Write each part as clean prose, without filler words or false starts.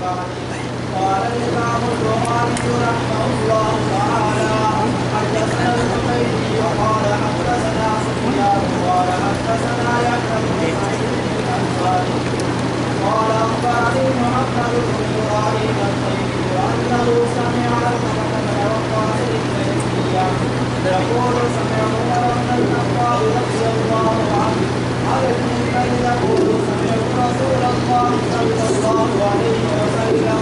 قال الإمام البخاري رحمه الله تعالى حدثنا الحميدي وقال حدثنا سفيان قال حدثنا يحيى بن سعيد الأنصاري قال أخبرني محمد بن إبراهيم الطيبي أنه سمع علقمة بن وقاص الليثي يقول سمعت عمر بن الخطاب رضي الله عنه على المنبر يقول سمعت رسول الله صلى الله عليه وسلم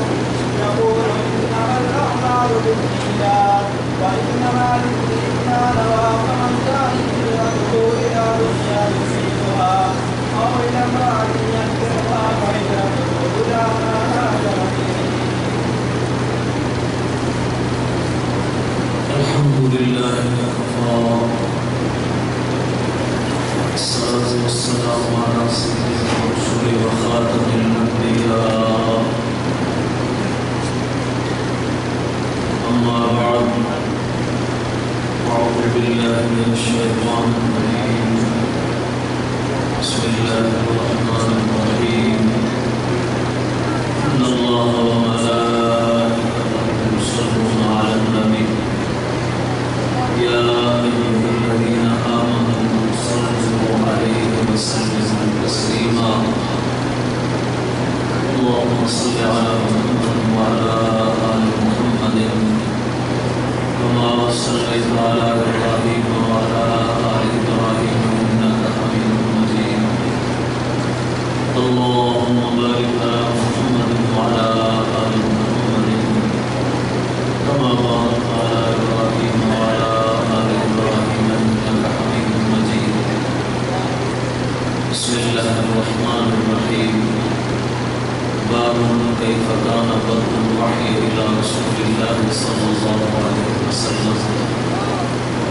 يقول إنما الأعمال بالنيات وإنما لكل ما نوى فمن كانت هجرته إلى دنيا يصيبها أو إلى امرأة ينكحها فهجرته إلى ما هاجر إليه. الحمد لله وكفى والصلاة والسلام على سيد الرسل وخاتم الأنبياء أما بعد أعوذ بالله من الشيطان الرجيم بسم الله الرحمن الرحيم إن الله وملائكته يصلون على النبي يا أيها الذين آمنوا صلوا عليه وسلموا تسليما اللهم صل على محمد وعلى آل محمد كما صليت على إبراهيم وعلى آل إبراهيم إنك حميد مجيد اللهم بارك على محمد وعلى آل محمد كما باركت على إبراهيم وعلى آل إبراهيم إنك حميد مجيد بسم الله الرحمن الرحيم باب كيف كان بدء الوحي إلى رسول الله صلى الله عليه وسلم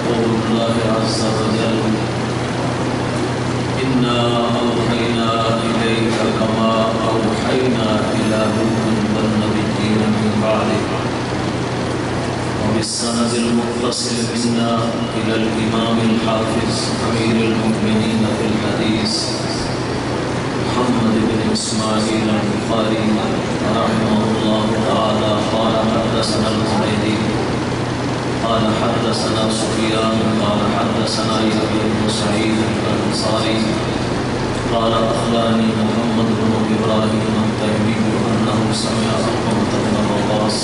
قول الله عز وجل إنا أوحينا إليك كما أوحينا إلى نوح والنبيين من بعده وبالسند المتصل منا إلى الإمام الحافظ أمير المؤمنين في الحديث محمد بن إسماعيل البخاري رحمه الله تعالى قال حدثنا الحميدي قال حدثنا سفيان قال حدثنا يحيى بن سعيد الأنصاري قال أخبرني محمد بن إبراهيم الطيبي أنه سمع علقمة بن وقاص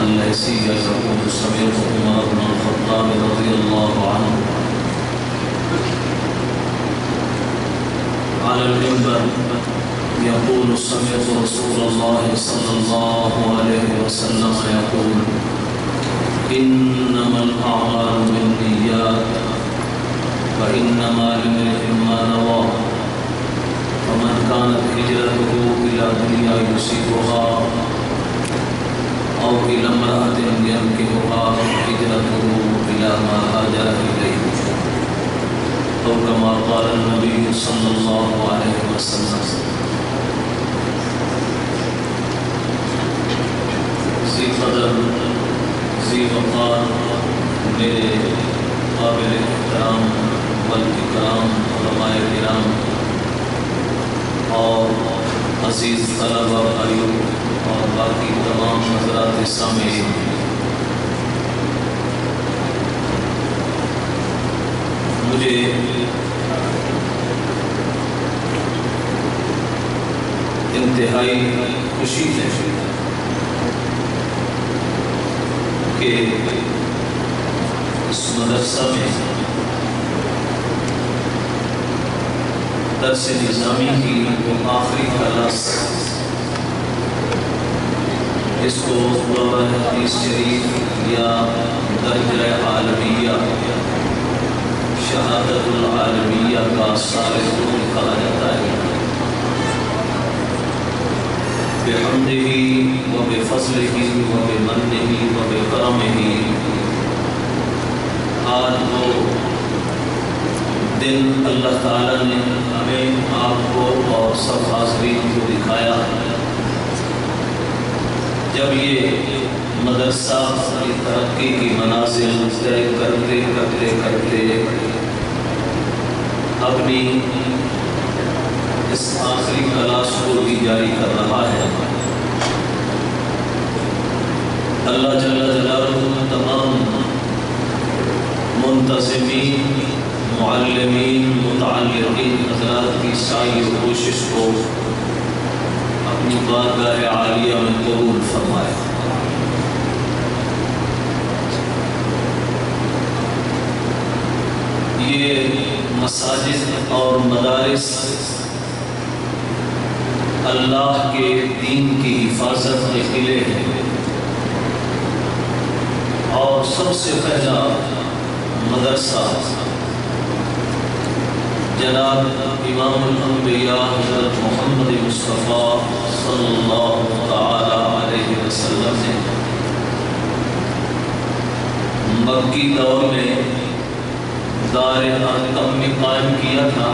الليثي يقول سمعت عمر بن الخطاب رضي الله عنه على المنبر يقول سمعت رسول الله صلى الله عليه وسلم يقول إنما الأعمال بالنيات وإنما لامرئ ما نوى ومن كانت هجرته إلى دنيا يصيبها أو إلى امرأة ينكحها هجرته إلى ما هاجر إليه أو كما قال النبي صلى الله عليه وسلم. ذی قدر ذی وقار میرے قابل احترام والاکرام علماء کرام اور عزیز طلبہ بھائیوں اور باقی تمام حضرات سامعین، مجھے انتہائی خوشی ہے کہ اس مدرسہ میں درس نظامی کی وہ آخری کلاس اس کو دورہ حدیث شریف یا درجہ عالمیہ شہادت العالمیہ کا صالح کہا جاتا ہے. بحمدہ و بفضلہ و بمنہ و بکرمہ آج وہ دن اللہ تعالیٰ نے ہمیں آپ کو اور سب حاضرین کو دکھایا جب یہ مدرسہ کی ترقی کی منازل طے کرتے کرتے کرتے اپنی اس آخری کلاس کو بھی جاری کر رہا ہے. سعی و کوشش کو اپنی بارگاہ عالیہ میں قبول فرمائے۔ یہ مساجد اور مدارس اللہ کے دین کی حفاظت کے قلعے ہیں، اور سب سے پہلا مدرسہ جناب امام الانبیاء حضرت محمد مصطفیٰ صلی اللہ تعالی علیہ وسلم نے مکی دور میں دار ارقم میں قائم کیا تھا،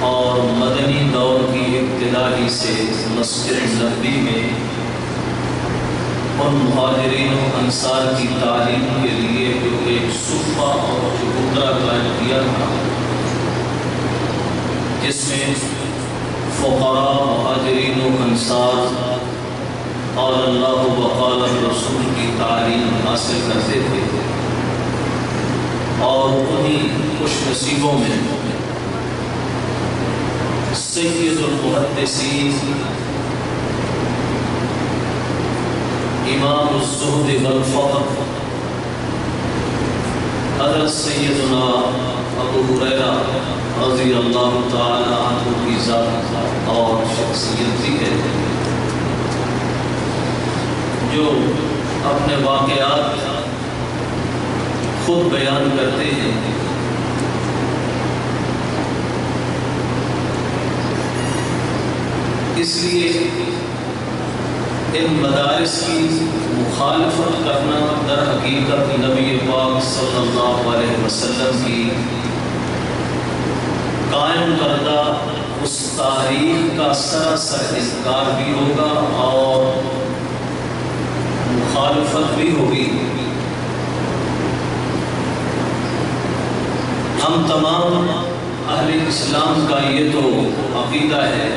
اور مدنی دور کی ابتدائی سے مسجد نبوی میں ان مہاجرین و انصار کی تعلیم کے لیے جو ایک صفہ اور چبوترا قائم کیا تھا، جس میں فقراء مہاجرین و انصار قال اللہ و قال الرسول کی تعلیم حاصل کرتے تھے، اور انہیں خوش نصیبوں میں سید المحدثین امام الزہد والفقہ حضرت سیدنا ابو ہریرہ رضی اللہ تعالی عنہ کی ذات اور شخصیت بھی ہے، جو اپنے واقعات خود بیان کرتے ہیں۔ اس لیے ان مدارس کی مخالفت کرنا در حقیقت نبی پاک صلی اللہ علیہ وسلم کی قائم کردہ اس تاریخ کا سراسر انکار بھی ہوگا اور مخالفت بھی ہوگی۔ ہم تمام اہل اسلام کا یہ تو عقیدہ ہے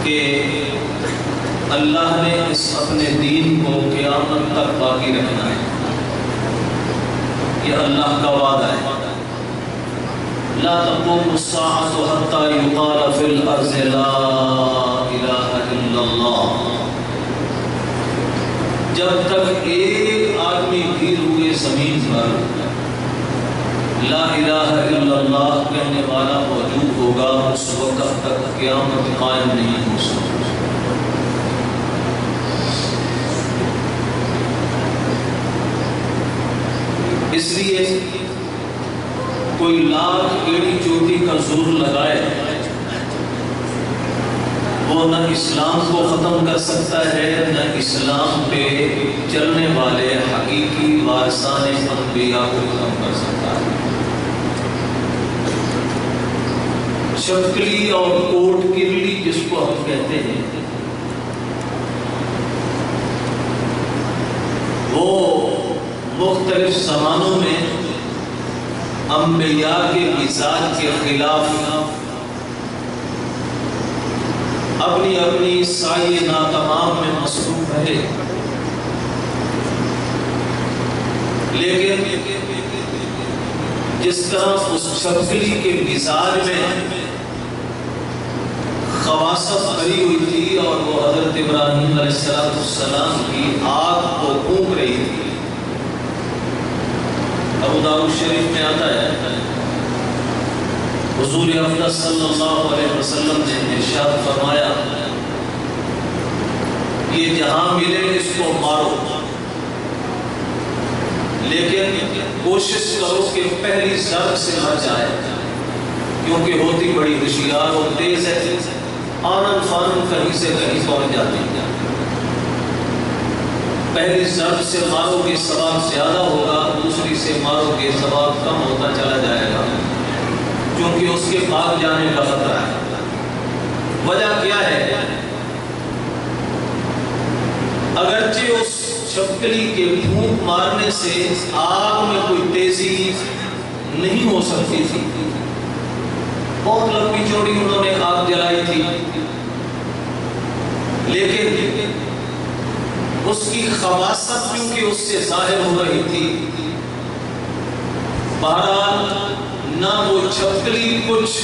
کہ اللہ نے اس اپنے دین کو قیامت تک باقی رکھنا ہے، یہ اللہ کا وعدہ ہے۔ لا تقوم الساعة حتى يقال في الأرض لا إله إلا اللہ۔ جب تک ایک آدمی بھی روئے زمین پر لا الہ الا اللہ کہنے والا موجود ہوگا، اس وقت تک قیامت قائم نہیں ہو سکتی۔ اس لیے کوئی لاکھ ایڑی چوٹی کا زور لگائے وہ نہ اسلام کو ختم کر سکتا ہے، نہ اسلام پہ چلنے والے حقیقی وارثان انبیاء کو ختم کر سکتا ہے۔ شکلی اور کوٹ کرلی جس کو ہم کہتے ہیں، وہ مختلف زمانوں میں انبیاء کے مزاج کے خلاف اپنی اپنی سعی ناتمام میں مصروف رہے، لیکن جس طرح اس شکلی کے مزاج میں خواصت بھری ہوئی تھی اور وہ حضرت ابراہیم علیہ السلام کی آگ کو پھونک رہی تھی۔ ابو داؤد شریف میں آتا ہے حضور افضل صلی اللہ علیہ وسلم نے ارشاد فرمایا، یہ جہاں ملے اس کو مارو، لیکن کوشش کرو کہ پہلی ضرب سے مر جائے، کیونکہ ہوتی بڑی ہوشیار اور تیز ہے، آنن فانن کہیں سے کہیں پہنچ جاتی ہے۔ پہلی ضرب سے مارو گے ثواب زیادہ ہوگا، دوسری سے مارو گے ثواب کم ہوتا چلا جائے گا، کیونکہ اس کے بھاگ جانے کا خطرہ ہے۔ وجہ کیا ہے؟ اگرچہ اس چھپکلی کے پھونک مارنے سے آگ میں کوئی تیزی نہیں ہو سکتی تھی، بہت لمبی چوڑی انہوں نے آگ جلائی تھی، لیکن اس کی خواصت کیونکہ اس سے ظاہر ہو رہی تھی، بہرحال نہ وہ چھپکلی کچھ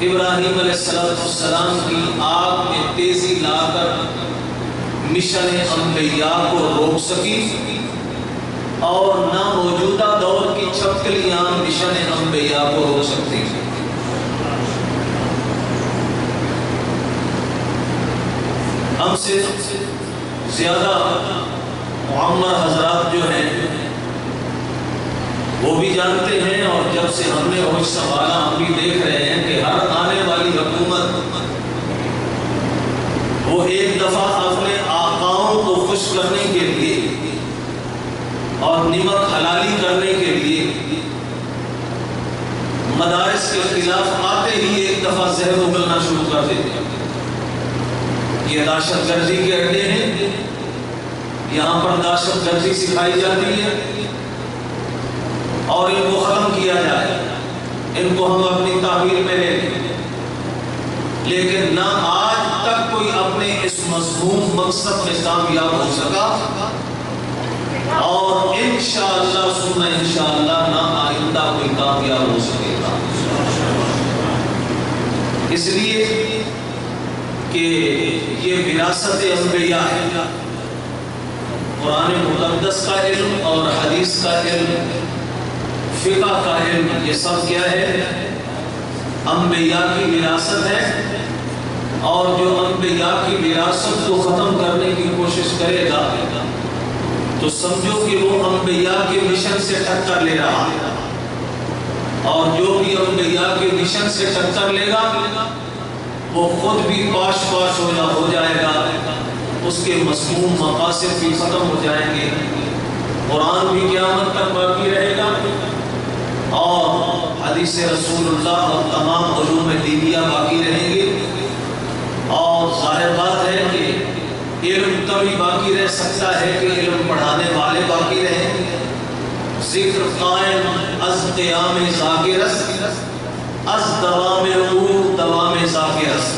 ابراہیم علیہ السلام کی آگ میں تیزی لا کر مشن انبیاء کو روک سکی، اور نہ موجودہ دور کی چھپکلیاں مشن انبیاء کو روک سکتی ہیں۔ ہم سے زیادہ معمر حضرات جو ہیں وہ بھی جانتے ہیں، اور جب سے ہم نے ہوش سنبھالا ہم بھی دیکھ رہے ہیں کہ ہر آنے والی حکومت وہ ایک دفعہ اپنے آقاؤں کو خوش کرنے کے لیے اور نمک حلالی کرنے کے لیے مدارس کے خلاف آتے ہی ایک دفعہ زہر اگلنا شروع کر دیتے ہیں۔ یہ دہشت گردی کے اڈے ہیں، یہاں پر دہشت گردی سکھائی جاتی ہے اور ان کو ختم کیا جائے، ان کو ہم اپنی تعبیر میں لے لیں، لیکن نہ آج تک کوئی اپنے اس مذموم مقصد میں کامیاب ہو سکا، اور انشاءاللہ ثم انشاءاللہ نہ آئندہ کوئی کامیاب ہو سکے گا۔ اس لیے کہ یہ وراثت انبیاء ہے۔ قرآن مقدس کا علم اور حدیث کا علم، فقہ کا علم، یہ سب کیا ہے؟ انبیاء کی وراثت ہے، اور جو انبیاء کی وراثت کو ختم کرنے کی کوشش کرے گا تو سمجھو کہ وہ انبیاء کے مشن سے ٹکر لے رہا ہے، اور جو بھی انبیاء کے مشن سے ٹکر لے گا وہ خود بھی پاش پاش ہو جائے گا، اس کے مسموم مقاصد بھی ختم ہو جائیں گے، قرآن بھی قیامت تک باقی رہے گا، اور حدیث رسول اللہ اور تمام علوم دینیہ باقی رہیں گے، اور ظاہر بات ہے کہ علم تبھی باقی رہ سکتا ہے کہ علم پڑھانے والے باقی رہیں۔ ذکر قائم از قیام ذاکرس از دوام او دوام ذاکرس۔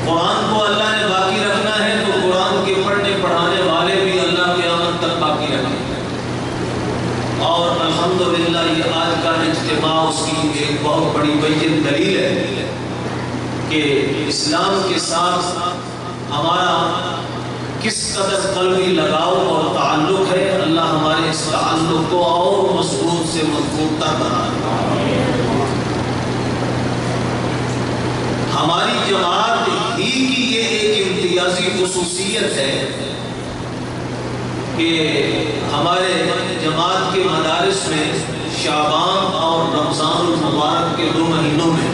قرآن کو اللہ نے باقی رکھنا ہے تو قرآن کے پڑھنے پڑھانے والے بھی اللہ قیامت تک باقی رکھیں گے، اور الحمدللہ یہ آج کا اجتماع اس کی ایک بہت بڑی بین دلیل ہے کہ اسلام کے ساتھ ہمارا کس قدر قلبی لگاؤ اور تعلق ہے۔ اللہ ہمارے اس تعلق کو اور مضبوط سے مضبوط تر بنائے۔ ہماری جماعت ہی کی یہ ایک امتیازی خصوصیت ہے کہ ہمارے جماعت کے مدارس میں شعبان اور رمضان المبارک کے 2 مہینوں میں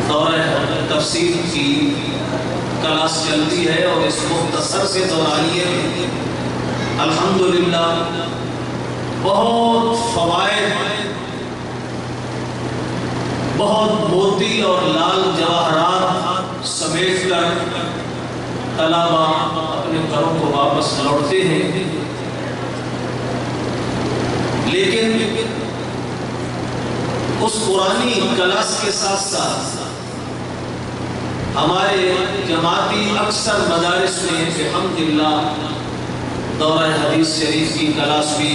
دورہ تفسیر کی کلاس چلتی ہے، اور اس مختصر سے دورانیے میں الحمدللہ بہت فوائد، بہت موتی اور لال جواہرات سمیٹ کر طلباء اپنے گھروں کو واپس لوٹتے ہیں، لیکن اس قرآنی کلاس کے ساتھ ساتھ ہمارے جماعتی اکثر مدارس میں الحمدللہ دورہ حدیث شریف کی کلاس بھی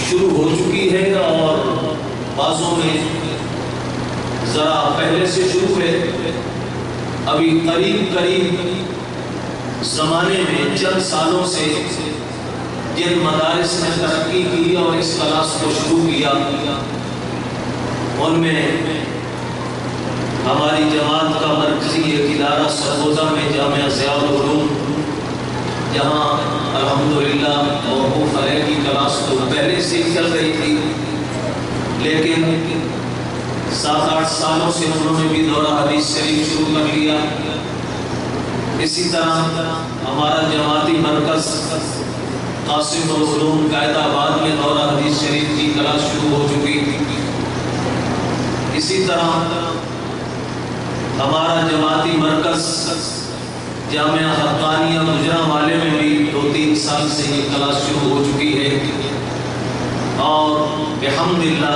شروع ہو چکی ہے، اور بعضوں میں ذرا پہلے سے شروع ہے۔ ابھی قریب زمانے میں چند سالوں سے جن مدارس نے ترقی کی اور اس کلاس کو شروع کیا، ان میں ہماری جماعت کا مرکزی ایک ادارہ سرگودا میں جامعہ ضیاء العلوم، جہاں الحمدللہ موقوف علیہ کی کلاس تو پہلے سے چل رہی تھی، لیکن 7-8 سالوں سے انہوں نے بھی دورہ حدیث شریف شروع کر لیا۔ اسی طرح ہمارا جماعتی مرکز قاسم العلوم قائد آباد میں دورہ حدیث شریف کی کلاس شروع ہو چکی۔ اسی طرح ہمارا جماعتی مرکز جامعہ حقانیہ گجرانوالے میں بھی 2-3 سال سے یہ کلاس شروع ہو چکی ہے، اور الحمدللہ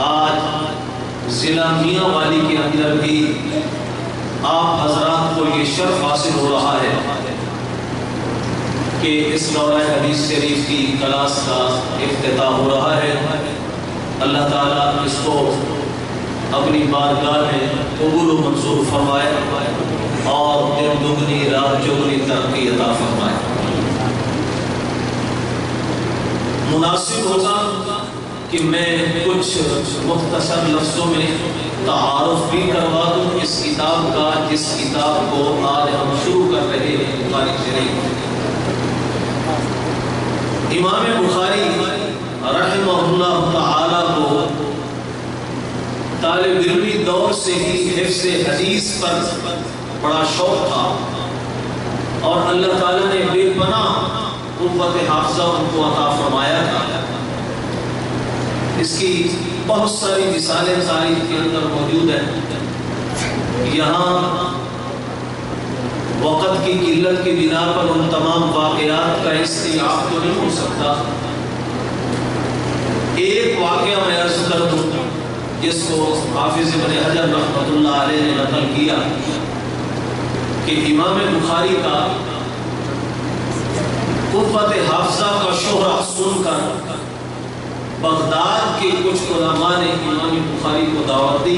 آج ضلع میاں والی کے اندر بھی آپ حضرات کو یہ شرف حاصل ہو رہا ہے کہ اس دورہ حدیث شریف کی کلاس کا افتتاح ہو رہا ہے۔ اللہ تعالیٰ اس کو اپنی بارگاہ میں قبول و منظور فرمائے اور دن دگنی رات چگنی ترقی عطا فرمائے۔ مناسب ہوگا کہ میں کچھ مختصر لفظوں میں تعارف بھی کروا دوں اس کتاب کا، جس کتاب کو آج ہم شروع کر رہے ہیں، بخاری شریف۔ امام بخاری رحمہ اللہ تعالی کو طالب علمی دور سے ہی حفظ حدیث پر بڑا شوق تھا اور اللہ تعالیٰ نے بے پناہ قوت حافظہ ان کو عطا فرمایا تھا۔ اس کی بہت ساری مثالیں تاریخ کے اندر موجود ہیں۔ یہاں وقت کی قلت کی بنا پر ان تمام واقعات کا استیعاب تو نہیں ہو سکتا۔ ایک واقعہ میں عرض کر دوں جس کو حافظ ابن حجر رحمۃ اللہ علیہ نے نقل کیا کہ امام بخاری کا قوت حافظہ کا شہرہ سن کر بغداد کے کچھ علماء نے امام بخاری کو دعوت دی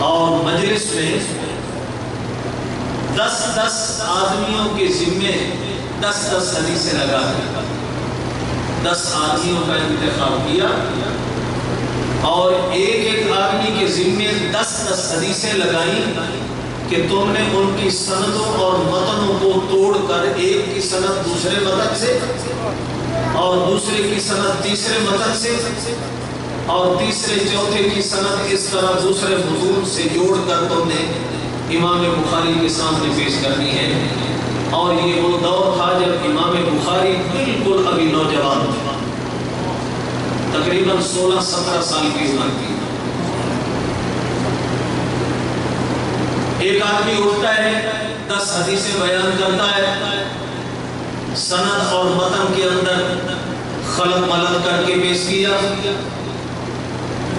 اور مجلس میں 10 آدمیوں کے ذمے 10 حدیثیں لگا دی۔ 10 آدمیوں کا انتخاب کیا اور ایک آدمی کے ذمے 10 حدیثیں لگائیں کہ تم نے ان کی سندوں اور متنوں کو توڑ کر ایک کی سند دوسرے متن سے اور دوسرے کی سند تیسرے متن سے اور تیسرے چوتھے کی سند اس طرح دوسرے متون سے جوڑ کر تم نے امام بخاری کے سامنے پیش کرنی ہے۔ اور یہ وہ دور تھا جب امام بخاری بالکل ابھی نوجوان تھا، تقریباً 16-17 سال کی عمر تھی۔ ایک آدمی اٹھتا ہے، 10 حدیثیں بیان کرتا ہے، سند اور متن کے اندر خلط ملط کر کے پیش کیا۔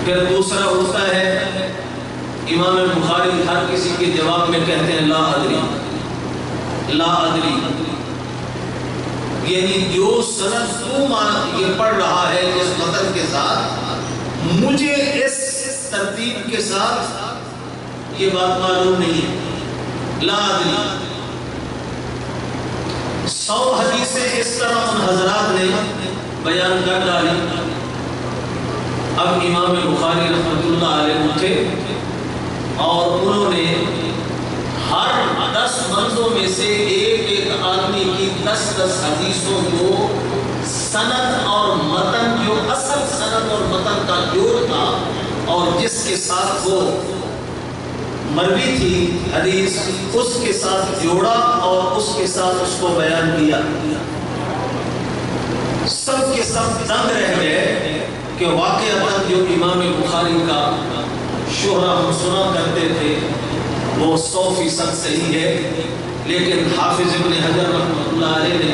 پھر دوسرا اٹھتا ہے، امام بخاری ہر کسی کے جواب میں کہتے ہیں لا ادری لا ادری، یعنی جو سند تو یہ پڑھ رہا ہے اس متن کے ساتھ، مجھے اس ترتیب کے ساتھ یہ بات معلوم نہیں ہے، لا ادری۔ 100 حدیثیں اس طرح ان حضرات نے بیان کر ڈالی۔ اب امام بخاری رحمۃ اللہ علیہ اٹھے اور انہوں نے ہر 10 بندوں میں سے ایک آدمی کی 10 حدیثوں کو سند اور متن، جو اصل سند اور متن کا جوڑ تھا اور جس کے ساتھ وہ مروی تھی حدیث، اس کے ساتھ جوڑا اور اس کے ساتھ اس کو بیان کیا۔ سب کے سب دنگ رہ گئے کہ واقعہ جو امام بخاری کا شہرہ ہم سنا کرتے تھے وہ 100% صحیح ہے، لیکن حافظ ابن حجر رحمۃ اللہ علیہ نے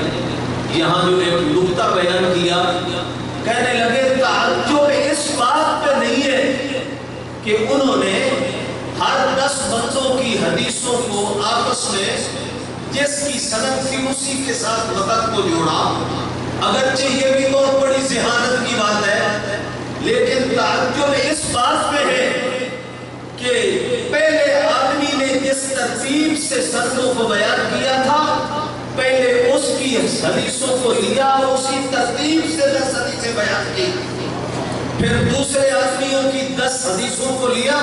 یہاں جو ایک نکتہ بیان کیا، کہنے لگے تعجب اس بات پہ نہیں ہے کہ انہوں نے ہر 10 بندوں کی حدیثوں کو آپس میں جس کی سند تھی اسی کے ساتھ متن کو جوڑا، اگرچہ یہ بھی بہت بڑی ذہانت کی بات ہے، لیکن تعجب اس بات پہ ہے کہ پہلے آدمی نے جس ترتیب سے سندوں کو بیان کیا تھا، پہلے اس کی حدیثوں کو لیا اور اسی ترتیب سے 10 حدیثیں بیان کی، پھر دوسرے آدمیوں کی 10 حدیثوں کو لیا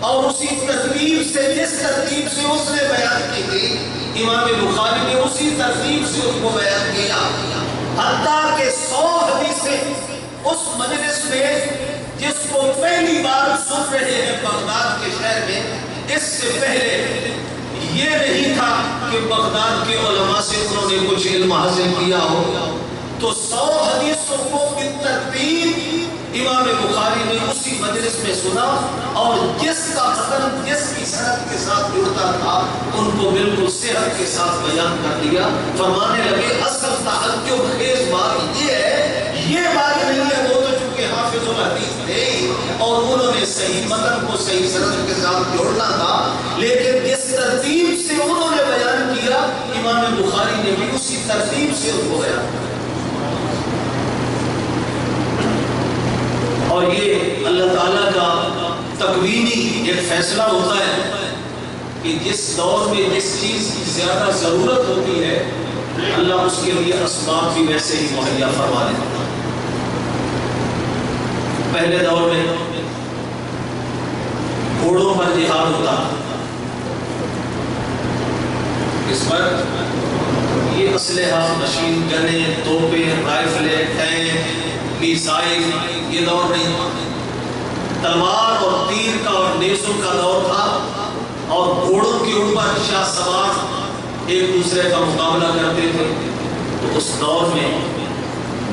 اور اسی ترتیب سے جس ترتیب سے اس نے بیان کی تھی، امام بخاری نے اسی ترتیب سے اس کو بیان کیا، حتیٰ کہ 100 حدیثیں اس مجلس میں جس کو پہلی بار سن رہے ہیں بغداد کے شہر میں، اس سے پہلے یہ نہیں تھا کہ بغداد کے علماء سے انہوں نے کچھ علم حاصل کیا ہو، تو 100 حدیثوں کو بالترتیب امام بخاری نے اسی مجلس میں سنا اور جس کا متن جس کی سند کے ساتھ جڑتا تھا ان کو بالکل صحت کے ساتھ بیان کر دیا۔ فرمانے لگے اصل تعجب خیز بات یہ ہے، یہ بات نہیں ہے وہ تو چونکہ حافظ الحدیث تھے اور انہوں نے صحیح متن کو صحیح سند کے ساتھ جوڑنا تھا، لیکن جس ترتیب سے انہوں نے بیان کیا امام البخاری نے بھی اسی ترتیب سے ان کو بیان کیا۔ اور یہ اللہ تعالیٰ کا تکوینی ایک فیصلہ ہوتا ہے کہ جس دور میں جس چیز کی زیادہ ضرورت ہوتی ہے اللہ اس کے لیے اسباب بھی ویسے ہی مہیا فرما دیتا ہے۔ پہلے دور میں گھوڑوں پر جہاد ہوتا، اس پر یہ اسلحہ، مشین گنیں، توپیں، رائفلیں، ٹینک، میزائل، یہ دور نہیں تھا۔ تلوار اور تیر کا اور نیزوں کا دور تھا، اور گھوڑوں کے اوپر شاہ سوار ایک دوسرے کا مقابلہ کرتے تھے۔ تو اس دور میں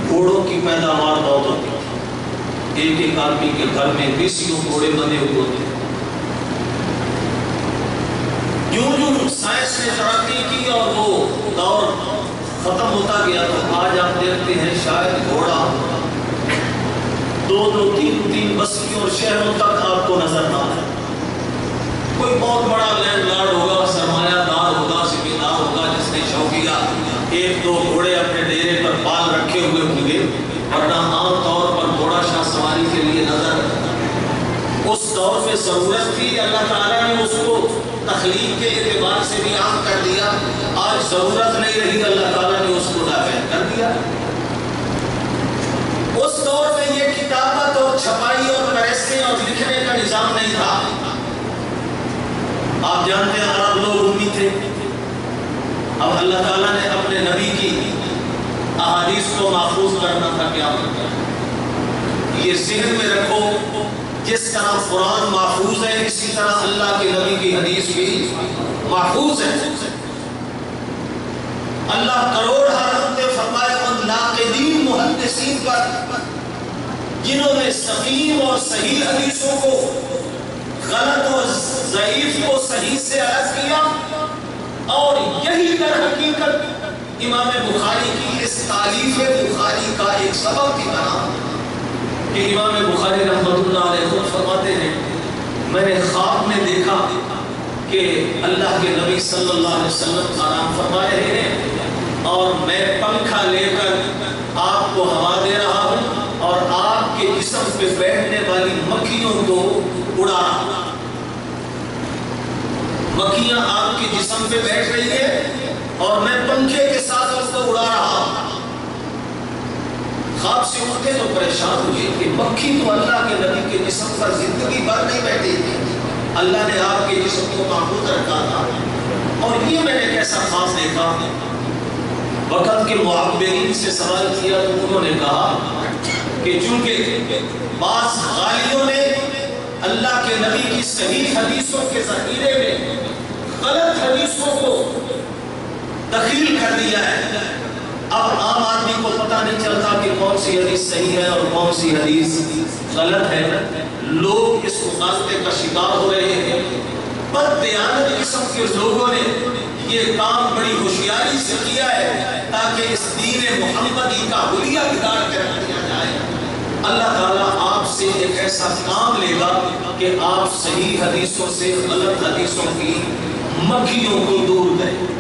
گھوڑوں کی پیداوار بہت ہوتی تھی، ایک ایک آدمی کے گھر میں 20 گھوڑے بندے ہوئے ہوتے تھے۔ جو سائنس نے ترقی کی اور وہ دور ختم ہوتا گیا، تو آج آپ دیکھتے ہیں شاید گھوڑا 2-2 3-3 بستیوں اور شہروں تک آپ کو نظر نہ آئے۔ کوئی بہت بڑا لینڈ لارڈ ہوگا، سرمایہ دار ہوگا، ذمہ ہوگا، جس نے شوقیہ 1-2 گھوڑے اپنے ڈیرے پر پال رکھے ہوئے ہوں گے، ورنہ عام طور پر گھوڑا شاہ سواری کے لیے نظر اس دور میں ضرورت تھی۔ اللہ تعالیٰ نے اس کو تخلیق کے اعتبار سے بھی عام کر دیا۔ آج ضرورت نہیں رہی، اللہ تعالیٰ نے اس کو نافذ کر دیا۔ اس دور میں یہ کتابت اور چھپائی اور پریسیں اور لکھنے کا نظام نہیں تھا۔ آپ جانتے ہیں عرب لوگ امی تھے۔ اب اللہ تعالیٰ نے اپنے نبی کی احادیث کو محفوظ کرنا تھا۔ کیا یہ ذہن میں رکھو، جس طرح قرآن محفوظ ہے اسی طرح اللہ کے نبی کی حدیث بھی محفوظ ہے۔ اللہ کروڑ حرمت فرمائے ان ناقدین محدثین پر جنہوں نے سقیم اور صحیح حدیثوں کو غلط اور ضعیف کو صحیح سے الگ کیا، اور یہی در حقیقت امام بخاری کی اس تالیف بخاری کا ایک سبب بھی بنا کہ امام بخاری رحمۃ اللہ علیہ خود فرماتے ہیں میں نے خواب میں دیکھا کہ اللہ کے نبی صلی اللہ علیہ وسلم آرام فرما رہے ہیں اور میں پنکھا لے کر آپ کو ہوا دے رہا ہوں اور آپ کے جسم پہ بیٹھنے والی مکھیوں کو اڑا رہا ہوں۔ مکھیاں آپ کے جسم پہ بیٹھ رہی ہے اور میں پنکھے کے ساتھ اس کو اڑا رہا ہوں۔ خواب سے اٹھے تو پریشان ہوئے کہ مکھی تو اللہ کے نبی کے جسم پر زندگی بھر نہیں بیٹھی تھی، اللہ نے آپ کے جسم کو محفوظ رکھا تھا، اور یہ میں نے کیسا خواب دیکھا۔ وقت کے معبرین سے سوال کیا تو انہوں نے کہا کہ چونکہ بعض غالیوں نے اللہ کے نبی کی صحیح حدیثوں کے ذخیرے میں غلط حدیثوں کو دخیل کر دیا ہے، اب عام آدمی کو پتہ نہیں چلتا کہ کون سی حدیث صحیح ہے اور کون سی حدیث غلط ہے۔ لوگ اس مغالطے کا شکار ہو رہے ہیں۔ بد دیانت قسم کے لوگوں نے یہ کام بڑی ہوشیاری سے کیا ہے تاکہ اس دین محمدی کا حلیہ بگاڑ کر دیا جائے۔ اللہ تعالیٰ آپ سے ایک ایسا کام لے گا کہ آپ صحیح حدیثوں سے غلط حدیثوں کی مکھیوں کو دور کریں۔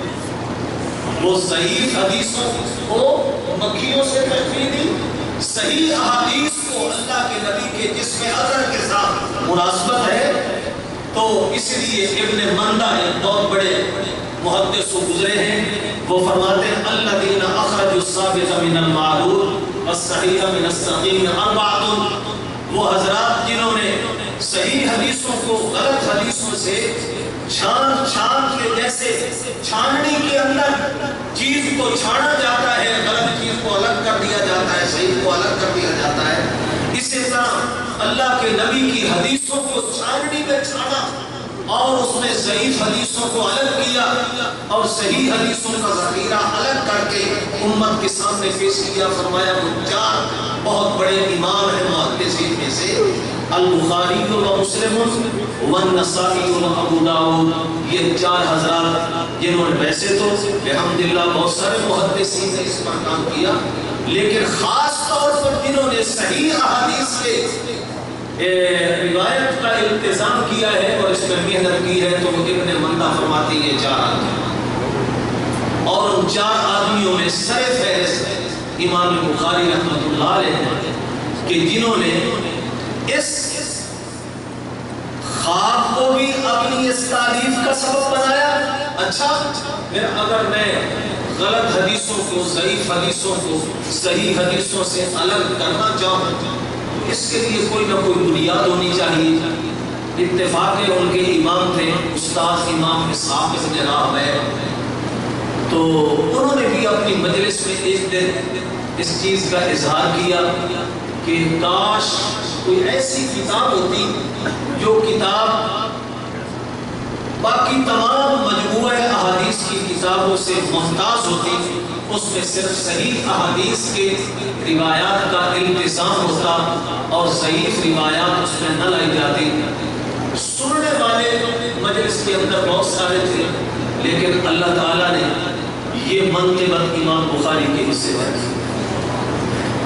وہ صحیح حدیثوں کو مکھیوں سے تحفظ دی، صحیح احادیث کو اللہ کے نبی کے جسم اثر کے ساتھ مناسبت ہے۔ تو اس لیے ابن مندہ ایک بہت بڑے محدث گزرے ہیں، وہ فرماتے ہیں الذین اخرجوا الثابت من المعلول والصحیح من السقیم اربعۃ، وہ حضرات جنہوں نے صحیح حدیثوں کو غلط حدیثوں سے چھان کے جیسے چھاننی کے اندر چیز کو چھانا جاتا ہے، غلط چیز کو الگ کر دیا جاتا ہے، صحیح کو الگ کر دیا جاتا ہے، اسی طرح اللہ کے نبی کی حدیثوں کو چھاننی میں چھانا اور اس میں ضعیف حدیثوں کو الگ کیا اور صحیح حدیثوں کا ذخیرہ الگ کر کے امت کے سامنے پیش کیا۔ فرمایا وہ 4 بہت بڑے امام ہیں محدثین میں سے، البخاری و مسلم والنسائی و ابو داؤد، یہ 4 حضرات جنہوں نے ویسے تو الحمدللہ بہت سارے محدثین نے اس پر کام کیا، لیکن خاص طور پر جنہوں نے صحیح احادیث کے روایت کا التزام کیا ہے اور اس میں محنت کی ہے، تو ابن مندہ فرماتی ہے 4 آدمی۔ اور ان 4 آدمیوں میں سر فہرست امام بخاری رحمۃ اللہ علیہ ہیں کہ جنہوں نے اس خواب کو بھی اپنی اس تعریف کا سبب بنایا۔ اچھا پھر اگر میں غلط حدیثوں کو، ضعیف حدیثوں کو صحیح حدیثوں سے الگ کرنا چاہوں تو اس کے لیے کوئی نہ کوئی بنیاد ہونی چاہیے۔ اتفاق ان کے امام تھے استاد امام اسحاق بن راہویہ، تو انہوں نے بھی اپنی مجلس میں ایک دن اس چیز کا اظہار کیا کہ کاش کوئی ایسی کتاب ہوتی جو کتاب باقی تمام مجموعہ احادیث کی کتابوں سے ممتاز ہوتی، اس میں صرف صحیح احادیث کے روایات کا التزام ہوتا اور ضعیف روایات اس میں نہ لائی جاتی۔ سننے والے مجلس کے اندر بہت سارے تھے، لیکن اللہ تعالیٰ نے یہ منقبت امام بخاری کے حصے میں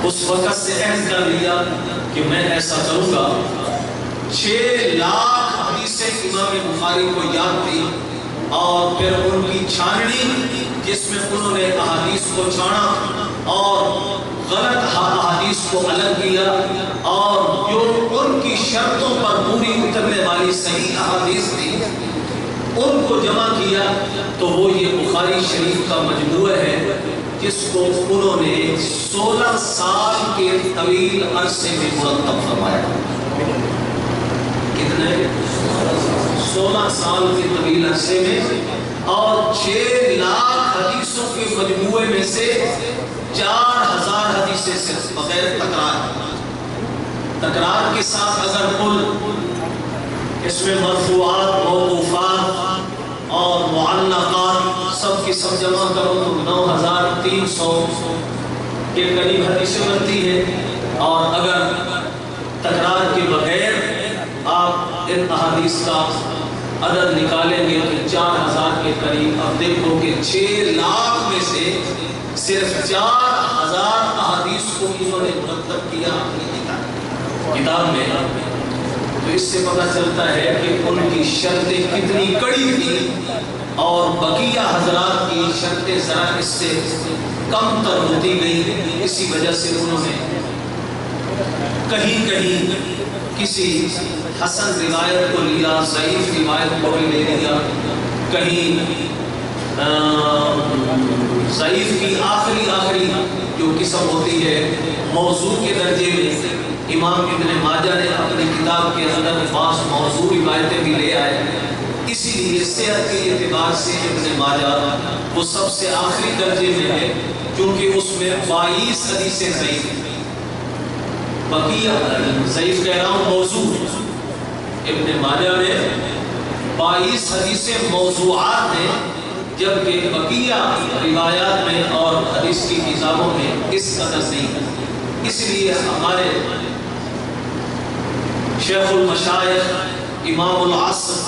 اس وقت سے عہد کر لیا کہ میں ایسا کروں گا۔ 6 لاکھ حدیثیں امام بخاری کو یاد تھی، اور پھر ان کی چھاننی جس میں انہوں نے احادیث کو چھانا اور غلط احادیث کو الگ کیا، اور جو ان کی شرطوں پر پوری اترنے والی صحیح احادیث تھی ان کو جمع کیا، تو وہ یہ بخاری شریف کا مجموعہ ہے جس کو انہوں نے 16 سال کے طویل عرصے میں مرتب فرمایا۔ کتنے؟ 16 سال کے طویل عرصے میں، اور 6 لاکھ حدیثوں کے مجموعے میں سے 4000 حدیثیں صرف بغیر تکرار کے ساتھ اگر کل اس میں مرفوعات، موقوفات اور معلقات سب کی سب جمع کرو تو 9300 کے قریب حدیثیں بنتی ہے، اور اگر تکرار کے بغیر آپ ان احادیث کا عدد نکالیں گے تو 4000 کے قریب۔ اب دیکھو کہ 6 لاکھ میں سے صرف 4000 احادیث کو انہوں نے مرتب کیا اپنی کتاب میں، تو اس سے پتہ چلتا ہے کہ ان کی شرطیں کتنی کڑی تھی، اور بقیہ حضرات کی شرطیں ذرا اس سے کم تر ہوتی گئی۔ اسی وجہ سے انہوں نے کہیں کسی حسن روایت کو لیا، ضعیف روایت کو بھی لے لیا، کہیں ضعیف کی آخری جو قسم ہوتی ہے موضوع کے درجے میں امام ابن ماجہ نے اپنی کتاب کے اندر بعض موضوع روایتیں بھی لے آئے، اسی لیے صحت کے اعتبار سے ابن ماجہ وہ سب سے آخری درجے میں ہے، کیونکہ اس میں 22 حدیثیں ضعیف ہیں۔ بقیہ ضعیف کہہ رہا ہوں موضوع، ابن ماجہ میں 22 حدیثیں موضوعات ہیں، جبکہ بقیہ روایات میں اور حدیث کی کتابوں میں اس قدر نہیں ہے۔ اس لیے ہمارے شیخ المشائخ امام العصر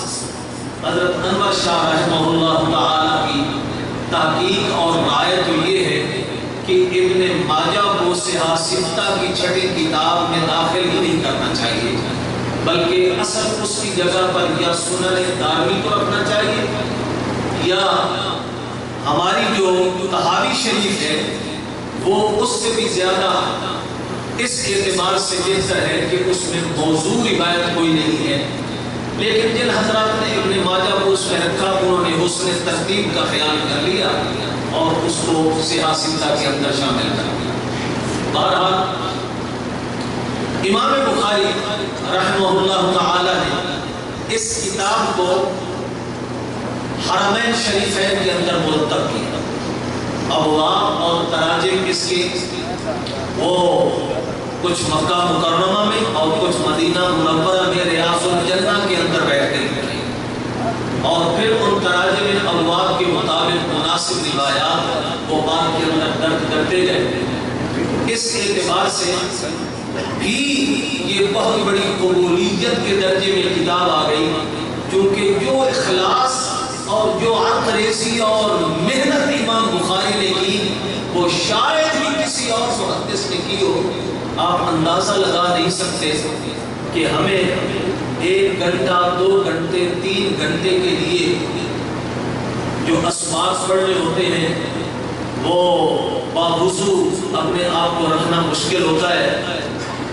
حضرت انور شاہ رحمہ اللہ تعالی کی تحقیق اور رائے تو یہ ہے کہ ابن ماجہ کو صحاح ستہ کی 6ٹھی کتاب میں داخل ہی نہیں کرنا چاہیے، بلکہ اصل اس کی جگہ پر یا سنن دارمی کو رکھنا چاہیے، یا ہماری جو طحاوی شریف ہے وہ اس سے بھی زیادہ اس اعتبار سے بہتر ہے کہ اس میں موضوع روایت کوئی نہیں ہے۔ لیکن جن حضرات نے ابن ماجہ کو اس میں رکھا انہوں نے حسن ترتیب کا خیال کر لیا اور اس کو صحاح ستہ کے اندر شامل کر دیا۔ بہرحال امام بخاری رحمہ اللہ تعالی نے اس کتاب کو حرمین شریفین کے اندر مرتب کیا۔ ابواب اور تراجم اس کی وہ کچھ مکہ مکرمہ میں اور کچھ مدینہ منورہ میں ریاض الجنہ کے اندر بیٹھ گئی، اور پھر ان تراجم ابواب کے مطابق مناسب روایات وہ بعد کے اندر درج کرتے گئے۔ اس اعتبار سے بھی یہ بہت بڑی قبولیت کے درجے میں کتاب آ گئی، کیونکہ جو اخلاص اور جو عقل اور محنت امام بخاری نے کی وہ شاید ہی کسی اور محدث نے کی ہو۔ آپ اندازہ لگا نہیں سکتے کہ ہمیں 1 گھنٹہ 2 گھنٹے 3 گھنٹے کے لیے جو اسباق پڑھنے ہوتے ہیں وہ باوضو اپنے آپ کو رکھنا مشکل ہوتا ہے،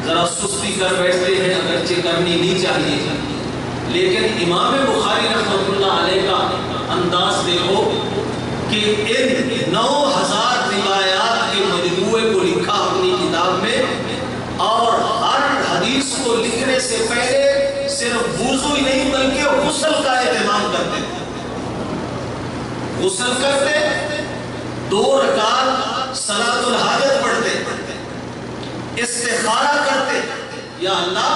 ذرا سستی کر بیٹھتے ہیں، اگرچہ کرنی نہیں چاہیے، لیکن امام بخاری رحمۃ اللہ علیہ کا انداز دیکھو کہ ان 9000 روایات کے مجموعے کو لکھا اپنی کتاب میں، اور ہر حدیث کو لکھنے سے پہلے صرف وضو ہی نہیں بلکہ غسل کا اہتمام کرتے تھے۔ غسل کرتے، 2 رکعت صلاۃ الحاجت پڑھتے، استخارہ کرتے، یا اللہ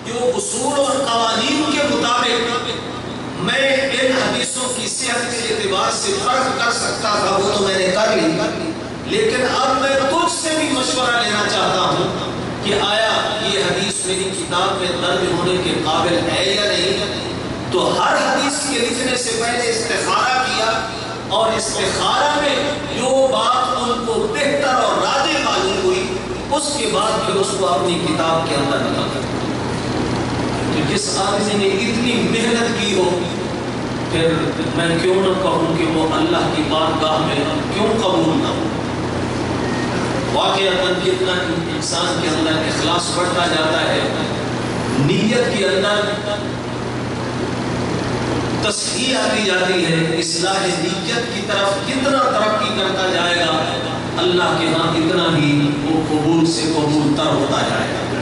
جو اصول اور قوانین کے مطابق میں ان حدیثوں کی صحت کے اعتبار سے فرق کر سکتا تھا وہ تو میں نے کر لی، لیکن اب میں تجھ سے بھی مشورہ لینا چاہتا ہوں کہ آیا یہ حدیث میری کتاب میں درج ہونے کے قابل ہے یا نہیں۔ تو ہر حدیث کے لکھنے سے پہلے استخارہ کیا، اور استخارہ میں جو بات ان کو بہتر اور راجح معلوم ہوئی اس کے بعد پھر اس کو اپنی کتاب کے اندر لکھا۔ تو جس آدمی نے اتنی محنت کی ہو، پھر میں کیوں نہ کہوں کہ وہ اللہ کی بارگاہ میں کیوں قبول نہ ہو۔ واقعتاً کتنا انسان کے اندر اخلاص بڑھتا جاتا ہے، نیت کے اندر تصحیح آتی جاتی ہے، اصلاح نیت کی طرف جتنا ترقی کرتا جائے گا اللہ کے ہاں اتنا ہی وہ قبول سے قبول تر ہوتا جائے گا۔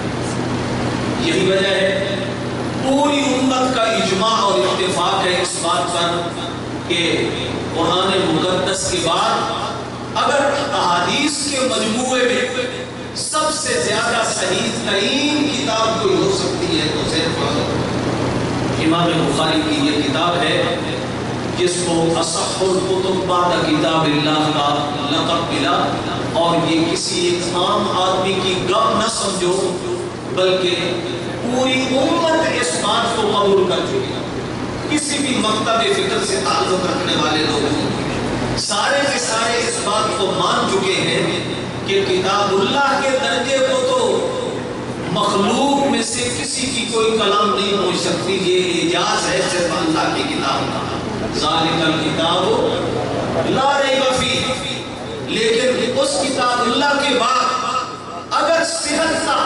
یہی وجہ ہے پوری امت کا اجماع اور اتفاق ہے اس بات پر کہ قرآن مقدس کے بعد اگر احادیث کے مجموعے میں سب سے زیادہ صحیح ترین کتاب کوئی ہو سکتی ہے تو صرف امام بخاری کی یہ کتاب ہے، جس کو اصح الکتب بعد کتاب اللہ کا لقب ملا، اور یہ کسی ایک عام آدمی کی گپ نہ سمجھو بلکہ پوری امت اس بات کو قبول کر چکی ہے۔ کسی بھی مکتب فکر سے تعلق رکھنے والے لوگ سارے کے سارے اس بات کو مان چکے ہیں کہ کتاب اللہ کے درجے کو تو مخلوق میں سے کسی کی کوئی کلام نہیں پہنچ سکتی، یہ اعجاز ہے صرف اللہ کی کتاب کا، ذالک الکتاب لا ریب فیہ۔ لیکن اس کتاب اللہ کے بعد اگر صحت کا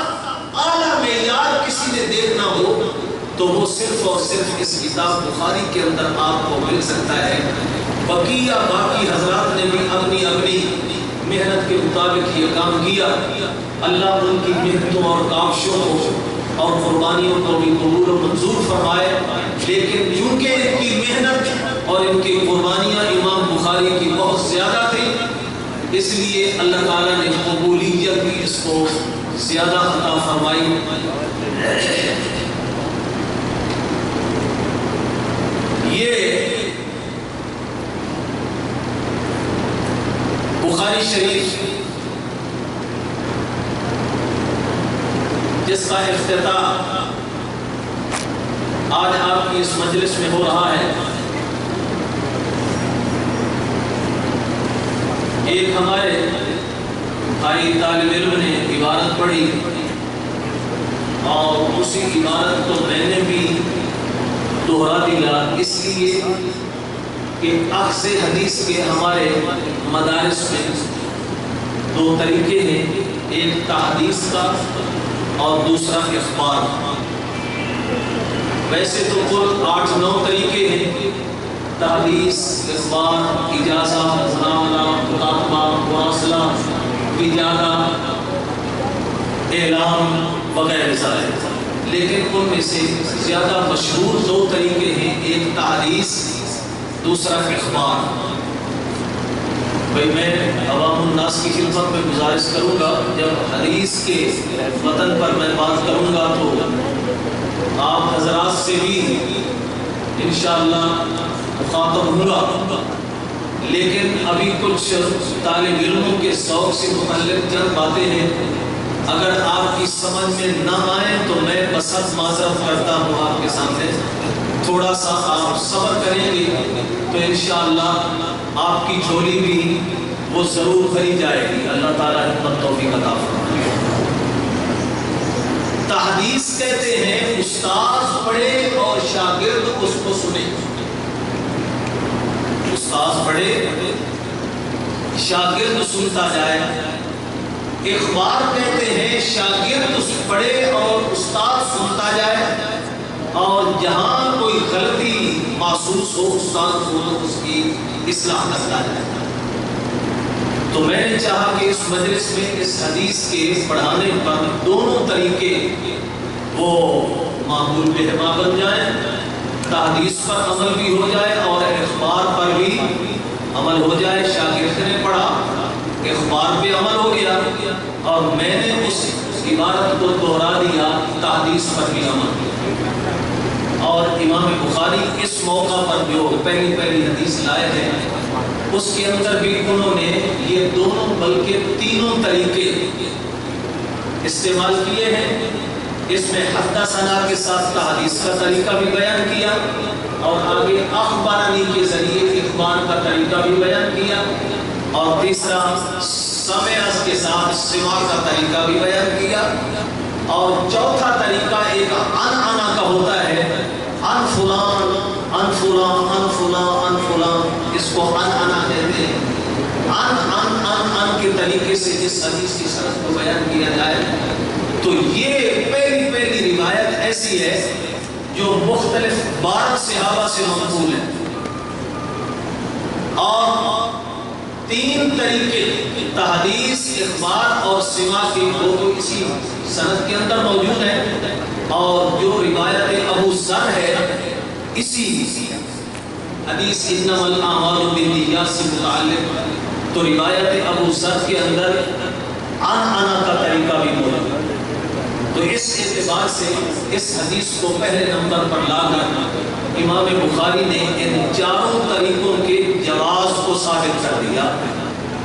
اعلیٰ معیار کسی نے دیکھنا ہو تو وہ صرف اور صرف اس کتاب بخاری کے اندر آپ کو مل سکتا ہے۔ بقیہ باقی حضرات نے بھی اپنی اپنی محنت کے مطابق یہ کام کیا، اللہ ان کی محنتوں اور کاوشوں کو اور قربانیوں کو بھی قبول و منظور فرمائے، لیکن چونکہ ان کی محنت اور ان کی قربانیاں امام بخاری کی بہت زیادہ تھی، اس لیے اللہ تعالیٰ نے قبولیت بھی اس کو زیادہ عطا فرمائی۔ یہ بخاری شریف جس کا افتتاح آج آپ کی اس مجلس میں ہو رہا ہے، ایک ہمارے بھائی طالب علم نے عبارت پڑھی اور اسی عبارت کو میں نے بھی دوہرا دیا، اس لیے کہ اخذ حدیث کے ہمارے مدارس میں 2 طریقے ہیں، ایک تحدیث کا اور دوسرا اخبار۔ ویسے تو کل 8-9 طریقے ہیں، تحدیث، اخبار، اجازہ، مناولہ، مکاتبہ، مراسلہ، اجازہ، اعلام وغیرہ سارے، لیکن ان میں سے زیادہ مشہور 2 طریقے ہیں، ایک تحدیث، دوسرا اخبار۔ بھئی میں عوام الناس کی خدمت میں گزارش کروں گا، جب حدیث کے متن پر میں بات کروں گا تو آپ حضرات سے بھی انشاءاللہ مخاطب ہوں گا، لیکن ابھی کچھ طالب علموں کے ذوق سے متعلق چند باتیں ہیں، اگر آپ کی سمجھ میں نہ آئیں تو میں بسط معذرت کرتا ہوں آپ کے سامنے، تھوڑا سا آپ صبر کریں گے تو انشاءاللہ آپ کی جھولی بھی وہ ضرور بھری جائے گی، اللہ تعالیٰ ہمت توفیق عطا فرمائے۔ تحدیث کہتے ہیں استاد پڑھے اور شاگرد اس کو سنے، استاد پڑھے، شاگرد سنتا جائے۔ اخبار کہتے ہیں شاگرد پڑھے اور استاد سنتا جائے، اور جہاں کوئی غلطی محسوس ہو استاد کو اس کی اصلاح کرتا جائے۔ تو میں نے چاہا کہ اس مجلس میں اس حدیث کے پڑھانے پر دونوں طریقے وہ معقول بہما بن جائیں، تحدیث پر عمل بھی ہو جائے اور اخبار پر بھی عمل ہو جائے۔ شاگرد نے پڑھا، اخبار پہ عمل ہو گیا، اور میں نے اس عبارت کو دوہرا دیا، تحدیث پر بھی عمل ہو۔ اور امام بخاری اس موقع پر جو پہلی حدیث لائے ہیں اس کے اندر بھی انہوں نے یہ دونوں بلکہ تینوں طریقے استعمال کیے ہیں۔ اس میں حدثنا کے ساتھ تحدیث کا طریقہ بھی بیان کیا، اور آگے اخبارانی کے ذریعے اخبار کا طریقہ بھی بیان کیا، اور تیسرا سمع کے ساتھ سماع کا طریقہ بھی بیان کیا، اور چوتھا طریقہ ایک عنعنہ کا ہوتا ہے، ان فلان ان فلان ان فلان ان فلان، اس کو عنعنہ کہتے ہیں۔ ان کے طریقے سے اس حدیث کی سند کو بیان کیا جائے تو یہ پہلی روایت ایسی ہے جو مختلف 12 صحابہ سے منقول ہے، اور 3 طریقے تحدیث، اخبار اور سماع کے وہ تو اسی سند کے اندر موجود ہیں، اور جو روایت ابو ذر ہے اسی حدیث انما الاعمال بالنیات سے متعلق، تو روایت ابو ذر کے اندر عنعنہ کا طریقہ بھی موجود ہے۔ تو اس اعتبار سے اس حدیث کو پہلے نمبر پر لا کر امام بخاری نے ان 4 طریقوں کے جواز کو ثابت کر دیا،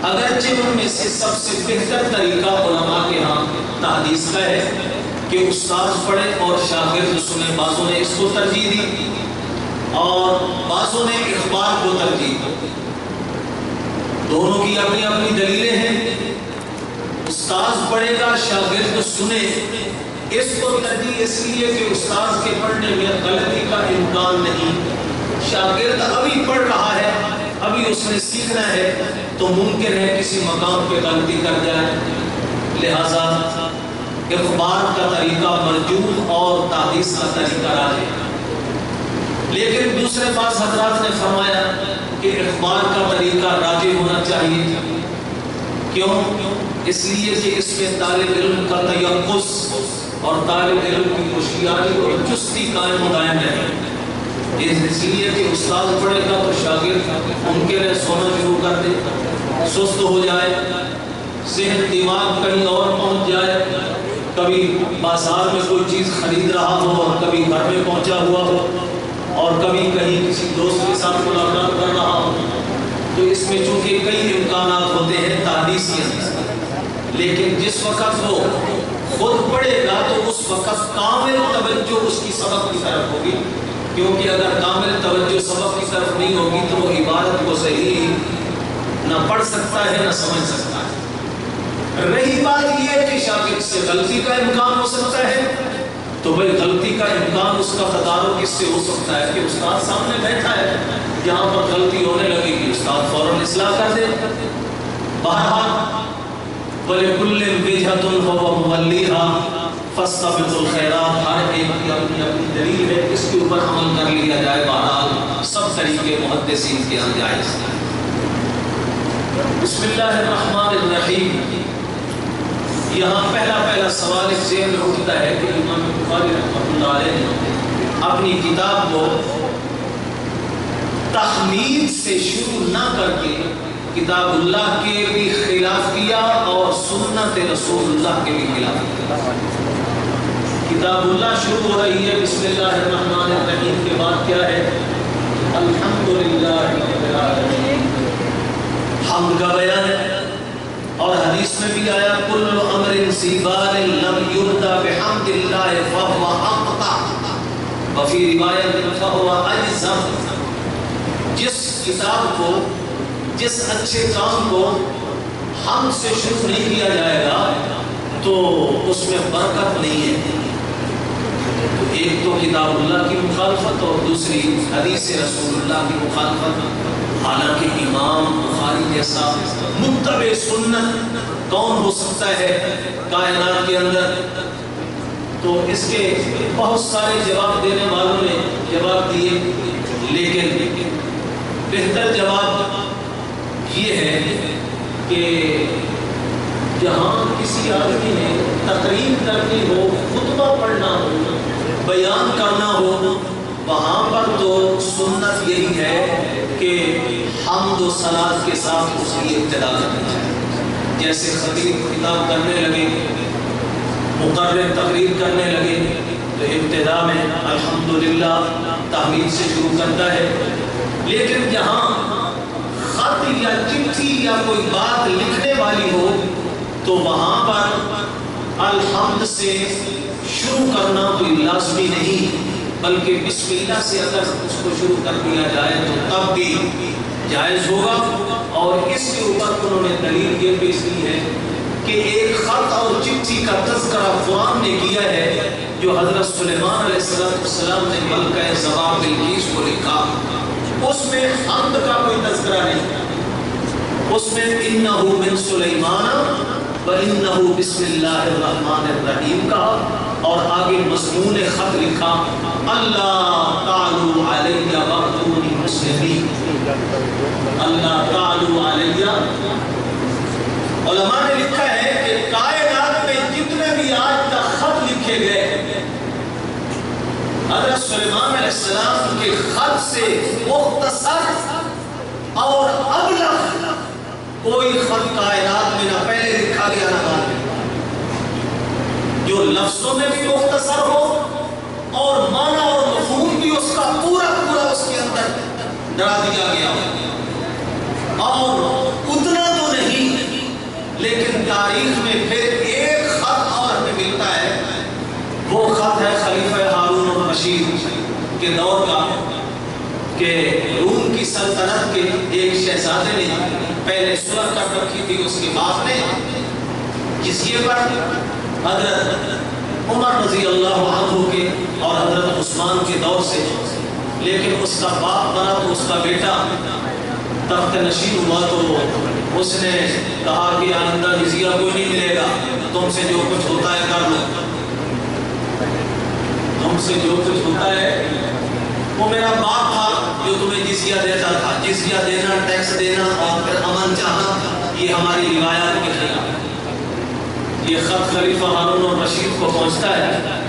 اگرچہ ان میں سے سب سے بہتر طریقہ علماء کے ہاں تحدیث کا ہے کہ استاد پڑھے اور شاگرد سنے۔ بعضوں نے اس کو ترجیح دی اور بعضوں نے اخبار کو ترجیح دی، دونوں کی اپنی اپنی دلیلیں ہیں۔ استاد پڑھے گا، شاگرد سنے، اس کو ترجیح اس لیے کہ استاد کے پڑھنے میں غلطی کا امکان نہیں، شاگرد ابھی پڑھ رہا ہے، ابھی اس نے سیکھنا ہے، تو ممکن ہے کسی مقام پہ غلطی کر جائے، لہذا اخبار کا طریقہ مرجوح اور تحدیث کا طریقہ راجح۔ لیکن دوسرے بعض حضرات نے فرمایا کہ اخبار کا طریقہ راجح ہونا چاہیے، کیوں؟ اس لیے کہ اس میں طالب علم کا تیقظ اور طالب علم کی ہوشیاری اور چستی قائم و دائم ہے۔ اس لیے کہ استاد پڑھے گا تو شاگرد ممکن ہے سونا شروع کر دے، سست ہو جائے، ذہن دماغ کہیں اور پہنچ جائے، کبھی بازار میں کوئی چیز خرید رہا ہو اور کبھی گھر میں پہنچا ہوا ہو، اور کبھی کہیں کسی دوست کے ساتھ ملاقات کر رہا ہو، تو اس میں چونکہ کئی امکانات ہوتے ہیں تحدیث کے اندر، لیکن جس وقت وہ خود پڑھے گا تو اس وقت کامل توجہ اس کی سبق کی طرف ہوگی، کیونکہ اگر کامل توجہ سبق کی طرف نہیں ہوگی تو وہ عبارت کو صحیح نہ پڑھ سکتا ہے نہ سمجھ سکتا ہے۔ رہی بات یہ کہ شاگرد سے غلطی کا امکان ہو سکتا ہے، تو بھائی غلطی کا امکان اس کا تدارک کس سے ہو سکتا ہے کہ استاد سامنے بیٹھا ہے، جہاں پر غلطی ہونے لگے گی استاد فوراً اصلاح کر دے۔ بہرحال وَلِكُلٍّ وِجْهَةٌ فَهُوَ مُوَلِّيهَا فَاسْتَبِقُوا الْخَيْرَاتِ، ہر ایک کی اپنی اپنی دلیل ہے، اس کے اوپر عمل کر لیا جائے۔ بہرحال سب طریقے محدثین کے ہاں جائز ہیں۔ بسم اللہ الرحمن الرحیم۔ یہاں پہلا سوال اس ذہن میں اٹھتا ہے کہ امام بخاری رحمۃ اللہ علیہ نے اپنی کتاب کو تخمید سے شروع نہ کر کے کتاب اللہ کے بھی خلاف کیا اور سنت رسول اللہ کے بھی خلاف کیا۔ کتاب اللہ شروع ہو رہی ہے بسم اللہ الرحمن الرحیم کے بعد کیا ہے؟ الحمدللہ رب العالمین، حمد کا بیان ہے، اور حدیث میں بھی آیا کل امر ذی بال لم یرضى بحمد اللہ فهو اقطع، وفی روایت فهو اجزم۔ جس کتاب کو، جس اچھے کام کو حمد سے شروع نہیں کیا جائے گا تو اس میں برکت نہیں ہے۔ تو ایک تو کتاب اللہ کی مخالفت اور دوسری حدیث رسول اللہ کی مخالفت۔ حالانکہ امام بخاری جیسا متبع سنت کون ہو سکتا ہے کائنات کے اندر؟ تو اس کے بہت سارے جواب دینے والوں نے جواب دیے، لیکن بہتر جواب یہ ہے کہ جہاں کسی آدمی نے تقریر کرنی ہو، خطبہ پڑھنا ہو، بیان کرنا ہو، وہاں پر تو سنت یہی ہے کہ حمد و صلات کے ساتھ اس کی ابتدا کرنی چاہیے۔ جیسے خطیب خطاب کرنے لگے، مقرر تقریر کرنے لگے تو ابتدا میں الحمدللہ تحمید سے شروع کرتا ہے، لیکن جہاں خط یا چٹھی یا کوئی بات لکھنے والی ہو تو وہاں پر الحمد سے شروع کرنا کوئی لازمی نہیں، بلکہ بسم اللہ سے اگر اس کو شروع کر دیا جائے تو تب بھی جائز ہوگا۔ اور اس کے اوپر انہوں نے دلیل یہ پیش کی ہے کہ ایک خط اور چٹھی کا تذکرہ قرآن نے کیا ہے جو حضرت سلیمان علیہ السلام نے ملکہ سبا بلقیس کو لکھا، اس میں حمد کا کوئی تذکرہ نہیں، اس میں انہ من سلیمان وَإِنَّهُ بِسْمِ اللَّهِ الرَّحْمَنِ الرَّحِيمِ کا، اور آگے مضمون خط لکھا اللہ تعالی علیہ وَأْتُونِي مُسْلِمِينَ، اللہ تعالی علیہ۔ علماء نے لکھا ہے کہ کائنات میں جتنے بھی آج تک خط لکھے گئے حضرت سلیمان علیہ السلام کے خط سے مختصر اور ابلغ کوئی خط کائنات میں نہ پہلے لکھا گیا نہ بعد میں، جو لفظوں میں بھی مختصر ہو اور معنی اور مفہوم بھی اس کا پورا پورا اس کے اندر ڈرا دیا گیا ہو۔ اور اتنا تو نہیں، لیکن تاریخ میں پھر ایک خط اور ہمیں ملتا ہے، وہ خط ہے خلیفہ ہارون الرشید کے دور کا، کہ روم کی سلطنت کے ایک شہزادے نے پہلے صلح کر رکھی تھی اس کے باپ نے جزیے پر، حضرت عمر رضی اللہ عنہ کے اور حضرت عثمان کے دور سے، لیکن اس کا باپ بنا تو اس کا بیٹا تخت نشین ہوا تو اس نے کہا کہ آئندہ جزیہ کوئی نہیں ملے گا، تم سے جو کچھ ہوتا ہے کر لو، تم سے جو کچھ ہوتا ہے، وہ میرا باپ تھا جو تمہیں جزیہ دیتا تھا، جزیہ دینا، ٹیکس دینا اور پھر امن چاہنا، یہ ہماری روایات کے خلاف۔ یہ خط خلیفہ ہارون الرشید کو پہنچتا ہے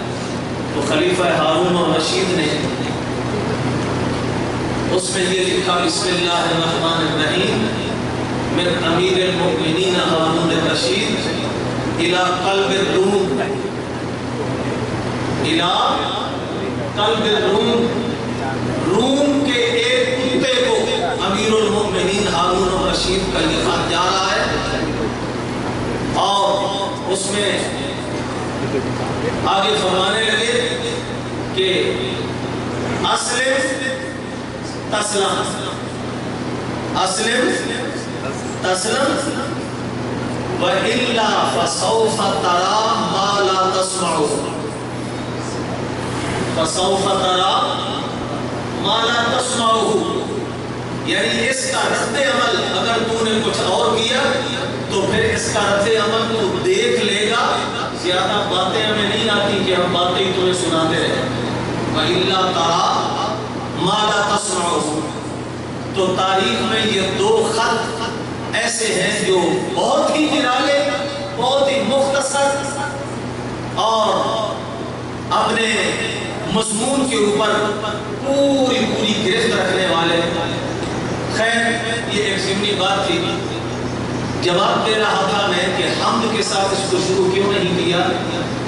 تو خلیفہ ہارون الرشید نے اس میں یہ لکھا بسم اللہ الرحمن الرحیم من امیر المؤمنین ہارون الرشید الى قلب الروم، الى قلب الروم، روم کے ایک کتے کو امیر المؤمنین ہارون الرشید کا یہ خط جا رہا ہے، اور اس میں آگے فرمانے لگے کہ اسلم تسلم، اسلم تسلم وَإِلَّا فَسَوْفَ تَرَى مَا لَا تَسْمَعُ، فَسَوْفَ تَرَى مَا لَا تَسْمَعُ، یعنی اس کا رد عمل اگر تو نے کچھ اور کیا تو پھر اس کا رد عمل تو دیکھ لے گا۔ زیادہ باتیں ہمیں نہیں آتی کہ ہم باتیں ہی تمہیں سناتے رہے۔ وَإِلَّا تَرَى مَا لَا تَسْمَعُ، تو تاریخ میں یہ دو خط ایسے ہیں جو بہت ہی نرالے، بہت ہی مختصر اور اپنے مضمون کے اوپر پوری گرفت رکھنے والے۔ خیر یہ ایک ضمنی بات تھی، جواب دے رہا تھا میں کہ حمد کے ساتھ اس کو شروع کیوں نہیں کیا،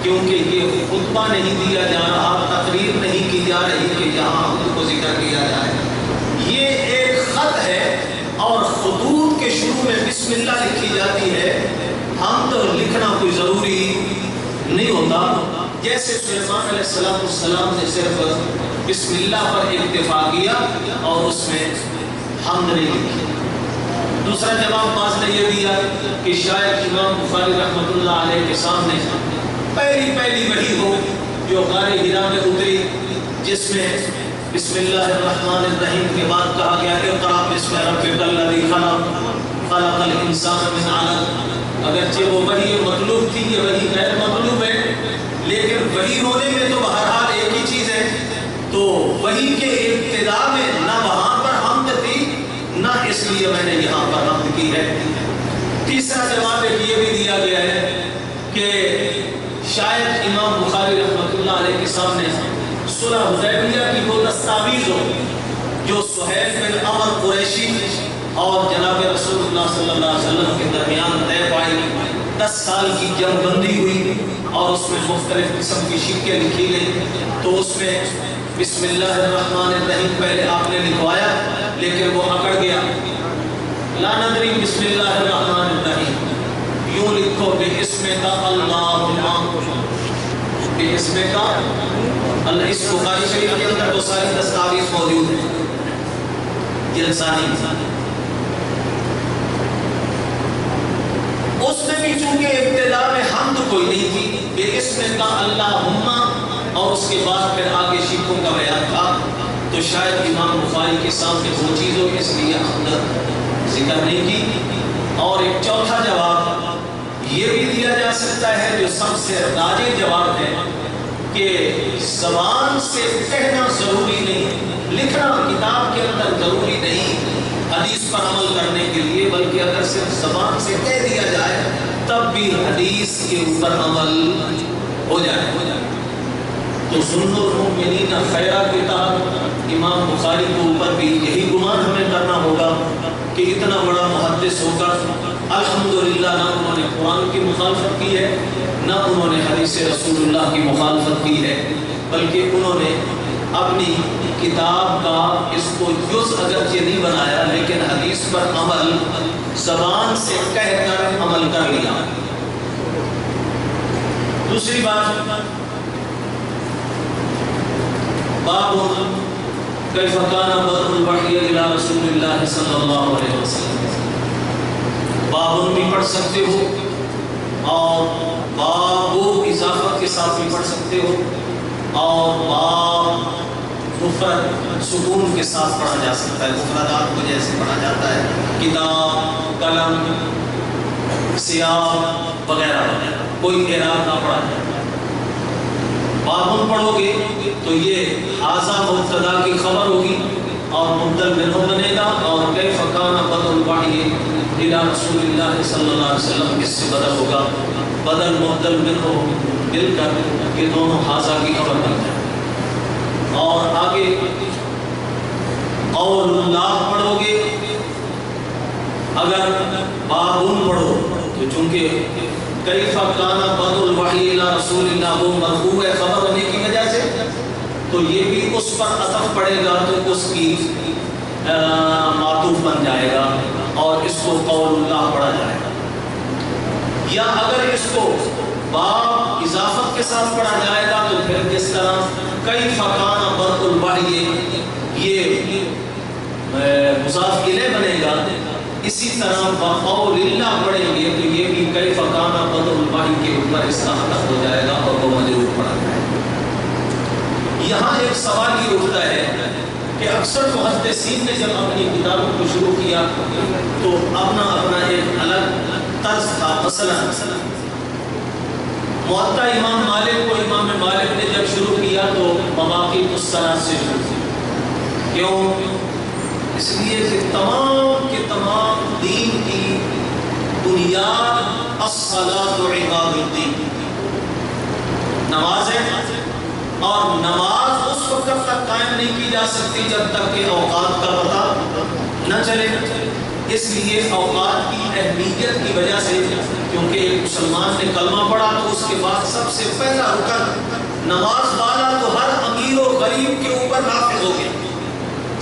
کیونکہ یہ خطبہ نہیں دیا جا رہا، تقریر نہیں کی جا رہی کہ یہاں حمد کو ذکر کیا جائے، یہ ایک خط ہے اور خطوط کے شروع میں بسم اللہ لکھی جاتی ہے، حمد لکھنا کوئی ضروری نہیں ہوتا۔ جیسے سلیمان علیہ السلام نے صرف بسم اللہ پر اکتفا کیا اور اس میں حمد نہیں لکھی۔ دوسرا جواب بعض نے یہ دیا کہ شاید امام بخاری رحمۃ اللہ علیہ کے سامنے پہلی وحی ہو جو غار ہرا میں اتری، جس میں بسم اللہ الرحمن الرحیم کے بعد کہا گیا اقرأ بسم ربک الذی خلق خلق الانسان من علق. اگرچہ وہ وحی مطلوب تھی، یہ وحی غیر مطلوب ہے، لیکن وحی ہونے میں تو بہرحال ایک ہی چیز ہے. تو وحی کے ابتدا میں نہ وہاں پر حمد تھی، نہ اس لیے میں نے یہاں پر حمد کی ہے. تیسرا جواب ایک یہ بھی دیا گیا ہے کہ شاید امام بخاری رحمۃ اللہ علیہ کے سامنے صلح حدیبیہ کی وہ دستاویز ہو جو سہیل بن عمر قریشی اور جناب رسول اللہ صلی اللہ علیہ وسلم کے درمیان طے پائی. 10 سال کی جنگ بندی ہوئی اور اس میں مختلف قسم کی شکیں لکھی گئی. تو اس میں بسم اللہ الرحمن الرحیم پہلے آپ نے لکھوایا، لیکن وہ اکڑ گیا. لا ندری بسم اللہ الرحمن الرحیم، یوں لکھو بے اسم کا اللہم، بے اسم کا اللہ. اس بخاری شریف کے اندر وہ ساری دستاویز موجود ہیں جلسانی. اس میں بھی چونکہ ابتدا میں حمد کوئی نہیں تھی، بے اسم کا اللہم، اور اس کے بعد پھر آگے شکوں کا بیان تھا، تو شاید امام بخاری کے سامنے وہ چیز ہو اس لیے حمد ذکر نہیں کی. اور ایک چوتھا جواب یہ بھی دیا جا سکتا ہے جو سب سے راجح جواب ہے کہ زبان سے کہنا ضروری نہیں، لکھنا کتاب کے اندر ضروری نہیں حدیث پر عمل کرنے کے لیے، بلکہ اگر صرف زبان سے کہہ دیا جائے تب بھی حدیث کے اوپر عمل ہو جائے. تو سنن المؤمنین خیرہ کتاب امام بخاری کے اوپر بھی یہی گمان ہمیں کرنا ہوگا کہ اتنا بڑا محدث ہو کر الحمدللہ نہ انہوں نے قرآن کی مخالفت کی ہے، نہ انہوں نے حدیث رسول اللہ کی مخالفت کی ہے، بلکہ انہوں نے اپنی کتاب کا اس کو جز اگرچہ نہیں بنایا، لیکن حدیث پر عمل زبان سے کہہ کر عمل کر لیا. دوسری بات، باب کیف کان بدء الوحی الی رسول اللہ صلی اللہ علیہ وسلم. باب بھی پڑھ سکتے ہو اور باب اضافت کے ساتھ بھی پڑھ سکتے ہو، اور باب مفرد سکون کے ساتھ پڑھا جا سکتا ہے. مفردات کو جیسے پڑھا جاتا ہے کتاب، قلم، سیاہ وغیرہ وغیرہ، کوئی اعراب نہ پڑھا جائے. بابن پڑھو گے تو یہ حاضہ مبتدا کی خبر ہوگی اور مبدل منہ بنے گا، اور کیف کان بدء الوحی الی رسول اللہ صلی اللہ علیہ وسلم اس سے بدل ہوگا. بدل مبدل منہ مل کر یہ دونوں حاضہ کی خبر بن جائے. اور آگے اور اللہ پڑھو گے، اگر بابن پڑھو تو چونکہ کیف کان بدء الوحی الی رسول اللہ وہ مرفوع ہے خبر ہونے کی وجہ سے، تو یہ بھی اس پر عطف پڑے گا تو اس کی معطوف بن جائے گا اور اس کو قول اللہ پڑھا جائے گا. یا اگر اس کو باب اضافت کے ساتھ پڑھا جائے گا تو پھر کس طرح کیف کان بدء الوحی یہ مضاف الیہ بنے گا. اسی طرح بقول اللہ پڑھیں گے تو یہ بھی کیف کان بدء الوحی کے اوپر اس کا عطف ہو جائے گا اور وہ مجرور پڑھا جائے گا. یہاں ایک سوال یہ اٹھتا ہے کہ اکثر محدثین نے جب اپنی کتابوں کو شروع کیا تو اپنا ایک الگ طرز تھا. مثلا موطا امام مالک کو امام مالک نے جب شروع کیا تو مواقیت الصلاۃ سے شروع کیا. کیوں؟ اس لیے کہ تمام کے تمام دین کی بنیاد الصلاۃ عماد الدین، نماز ہے، اور نماز اس وقت تک قائم نہیں کی جا سکتی جب تک کہ اوقات کا پتہ نہ چلے. اس لیے اوقات کی اہمیت کی وجہ سے، کیونکہ ایک مسلمان نے کلمہ پڑھا تو اس کے بعد سب سے پہلا رکن نماز والا تو ہر امیر و غریب کے اوپر نافذ ہو گیا.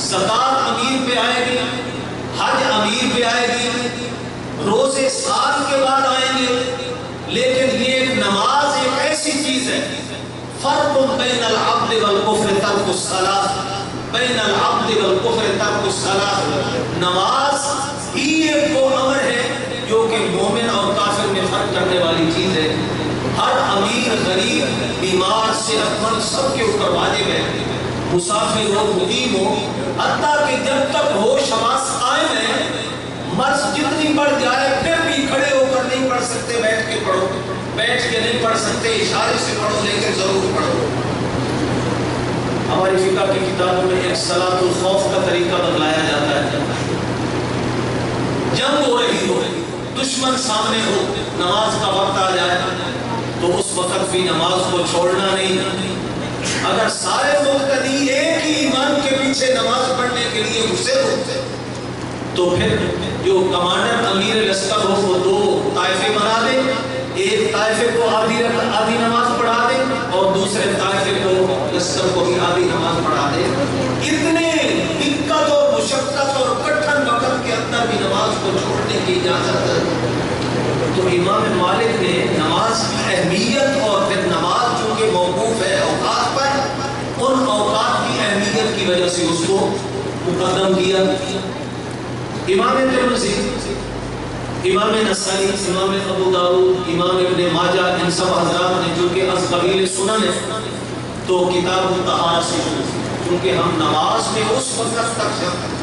زکوٰۃ امیر پہ آئے گی، حج امیر پہ آئے گی، روزے سال کے بعد آئیں گے، لیکن یہ ایک نماز ایک ایسی چیز ہے فرق بین العبد والکفر ترک الصلاۃ، بین العبد والکفر ترک الصلاۃ. نماز ہی ایک وہ امر ہے جو کہ مومن اور کافر میں فرق کرنے والی چیز ہے. ہر امیر غریب بیمار صحت مند سب کے اوپر واجب ہے، مسافر ہو، مقیم ہو، حتیٰ کہ جب تک ہوش حواس قائم ہے، مرض جتنی بڑھ جائے پھر بھی کھڑے ہو کر نہیں پڑھ سکتے، بیٹھ کے پڑھو، بیٹھ کے نہیں پڑھ سکتے، اشارے سے پڑھو، لیکن ضرور پڑھو۔ ہماری فقہ کی کتابوں میں ایک صلاۃ الخوف کا طریقہ بتلایا جاتا ہے۔ جنگ ہو رہی ہو، دشمن سامنے ہو، نماز کا وقت آ جائے تو اس وقت بھی نماز کو چھوڑنا نہیں۔ اگر سارے مقتدی ایک ہی امام کے پیچھے نماز پڑھنے کے لیے گھسے ہوتے تو پھر جو کمانڈر امیر لشکر ہو وہ دو طائفے بنا دے، ایک طائفے کو آدھی نماز پڑھا دے اور دوسرے طائفے کو لشکر کو بھی آدھی نماز پڑھا دے۔ اتنے دقت اور مشقت اور کٹھن وقت کے اندر بھی نماز کو چھوڑنے کی اجازت ہے۔ تو امام مالک نے نماز کی اہمیت اور پھر نماز چونکہ موقوف ہے اوقات پر، ان اوقات کی اہمیت کی وجہ سے اس کو مقدم کیا۔ امام ترمذی، امام نسائی، امام ابو داؤد، امام ابن ماجہ، ان سب حضرات نے جو کہ از قبیل سنن ہے تو کتاب الطہارہ سے شروع، کیونکہ ہم نماز میں اس وقت تک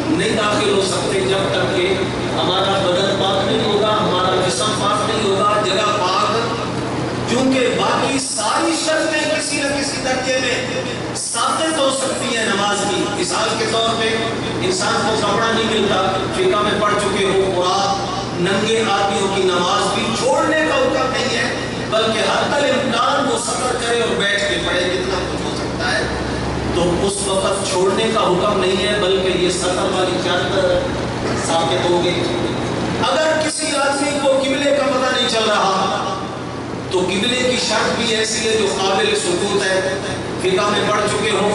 نہیں داخل ہو سکتے جب تک کہ ہمارا بدن پاک نہیں ہوگا، ہمارا جسم پاک نہیں ہوگا، جگہ پاک، کیونکہ باقی ساری شرطیں کسی نہ کسی درجے میں ثابت ہو سکتی ہیں نماز کی۔ مثال کے طور پہ انسان کو کپڑا نہیں ملتا، فقہ میں پڑھ چکے ہو، مراد ننگے آدمیوں کی نماز بھی چھوڑنے کا حکم نہیں ہے، بلکہ حتی الامکان وہ صبر کرے اور بیٹھ کے پڑھے جتنا کچھ ہو سکتا ہے، تو اس وقت چھوڑنے کا حکم نہیں ہے، بلکہ یہ سطر والی شرط ثابت ہوگی۔ اگر کسی آدمی کو قبلے کا پتہ نہیں چل رہا تو قبلے کی شرط بھی ایسی ہے جو قابل ثبوت ہے، فقہ میں پڑھ چکے ہو۔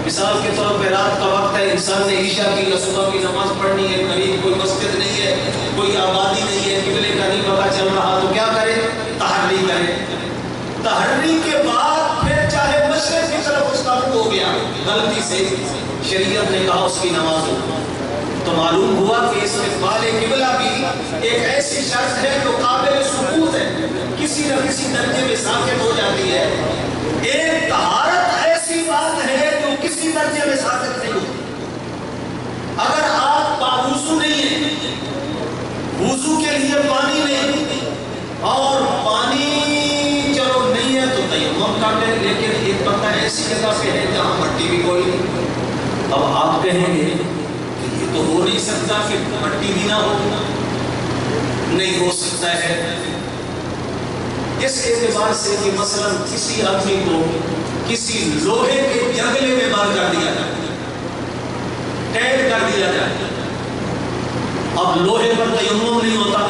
مثال کے طور پہ رات کا وقت ہے، انسان نے عشاء کی یا صبح کی نماز پڑھنی ہے، قریب کوئی مسجد نہیں ہے، کوئی آبادی نہیں ہے، قبلے کا نہیں پتہ چل رہا تو کیا کرے؟ تحری کرے۔ تحری کے بعد پھر چاہے مشرق کی طرف اس کا رخ ہو گیا، غلطی سے شریعت نے کہا اس کی نماز ہو، تو معلوم ہوا کہ استقبال قبلہ بھی ایک ایسی شرط ہے جو قابل ثبوت ہے، کسی نہ کسی درجے میں ثابت ہو جاتی ہے۔ ایک طہارت ایسی بات ہے جو کسی درجے میں ثابت نہیں ہوتی۔ اگر آپ باوضو نہیں ہیں، وضو کے لیے پانی نہیں، اور پانی چلو نہیں ہے تو تیمم کر لیں، لیکن ایک بندہ ایسی جگہ پہ ہے جہاں مٹی بھی کوئی نہیں، اب آپ کہیں گے کہ یہ تو ہو نہیں سکتا کہ مٹی بھی نہ ہو، نہیں ہو سکتا ہے اس اعتبار سے کہ مثلا کسی آدمی کو کسی لوہے کے جنگلے میں مار کر دیا جائے، قید کر دیا جائے، اب لوہے پر تیمم نہیں ہوتا،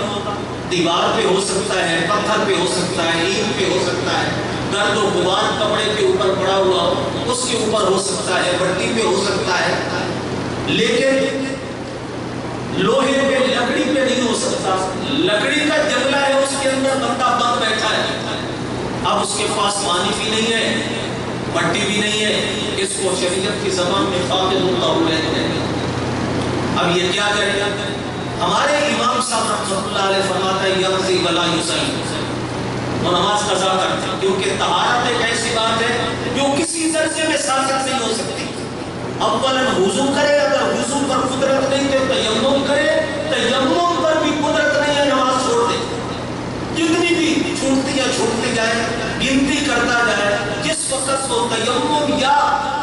دیوار پہ ہو سکتا ہے، پتھر پہ ہو سکتا ہے، اینٹ پہ ہو سکتا ہے، گرد و غبار کپڑے کے اوپر پڑا ہوا ہو اس کے اوپر ہو سکتا ہے، مٹی پہ ہو سکتا ہے، لیکن لوہے پہ لکڑی پہ نہیں ہو سکتا۔ لکڑی کا جنگلہ ہے، اس کے اندر بندہ بند بیٹھا ہے، اب اس کے پاس پانی بھی نہیں ہے، مٹی بھی نہیں ہے، اس کو شریعت کی زبان میں فاقد الطہور کہتے ہیں۔ اب یہ کیا کرے گا؟ ہمارے امام صاحب رحمۃ اللہ علیہ فرماتا ہے یقضی ولا یصلی، وہ نماز قضا کرتے ہیں، کیونکہ طہارت ایک ایسی بات ہے جو کسی درجے میں ثابت نہیں ہو سکتی۔ اولاً وضو کرے، اگر وضو پر قدرت نہیں تو تیمم کرے، تیمم پر بھی قدرت نہیں ہے نماز چھوڑ دے، جتنی بھی چھوٹتی جائے، گنتی کرتا جائے، جس وقت وہ تیمم یا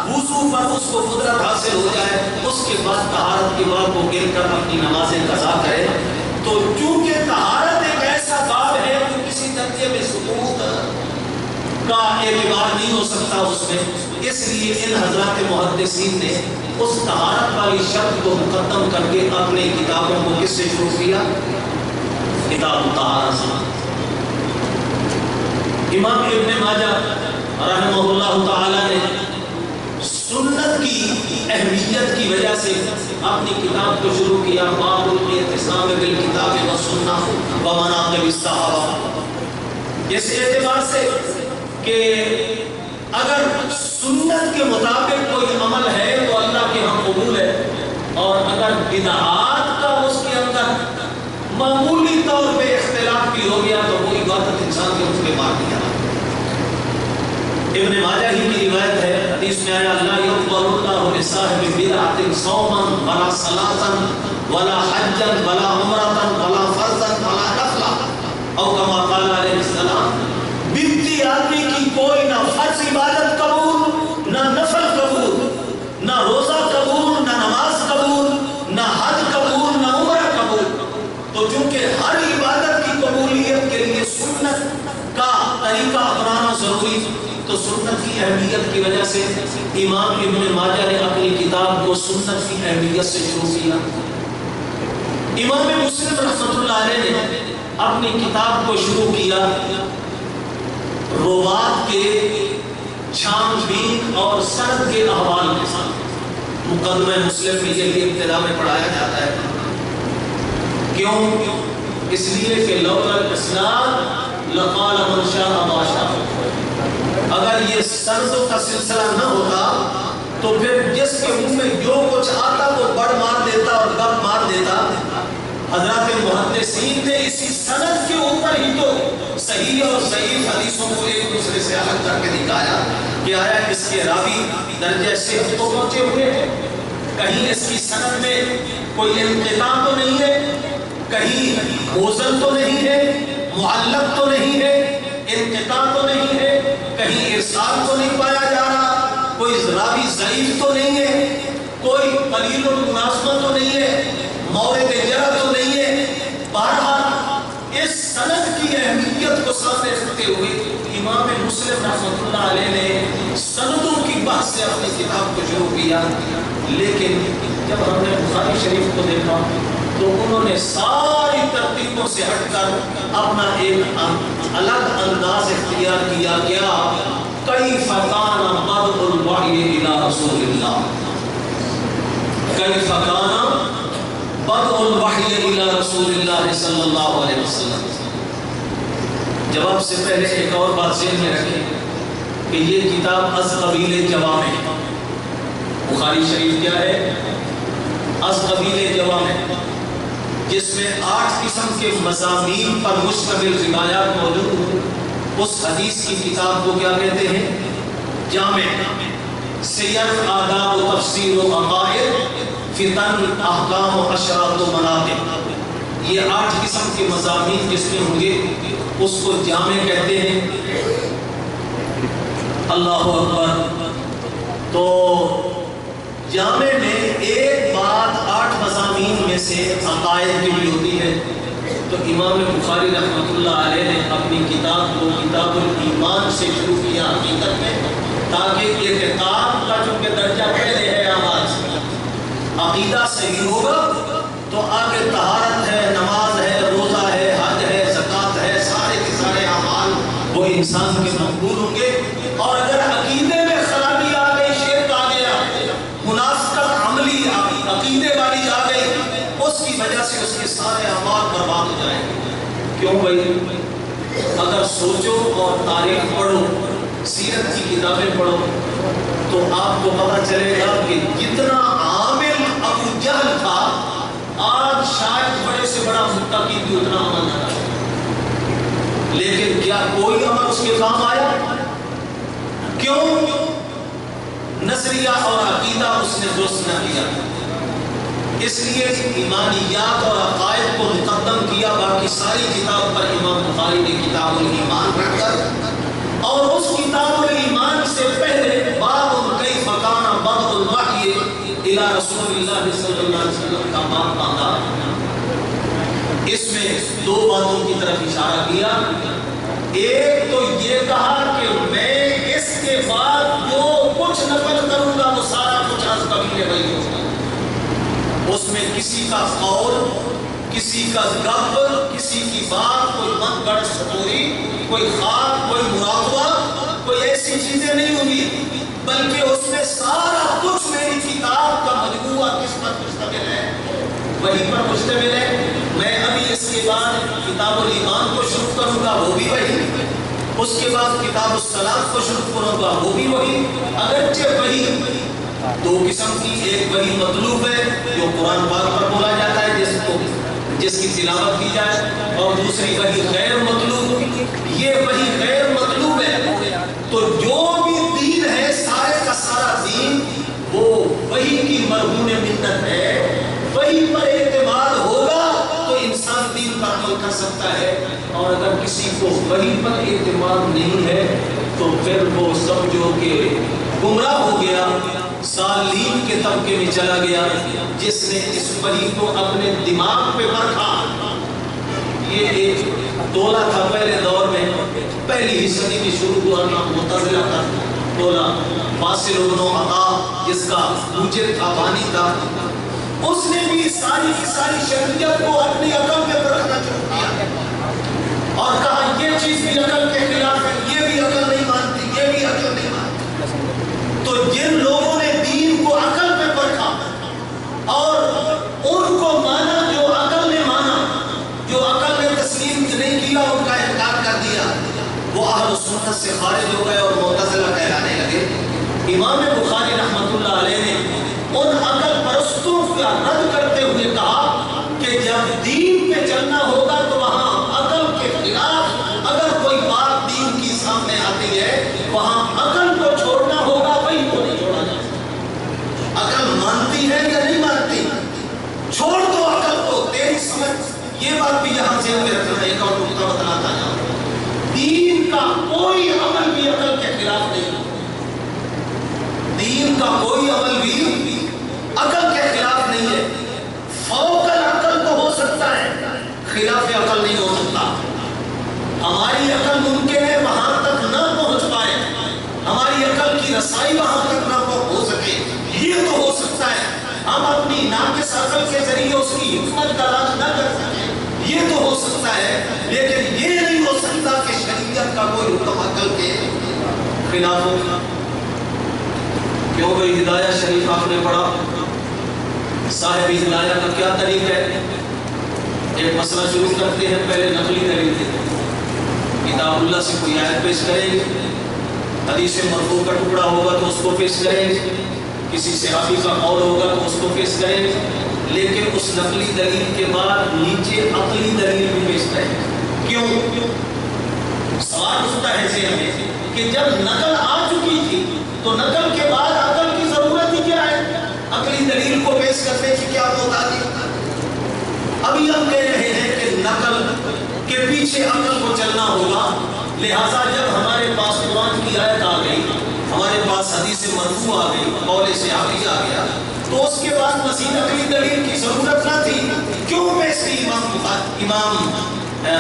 وضو پر اس کو قدرت حاصل ہو جائے اس کے بعد طہارت کے بعد وہ گر کر اپنی نمازیں قضا کرے۔ تو چونکہ طہارت ایک ایسا باب ہے جو کسی درجے میں ثبوت کا اعتبار نہیں ہو سکتا اس میں، اس لیے ان حضرات محدثین نے اس طہارت والی شرط کو مقدم کر کے اپنے کتابوں کو کس سے شروع کیا؟ کتاب الطہارہ سے۔ امام ابن ماجہ رحمہ اللہ تعالی نے سنت کی اہمیت کی وجہ سے اپنی کتاب کو شروع کیا، باب الاعتصام بالکتاب والسنہ ومناقب الصحابہ، اس اعتبار سے کہ اگر سنت کے مطابق کوئی عمل ہے تو اللہ کے ہاں قبول ہے، اور اگر بدعات کا اس کے اندر معمولی طور پہ اختلاف بھی ہو گیا تو وہ عبادت انسان کے اس پہ مار دیا۔ ابن ماجہ ہی کی روایت ہے، حدیث میں آیا لا یقبل بصاحب بدعة صوما ولا صلاة ولا حجا ولا عمرة ولا فرضا ولا نفلا او كما قال علیہ السلام. بدعتی آدمی کی کوئی نہ فرض عبادت قبول، نہ نفل قبول، نہ روزہ قبول، نہ نماز قبول، نہ حج قبول، نہ عمرہ قبول. تو چونکہ ہر عبادت کی قبولیت کے لیے سنت کا طریقہ اپنانا ضروری، تو سنت کی اہمیت کی وجہ سے امام ابن ماجہ نے اپنی کتاب کو سنت کی اہمیت سے شروع کیا. امام مسلم رحمۃ اللہ علیہ نے اپنی کتاب کو شروع کیا روات کے چھان بین اور سند کے احوال کے ساتھ. مقدمہ مسلم میں یہ ابتدا میں پڑھایا جاتا ہے. کیوں؟ اس لیے کہ لولا الاسناد لقال من شاء ما شاء. اگر یہ سندوں کا سلسلہ نہ ہوتا تو پھر جس کے منہ میں جو کچھ آتا وہ بڑ مار دیتا اور گپ مار دیتا. حضرات محدثین نے اسی سند کے اوپر ہی تو صحیح اور ضعیف حدیثوں کو ایک دوسرے سے الگ کر کے دکھایا کہ آیا اس کے راوی درجہ صحت کو پہنچے ہوئے ہیں، کہیں اس کی سند میں کوئی انقطاع تو نہیں ہے، کہیں موزن تو نہیں ہے، معلق تو نہیں ہے، انقطاع تو نہیں ہے، کہیں ارسال تو نہیں پایا جا رہا، کوئی راوی ضعیف تو نہیں ہے، کوئی قلیل المناسبت تو نہیں ہے، مورد جرح تو نہیں ہے. بہرحال اس سند کی اہمیت کو سامنے رکھتے ہوئے امام مسلم رحمۃ اللہ علیہ نے سندوں کی بحث سے اپنی کتاب کو شروع کیا. لیکن جب ہم نے بخاری شریف کو دیکھا تو انہوں نے ساری ترتیبوں سے ہٹ کر اپنا ایک الگ انداز اختیار کیا. کیف کان بدء الوحی الی رسول اللہ، کیف کان بدء الوحی الی رسول اللہ صلی اللہ علیہ وسلم. جواب سے پہلے ایک اور بات ذہن میں رکھیں کہ یہ کتاب از قبیل جوامع، بخاری شریف کیا ہے؟ از قبیل جوامع، جس میں 8 قسم کے مضامین پر مشتمل روایات موجود ہیں. اس حدیث کی کتاب کو کیا کہتے ہیں؟ جامع. سیر، آداب و تفسیر و عقائد، فتن، احکام و اشراط و مناقب، یہ 8 قسم کے مضامین جس میں ہوں گے اس کو جامع کہتے ہیں. اللہ اکبر. تو جامع میں ایک بات 8 مضامین میں سے عقائد کی بھی ہوتی ہے. تو امام بخاری رحمۃ اللہ علیہ نے اپنی کتاب کو کتاب الایمان سے شروع کیا حقیقت میں، تاکہ اعتقاد کا چونکہ درجہ پہلے ہے، عقیدہ صحیح ہوگا تو آگے طہارت ہے، نماز ہے، روزہ ہے، حج ہے، زکوٰۃ ہے، سارے کے سارے اعمال وہ انسان کے مقبول ہوں گے. اور اگر عقیدے میں خرابی آ گئی، شرک آ گیا، منافقت عملی عقیدے والی آ گئی، اس کی وجہ سے اس کے سارے اعمال برباد ہو جائیں گے. کیوں بھائی؟ اگر سوچو اور تاریخ پڑھو، سیرت کی کتابیں پڑھو تو آپ کو پتہ چلے گا کہ جتنا عامل ابو جہل تھا آج شاید بڑے سے بڑا متقی بھی اتنا عمل نہ کرے. لیکن کیا کوئی عمل اس کے کام آیا؟ کیوں؟ نظریہ اور عقیدہ اس نے درست نہ کیا. اس لیے ایمانیات اور عقائد کو مقدم کیا، باقی ساری کتاب پر امام بخاری نے کتاب الایمان رکھ کر اور اس کتاب الایمان سے پہلے باب کیف کان بدء الوحی الی رسول اللہ صلی اللہ علیہ وسلم کا باب باندھا. اس میں 2 باتوں کی طرف اشارہ کیا. ایک تو یہ کہا کہ میں اس کے بعد جو کچھ نقل کروں گا وہ سارا کچھ از قبیل وحی ہوگا. اس میں کسی کا قول، کسی کا گپ، کسی کی بات، کوئی من گڑھ سٹوری، کوئی خواب، کوئی مراقبہ، کوئی ایسی چیزیں نہیں ہوں گی، بلکہ اس میں سارا کچھ میری کتاب کا مجموعہ کس پر مشتمل ہے؟ وحی پر مشتمل ہے. میں ابھی اس کے بعد کتاب الایمان کو شروع کروں گا، وہ بھی وحی. اس کے بعد کتاب الصلاۃ کو شروع کروں گا، وہ بھی وحی. اگرچہ وحی 2 قسم کی، ایک وحی مطلوب ہے جو قرآن پاک پر بولا جاتا ہے جس کی تلاوت کی جائے، اور دوسری وحی غیر مطلوب. یہ وحی غیر مطلوب ہے. تو جو بھی دین ہے سارے کا سارا دین وہ وہی مرہون منت ہے، وہی پر اعتماد ہوگا تو انسان دین پر عمل کر سکتا ہے، اور اگر کسی کو وہی پر اعتماد نہیں ہے تو پھر وہ سمجھو کہ گمراہ ہو گیا، ضالین کے طبقے میں چلا گیا، جس نے اس وحی کو اپنے دماغ پہ پرکھا۔ یہ ایک ٹولہ تھا پہلے دور میں، پہلی ہی صدی میں شروع ہوا، نام معتزلہ کا ٹولہ، واصل بن عطا جس کا موجد تھا، بانی تھا، اس نے بھی ساری کی ساری شریعت کو اپنی عقل میں پرکھنا شروع کیا اور کہا یہ چیز بھی عقل کے خلاف ہے، یہ بھی عقل نہیں مانتی، یہ بھی عقل نہیں مانتی۔ تو جن لوگوں نے دین کو عقل پہ پرکھا اور ان کو مانا، جو عقل نے مانا، جو عقل نے تسلیم نہیں کیا، ان کا انکار کر دیا، وہ اہل سنت سے خارج ہو گئے اور معتزلہ کہلانے لگے۔ امام بخاری رحمۃ اللہ علیہ نے ان عقل پرستوں کا رد کرتے ہوئے کہا کہ جب دین پہ چلنا ہوگا تو وہاں عقل کے خلاف اگر کوئی بات دین کی سامنے آتی ہے، وہاں عقل کو چھوڑنا ہوگا، وہی کو نہیں چھوڑا جائے۔ عقل مانتی ہے یا نہیں مانتی، چھوڑ دو عقل کو، تیری سمجھ۔ یہ بات بھی یہاں سے میں رکھنا، ایک اور نقطہ بتلاتا جاؤں، دین کا کوئی عمل بھی عقل کے خلاف نہیں، دین کا کوئی عمل بھی عقل کے خلاف نہیں ہے۔ فوق العقل تو ہو سکتا ہے، خلاف عقل نہیں ہو سکتا۔ ہماری عقل ممکن ہے وہاں تک نہ پہنچ پائے، ہماری عقل کی رسائی وہاں تک نہ ہو سکے، یہ تو ہو سکتا ہے۔ ہم اپنی ناقص عقل کے ذریعے اس کی حکمت تلاش نہ کر سکیں، یہ تو ہو سکتا ہے، لیکن یہ نہیں ہو سکتا کہ شریعت کا کوئی حکم عقل کے خلاف ہوگا۔ کیوں بھائی ہدایہ شریف آپ نے پڑھا، صاحب ہدایہ کا کیا طریقہ ہے؟ ایک مسئلہ شروع کرتے ہیں، پہلے نقلی دلیل دیتے ہیں، کتاب اللہ سے کوئی آیت پیش کریں گے، حدیث مرفوع کا ٹکڑا ہوگا تو اس کو پیش کریں گے، کسی صحابی کا قول ہوگا تو اس کو پیش کریں گے، لیکن اس نقلی دلیل کے بعد نیچے عقلی دلیل بھی پیش کریں گے۔ کیوں؟ سوال اٹھتا ہے ذہن میں کہ جب نقل آ چکی تھی تو نقل کے بعد عقل کی ضرورت ہی کیا ہے؟ عقلی دلیل کو پیش کرنے کی کیا محتاجی؟ ابھی ہم کہہ رہے ہیں کہ نقل کے پیچھے عقل کو چلنا ہوگا، لہٰذا جب ہمارے پاس قرآن کی آیت آ گئی، ہمارے پاس حدیث مرفوع آ گئی، قول صحابی آ گیا، تو اس کے بعد مزید عقلی دلیل کی ضرورت نہ تھی۔ کیوں پیش کی امام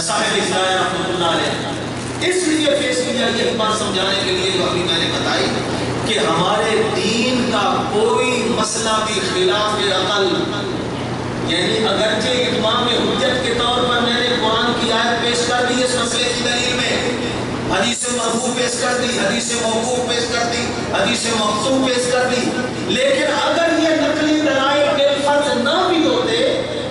صاحب ہدایہ رحمۃ اللہ علیہ؟ اس لیے پیش کیا، یہ بات سمجھانے کے لیے جو ابھی میں نے بتائی کہ ہمارے دین کا کوئی مسئلہ بھی خلاف عقل، یعنی اگرچہ اتمام حجت کے طور پر میں نے قرآن کی آیت پیش کر دی اس مسئلے کی دلیل میں، حدیث مرفوع پیش کر دی، حدیث موقوف پیش کر دی، حدیث مقطوع پیش کر دی، لیکن اگر یہ نقلی دلائل بالفرض نہ بھی ہوتے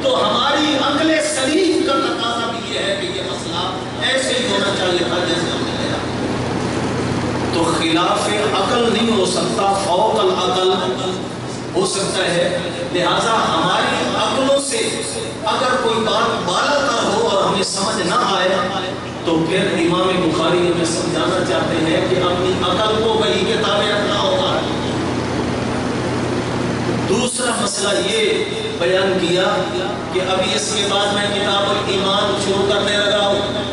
تو ہماری عقل سلیم کا تقاضا بھی یہ ہے کہ یہ مسئلہ ایسے ہی ہونا چاہیے تھا جیسے ہم نے کہا۔ تو خلاف عقل نہیں ہو سکتا، فوق العقل ہو سکتا ہے، لہذا ہماری عقلوں سے اگر کوئی بات بالا تر ہو اور ہمیں سمجھ نہ آئے تو پھر امام بخاری ہمیں سمجھانا چاہتے ہیں کہ اپنی عقل کو وحی کے تابع رکھنا ہوگا۔ دوسرا مسئلہ یہ بیان کیا کہ ابھی اس کے بعد میں کتاب الایمان شروع کرنے لگا ہوں۔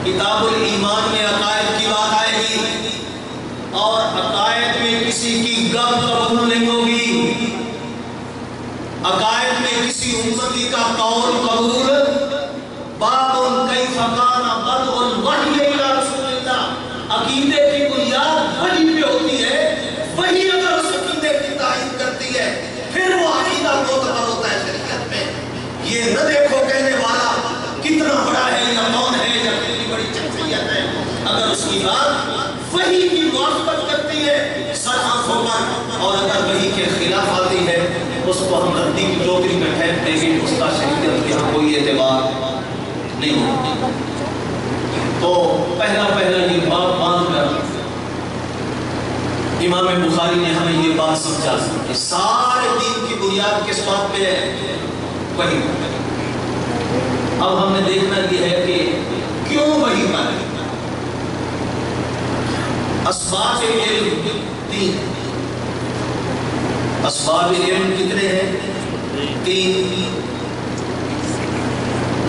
کتاب الایمان میں عقائد کی بات آئے گی اور عقائد میں کسی کی گپ قبول نہیں ہوگی، عقائد میں کسی امتی کا قول قبول۔ باب کیف کان بدء الوحی الی رسول اللہ، عقیدے کی بنیاد وحی پہ ہوتی ہے، وحی اگر اس عقیدے کی تائید کرتی ہے پھر وہ عقیدہ معتبر ہوتا ہے شریعت میں۔ یہ نہ دیکھو کہنے والا کتنا بڑا ہے یا کون ہے یا کتنی بڑی شخصیت ہے، اگر اس کی بات وحی کی موافقت کرتی ہے سر آنکھوں پر، اور اگر وحی کے خلاف آتی ہے اس کو ہم ردی کی ٹوکری میں پھینک دیں گے، اس کا شریعت کے ہاں کوئی اعتبار نہیں ہوتا۔ تو پہلا یہ بات باندھ کر امام بخاری نے ہمیں یہ بات سمجھا کہ سارے دین کی بنیاد کس بات پہ ہے؟ وحی۔ اب ہم نے دیکھنا یہ ہے کہ کیوں وحی پر اسباب علم تین، اسباب علم کتنے ہیں؟ 3۔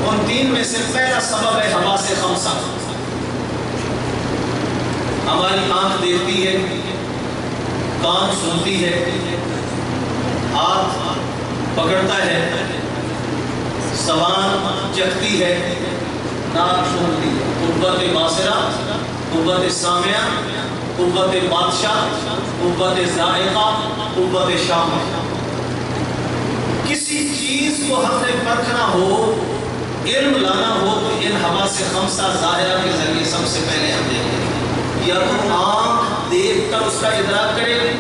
ان 3 میں سے پہلا سبب ہے حواس خمسہ۔ ہماری آنکھ دیکھتی ہے، کان سنتی ہے، ہاتھ پکڑتا ہے، زبان چکھتی ہے، ناک سونگتی ہے۔ قوت باصرہ، قوت سامعہ، قوت بادشاہ، قوت ذائقہ، قوت شامہ۔ کسی چیز کو ہم نے پرکھنا ہو، علم لانا ہو، تو ان حواس خمسہ ظاہرہ کے ذریعے سب سے پہلے ہم دیکھیں گے۔ یا تو آنکھ دیکھ کر اس کا ادراک کرے،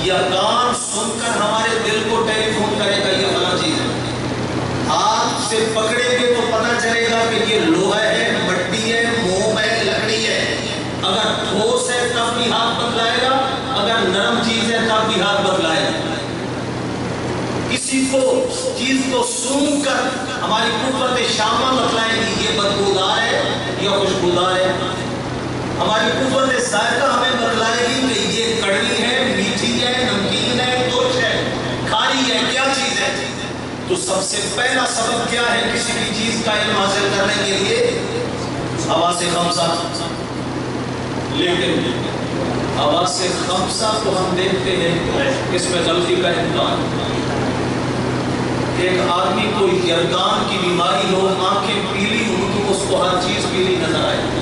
یا کان سن کر ہمارے دل کو ٹیلی فون کرے گا یہ فلاں چیز ہے۔ ہاتھ سے پکڑیں گے تو پتہ چلے گا کہ یہ لوہا ہے، مٹی ہے، موم ہے، لکڑی ہے۔ اگر ٹھوس ہے تب بھی ہاتھ بتلائے گا، اگر نرم چیز ہے تب بھی ہاتھ بتلائے گا۔ کسی کو چیز کو سون کر ہماری قوت شامہ بتلائے گی یہ بدبودار ہے یا خوشبودار ہے۔ ہماری قوت ذائقہ ہمیں بتلائے گی کہ یہ کڑوی ہے، میٹھی ہے، نمکین ہے، ترش ہے، کھاری ہے، کیا چیز ہے۔ تو سب سے پہلا سبب کیا ہے کسی بھی چیز کا علم حاصل کرنے کے لیے؟ حواس خمسہ۔ لیکن حواس خمسہ کو ہم دیکھتے ہیں اس میں غلطی کا امکان۔ ایک آدمی کو یرغان کی بیماری ہو، آنکھیں پیلی ہوں تو اس کو ہر چیز پیلی نظر آئے گی۔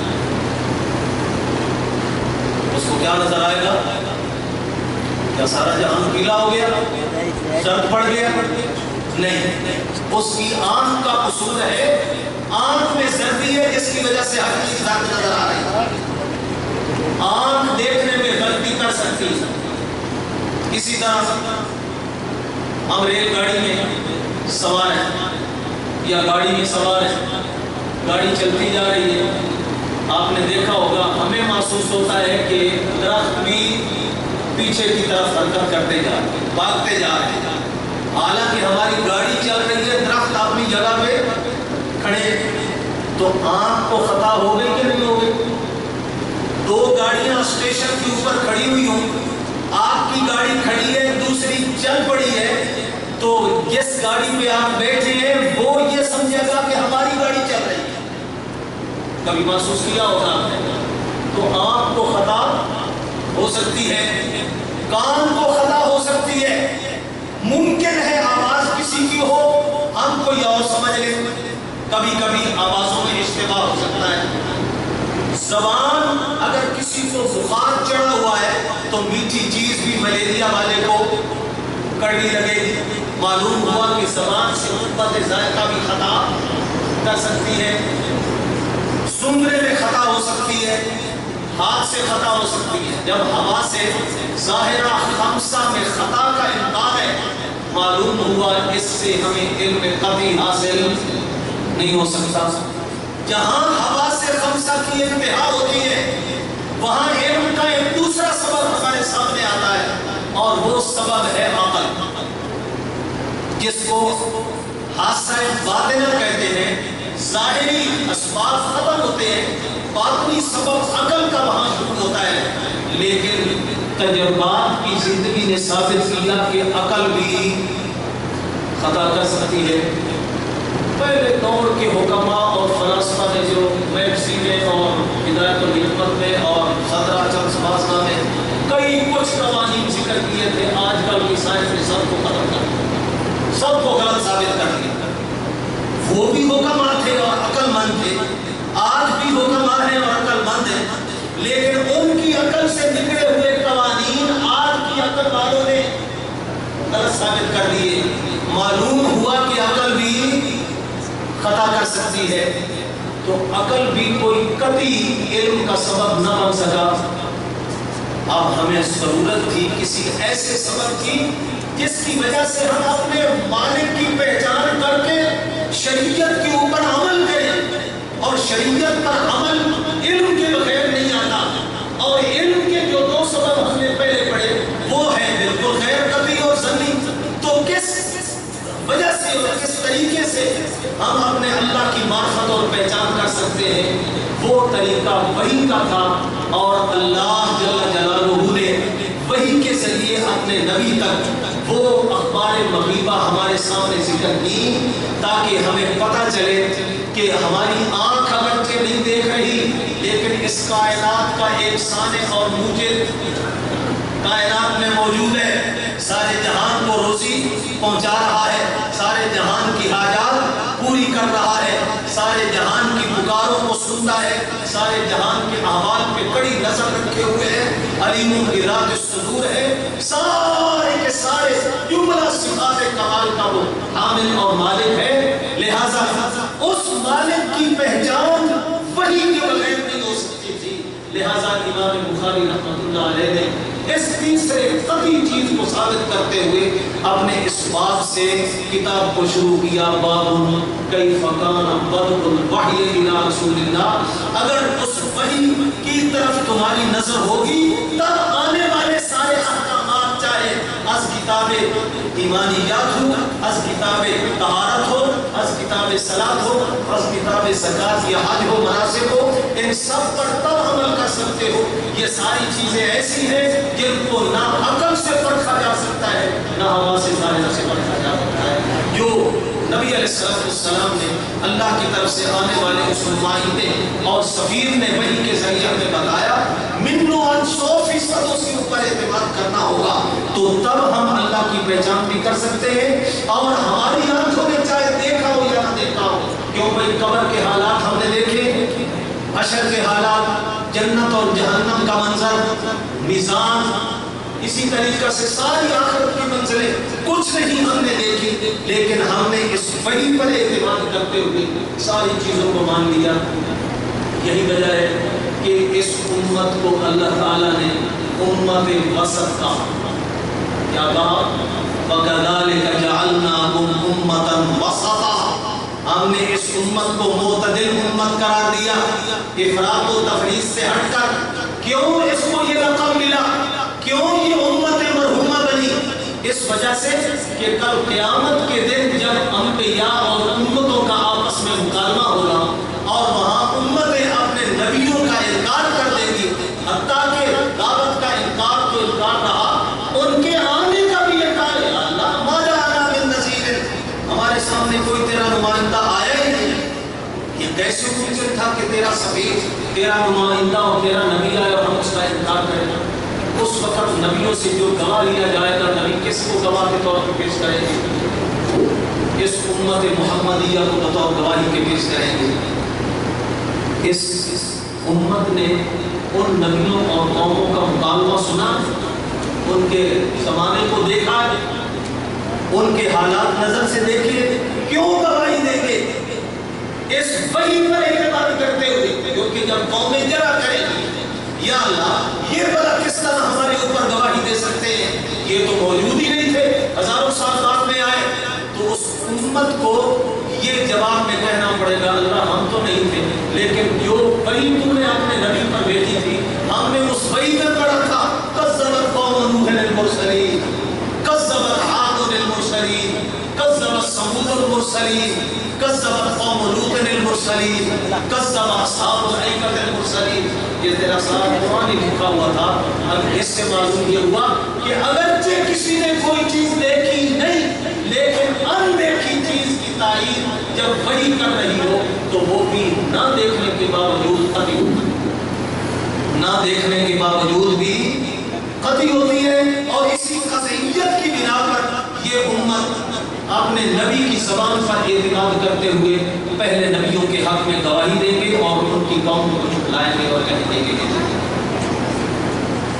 اس کو کیا نظر آئے گا؟ کیا سارا جہان پیلا ہو گیا، زرد پڑ گیا؟ نہیں، اس کی آنکھ کا قصور ہے، آنکھ میں زردی ہے جس کی وجہ سے ہر چیز زرد نظر آ رہی ہے۔ آنکھ دیکھنے میں غلطی کر سکتی ہے۔ اسی طرح ہم ریل گاڑی میں سوار ہیں یا گاڑی میں سوار ہیں، گاڑی چلتی جا رہی ہے، آپ نے دیکھا ہوگا ہمیں محسوس ہوتا ہے کہ درخت بھی پیچھے کی طرف حرکت کرتے جا رہے ہیں، بھاگتے جا رہے ہیں، حالانکہ ہماری گاڑی چل رہی ہے، درخت اپنی جگہ پہ کھڑے۔ تو آنکھ کو خطا ہو گئی کہ نہیں ہو گئی؟ 2 گاڑیاں اسٹیشن کے اوپر کھڑی ہوئی ہوں، آپ کی گاڑی کھڑی ہے، دوسری چل پڑی ہے، تو جس گاڑی پہ آپ بیٹھے ہیں وہ یہ سمجھے گا کہ ہماری گاڑی چل رہی ہے۔ کبھی محسوس کیا ہوگا آپ نے؟ تو آنکھ کو خطا ہو سکتی ہے، کان کو خطا ہو سکتی ہے، ممکن ہے آواز کسی کی ہو ہم کوئی اور سمجھ لیں، کبھی کبھی آوازوں میں اشتباہ ہو سکتا ہے۔ زبان اگر کسی کو بخار چڑھا ہوا ہے تو میٹھی چیز بھی ملیریا والے کو کڑوی لگے گی۔ معلوم ہوا کہ زبان سے قوت ذائقہ بھی خطا کر سکتی ہے، سنگرے میں خطا ہو سکتی ہے، ہاتھ سے خطا ہو سکتی ہے۔ جب ہوا سے ظاہرہ خمسہ میں خطا کا امکان ہے، معلوم ہوا اس سے ہمیں علم قطعی حاصل نہیں ہو سکتا۔ جہاں ہوا سے خمسہ کی انتہا ہوتی ہے وہاں علم کا ایک دوسرا سبب ہمارے سامنے آتا ہے، اور وہ سبب ہے عقل، جس کو حادثہ باطنہ کہتے ہیں۔ ظاہری اسباب ختم ہوتے ہیں، باطنی سبب عقل کا وہاں شروع ہوتا ہے، لیکن تجربات کی زندگی نے ثابت کیا کہ عقل بھی خطا کر سکتی ہے۔ پہلے دور کے حکماء اور فلاسفہ نے جو میگزینیں اور ہدایت الحکمت میں اور 17 چند سبازہ میں کئی کچھ قوانین ذکر کیے تھے، آج کل کی سائنس نے سب کو ختم کر دیا، سب کو غلط ثابت کر دیا۔ وہ بھی حکماء تھے اور عقل مند تھے، آج بھی حکماء ہیں اور عقل مند ہیں، لیکن ان کی عقل سے نکلے ہوئے قوانین آج کی عقل والوں نے غلط ثابت کر دیے۔ معلوم ہوا کہ عقل بھی خطا کر سکتی ہے، تو عقل بھی کوئی قطعی علم کا سبب نہ بن سکا۔ اب ہمیں ضرورت تھی کسی ایسے سبب کی جس کی وجہ سے ہم اپنے مالک کی پہچان کر کے شریعت کے اوپر عمل کریں، اور شریعت پر عمل علم کے بغیر نہیں آتا، اور علم کے جو 2 سبب ہم نے پہلے پڑھے وہ ہے بالکل غیر قطعی اور ظنی۔ تو کس وجہ سے اور کس طریقے سے ہم اپنے اللہ کی معرفت اور پہچان کر سکتے ہیں؟ وہ طریقہ وحی کا تھا، اور اللہ جل جلالہ نے وحی کے ذریعے اپنے نبی تک وہ اخبار مغیبہ ہمارے سامنے ذکر کی تاکہ ہمیں پتہ چلے کہ ہماری آنکھ اگرچہ نہیں دیکھ رہی لیکن اس کائنات کا ایک صانع اور موجد کائنات میں موجود ہے، سارے جہان کو روزی پہنچا رہا ہے، سارے جہان کی حاجات پوری کر رہا ہے، سارے جہان کی پکاروں کو سنتا ہے، سارے جہان کے احوال پہ کڑی نظر رکھے ہوئے ہیں، علیم بذات الصدور ہے، سارے کے سارے جملہ صفات کمال کا وہ حامل اور مالک ہے، لہذا اس مالک کی پہچان وحی کے بغیر نہیں ہو سکتی تھی۔ لہذا امام بخاری رحمۃ اللہ علیہ نے اس تیسرے قطعی چیز کو ثابت کرتے ہوئے اپنے اس باب سے کتاب کو شروع کیا، باب کیف کان بدء الوحی الی رسول اللہ۔ اگر اس وحی کی طرف تمہاری نظر ہوگی تب آنے والے سارے احکامات، چاہے از کتاب ایمانیات ہو، از کتاب طہارت ہو، از کتاب صلاۃ ہو، از کتاب زکات یا حج ہو، مناسک ہو، ان سب پر تب عمل کر سکتے ہو۔ یہ ساری چیزیں ایسی ہیں جن کو نہ عقل سے پرکھا جا سکتا ہے نہ ہوا سے ظاہر سے پرکھا جا سکتا ہے۔ جو نبی علیہ السلام نے اللہ کی طرف سے آنے والے اس نمائندے اور سفیر نے وحی کے ذریعے ہمیں بتایا، منو ان 100% اس کے اوپر اعتماد کرنا ہوگا تو تب ہم اللہ کی پہچان بھی کر سکتے ہیں، اور ہماری آنکھوں نے چاہے دیکھا ہو یا نہ دیکھا ہو، کیوں بھائی قبر کے حالات ہم نے دیکھے، حشر کے حالات، جنت اور جہنم کا منظر، میزان، اسی طریقہ سے ساری آخرت کی منزلیں کچھ نہیں ہم نے دیکھی، لیکن ہم نے اس وحی پر اعتماد کرتے ہوئے ساری چیزوں کو مان لیا۔ یہی وجہ ہے کہ اس امت کو اللہ تعالیٰ نے امت وسط کہا، کیا کہا؟ وَكَذَلِكَ جَعَلْنَاكُمْ أُمَّةً وَسَطًا، ہم نے اس امت کو معتدل امت قرار دیا، افراط و تفریط سے ہٹ کر۔ کیوں اس کو یہ لقب ملا؟ کیوں یہ امت مرحومہ بنی؟ اس وجہ سے کہ کل قیامت کے دن جب انبیاء اور امتوں کا آپس میں مکالمہ ہوگا اور وہاں امتیں اپنے نبیوں کا انکار کر دیں گی، حتیٰ کہ دعوت کا انکار تو انکار رہا، ان کے آنے کا بھی انکار ہے۔ اللہ ما جاءنا من نذیر، ہمارے سامنے کوئی تیرا نمائندہ آیا ہی نہیں۔ یہ کیسے ممکن تھا کہ تیرا سفیر، تیرا نمائندہ اور تیرا نبی آئے اور ہم اس کا انکار کریں؟ اس وقت نبیوں سے جو گواہ لیا جائے گا، نبی کس کو گواہ کے طور پر پیش کریں گے؟ اس امت محمدیہ کو بطور گواہی کے پیش کریں گے۔ اس امت نے ان نبیوں اور قوموں کا مکالمہ سنا، ان کے زمانے کو دیکھا، ان کے حالات نظر سے دیکھے، کیوں گواہی دیں گے؟ اس وحی پر اعتماد کرتے ہوئے، کیونکہ جب قومیں جرا کریں گی یا اللہ یہ بلا کس طرح ہمارے اوپر گواہی دے سکتے ہیں، یہ تو موجود ہی نہیں تھے، ہزاروں سال بعد میں آئے، تو اس امت کو یہ جواب میں کہنا پڑے گا، اللہ ہم تو نہیں تھے، لیکن جو وحی تم نے اپنے نبی پر بھیجی تھی ہم نے اس وحی میں پڑھا تھا، کذبت قوم نوح المرسلین، کذبت عاد المرسلین، کذبت ثمود المرسلین، کذبت قوم لوط المرسلین، کذب اصحاب الایکۃ المرسلین۔ یہ تیرا سارا قرآن ہی لکھا ہوا تھا۔ اب اس سے معلوم یہ ہوا کہ اگرچہ کسی نے کوئی چیز دیکھی نہیں، لیکن اندیکھی چیز کی تائید جب وحی کر رہی ہو تو وہ بھی نہ دیکھنے کے باوجود قطعی ہوتی ہے، نہ دیکھنے کے باوجود بھی قطعی ہوتی ہے۔ اور اسی قطعیت کی بنا پر یہ امت اپنے نبی کی زبان پر اعتماد کرتے ہوئے پہلے نبیوں کے حق میں گواہی دیں گے اور ان کی قوم کو جھٹلائیں گے اور کہیں گے۔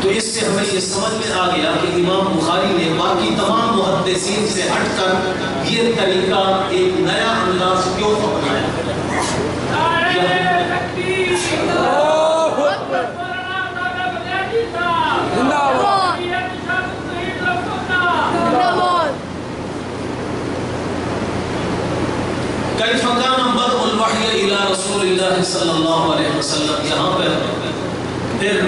تو اس سے ہمیں یہ سمجھ میں آ گیا کہ امام بخاری نے باقی تمام محدثین سے ہٹ کر یہ طریقہ ایک نیا انداز کیوں اپنایا؟ کیف کان بدء الوحی الی رسول اللہ صلی اللہ علیہ وسلم، یہاں پر پھر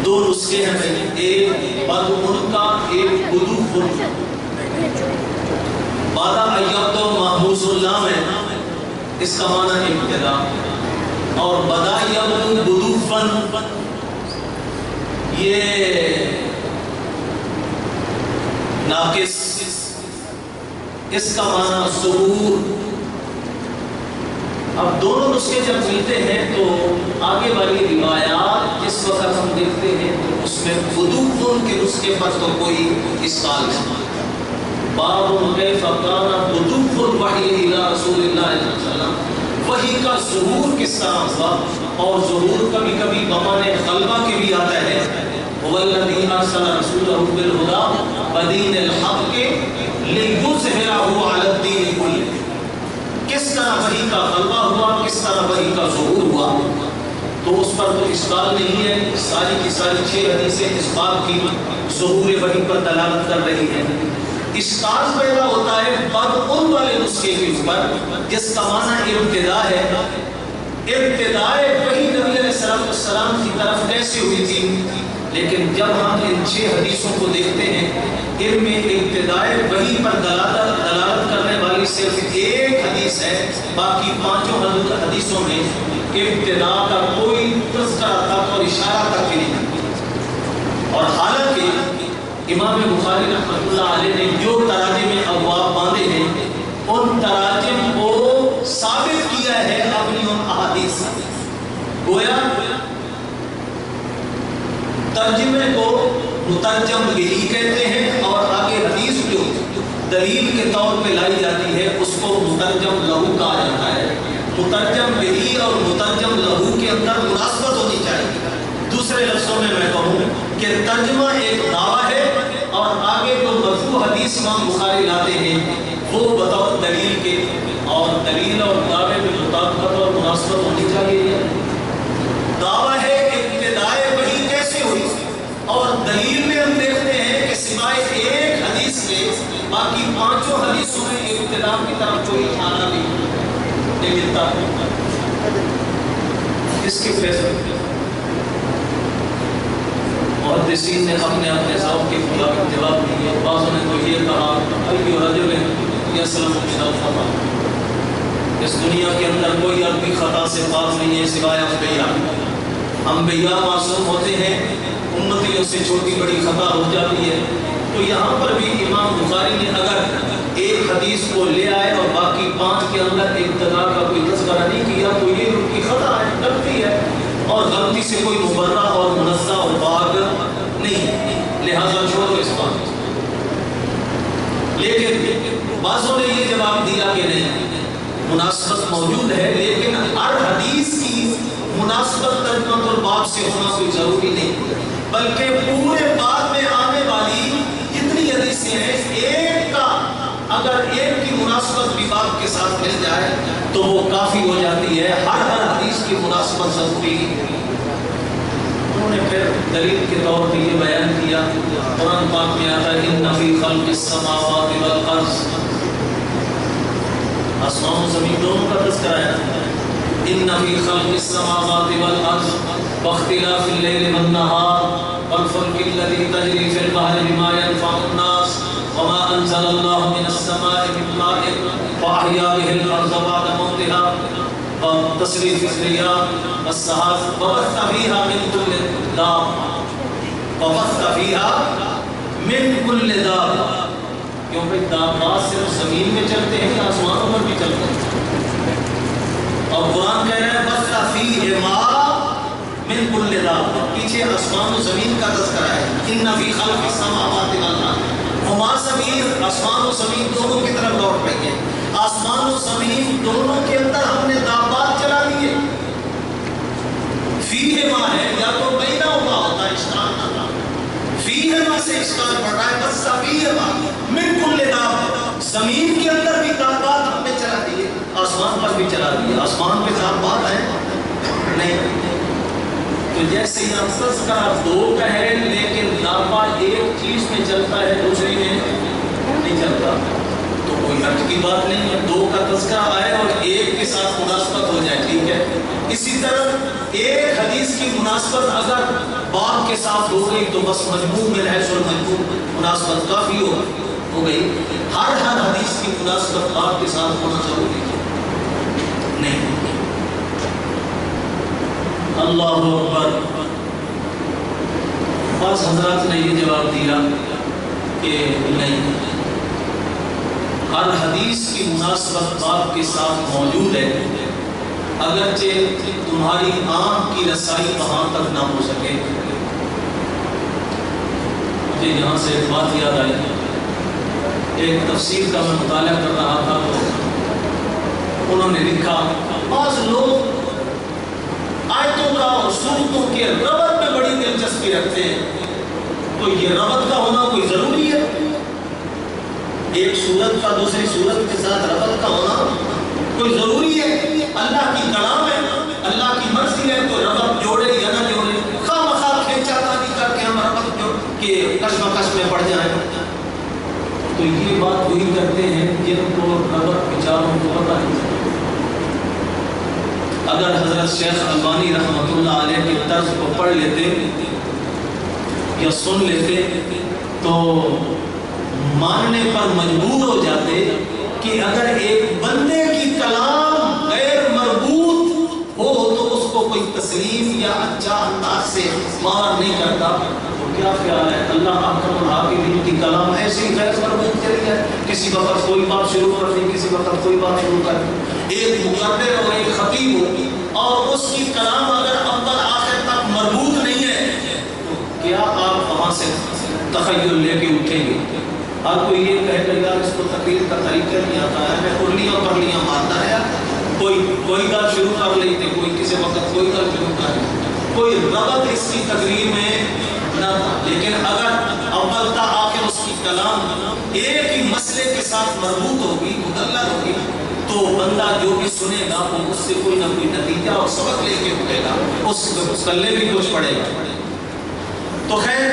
دو نسخے ہیں، ایک بدء کا، ایک بدوء۔ بادہ ایبد محبوس اللام ہے، اس کا معنی ابتدا، اور بدا یبدو بدوفن، یہ ناقص، اس کا معنی ظہور۔ اب دونوں نسخے جب ملتے ہیں تو آگے والی روایات جس وقت ہم دیکھتے ہیں تو اس میں وضوء کے نسخے پر تو کوئی اشکال نہیں۔ باب کیف کان وضوء الوحی الی رسول اللہ صلی اللہ علیہ وسلم، وحی کا ظہور کس طرح ہوا، اور ظہور کبھی کبھی بمانے غلبہ کے بھی آتا ہے۔ والذی ارسل رسولہ بالہدی ودین الحق لیظہرہ علی الدین کلہ، کس طرح وحی کا غلبہ ہوا، کس طرح وحی کا ظہور ہوا، تو اس پر تو اشکال نہیں ہے۔ ساری کی ساری 6 حدیثیں اس بات کی ظہور وحی پر دلالت کر رہی ہیں۔ اشکال پیدا ہوتا ہے بدعن والے نسخے کے اوپر جس کا معنی ابتدا ہے۔ ابتدائے وحی نبی علیہ السلام کی طرف کیسے ہوئی تھی؟ لیکن جب ہم ان 6 حدیثوں کو دیکھتے ہیں، ان میں ابتدائے وحی پر دلالت کرنے والی صرف ایک حدیث ہے، باقی 5 حدیثوں میں ابتدا کا کوئی تذکرہ تک اور اشارہ تک ہی نہیں۔ اور حالانکہ امام بخاری رحمۃ اللہ علیہ نے جو تراجم ابواب باندھے ہیں، ان تراجم کو ثابت کیا ہے اپنی ان احادیث سے۔ گویا ترجمے کو مترجم یہی کہتے ہیں، اور آگے حدیث جو دلیل کے طور پہ لائی جاتی ہے اس کو مترجم لہو کہا جاتا ہے۔ مترجم یہی اور مترجم لہو کے اندر مناسبت ہونی چاہیے۔ دوسرے لفظوں میں کہوں کہ ترجمہ ایک دعویٰ ہے، اور آگے جو مرفوع حدیث امام بخاری لاتے ہیں وہ بطور دلیل کے، اور دلیل اور دعوے میں مطابقت اور مناسبت ہونی چاہیے۔ دعویٰ ہے ابتدائے وحی کیسے ہوئی، اور دلیل میں ہم دیکھتے ہیں کہ سوائے ایک حدیث میں باقی 5 حدیثوں میں ابتدا کی طرف کوئی اشارہ نہیں ملتا۔ اس کے فیصلے محدثین نے اپنے ذوق کے مطابق جواب دیے۔ بعضوں نے تو یہ کہا ای رجل یسلم من الخطا، اس دنیا کے اندر کوئی عربی خطا سے پاک نہیں ہے سوائے انبیاء۔ انبیاء معصوم ہوتے ہیں، امتیوں سے چھوٹی بڑی خطا ہو جاتی ہے۔ تو یہاں پر بھی امام بخاری نے اگر ایک حدیث کو لے آئے اور باقی 5 کے اندر ابتدا کا کوئی تذکرہ نہیں کیا تو یہ ان کی خطا ہے، غلطی ہے، اور غلطی سے کوئی مبرہ اور منزہ اور پاک نہیں، لہذا چھوڑو اس بات۔ لیکن بعضوں نے یہ جواب دیا کہ نہیں، مناسبت موجود ہے، لیکن ہر حدیث کی مناسبت ترجمۃ الباب سے ہونا کوئی ضروری نہیں، بلکہ پورے باب میں آنے والی جتنی حدیثیں ہیں، ایک کا اگر ایک کی مناسبت بھی باب کے ساتھ مل جائے تو وہ کافی ہو جاتی ہے۔ ہر حدیث کی مناسبت ضروری ہے۔ انہوں نے پھر دلیل کے طور پہ یہ بیان کیا، قرآن پاک میں آتا ہے ان فی خلق السماوات والارض، آسمان و زمین دونوں کا تذکرہ ہے۔ ان فی خلق السماوات والارض واختلاف اللیل والنہار والفلک الذی تجری فی البحر بما ينفع الناس وما انزل اللہ من السماء من ماء فاحیا به الارض بعد موتها وتصریف الرياح والسحاب وبث فيها من كل دابة کیونکہ دابات صرف زمین میں چلتے ہیں یا آسمانوں پر بھی چلتے ہیں، اور قرآن کہہ رہا ہے بث فیہما من کل دابة، پیچھے آسمان و زمین کا تذکرہ ہے۔ ان فی خلق السماوات والارض، ہما زمین، آسمان و زمین دونوں کی طرف لوٹ رہی ہے۔ آسمان و زمین دونوں کے اندر ہم نے دابات چلا دیے۔ فیہما ہے یا تو بینہما ہوتا ہے، اشکال نہ تھا، فیہما سے اشکال پڑ رہا ہے۔ بس فیہما من کل دابة، زمین کے اندر بھی دابات ہم نے چلا دیے، آسمان پر بھی چلا دیے۔ آسمان پہ دابات ہیں نہیں، تو جیسے یہاں تذکرہ 2 کا ہے لیکن دابہ ایک چیز میں چلتا ہے دوسری میں نہیں چلتا، تو کوئی حرج کی بات نہیں ہے، 2 کا تذکرہ آئے اور 1 کے ساتھ مناسبت ہو جائے، ٹھیک ہے۔ اسی طرح ایک حدیث کی مناسبت اگر باب کے ساتھ ہو گئی تو بس مجموع میں رہے سو مجموع مناسبت کافی ہو گئی۔ ہر حدیث کی مناسبت باب کے ساتھ ہونا ضروری نہیں۔ اللہ اکبر۔ بعض حضرات نے یہ جواب دیا کہ نہیں، ہر حدیث کی مناسبت باب کے ساتھ موجود ہے، اگرچہ تمہاری آنکھ کی رسائی وہاں تک نہ ہو سکے۔ مجھے یہاں سے ایک بات یاد آئی، ایک تفسیر کا میں مطالعہ کر رہا تھا تو انہوں نے لکھا بعض لوگ آیتوں کا اور سورتوں کے ربط میں بڑی دلچسپی رکھتے ہیں، تو یہ ربط کا ہونا کوئی ضروری ہے؟ ایک سورت کا دوسری سورت کے ساتھ ربط کا ہونا کوئی ضروری ہے؟ اللہ کی کلام ہے، اللہ کی مرضی ہے، تو ربط جوڑے یا نہ جوڑے، خواہ مخواہ کھینچا تانی کر کے ہم ربط جوڑ کے کشمکش میں پڑ جائیں۔ تو یہ بات وہی کرتے ہیں جن کو ربط بیچاروں کو پتہ نہیں۔ اگر حضرت شیخ البانی رحمۃ اللہ علیہ کے طرز کو پڑھ لیتے یا سن لیتے تو ماننے پر مجبور ہو جاتے کہ اگر ایک بندے کی کلام غیر مربوط ہو تو اس کو کوئی تسلیم یا اچھا انداز سے مار نہیں کرتا۔ تو کیا خیال ہے، اللہ اکرم الحاکمین کی کلام ایسی غیر مربوط چلی ہے، کسی وقت کوئی بات شروع کر دی، کسی وقت کوئی بات شروع کر دی۔ ایک مقرر اور ایک خطیب ہو اور اس کی کلام اگر اول آخر تک مربوط نہیں ہے تو کیا آپ وہاں سے تخیل لے کے اٹھیں گے؟ ہر کوئی یہ کہے گا یار اس کو تقریر کا طریقہ نہیں آتا ہے، میں ارلیاں پرلیاں مارتا ہے، کوئی گل شروع کر لیتے، کوئی کسی وقت کوئی گل شروع کر لیتے، کوئی ربط اس کی تقریر میں نہ تھا۔ لیکن اگر اول تا آخر اس کی کلام ایک ہی مسئلے کے ساتھ مربوط ہوگی، مدلل ہوگی، تو بندہ جو بھی سنے گا وہ اس سے کوئی نہ کوئی نتیجہ اور سبق لے کے اٹھے گا، اس کلے بھی کچھ پڑے گا۔ تو خیر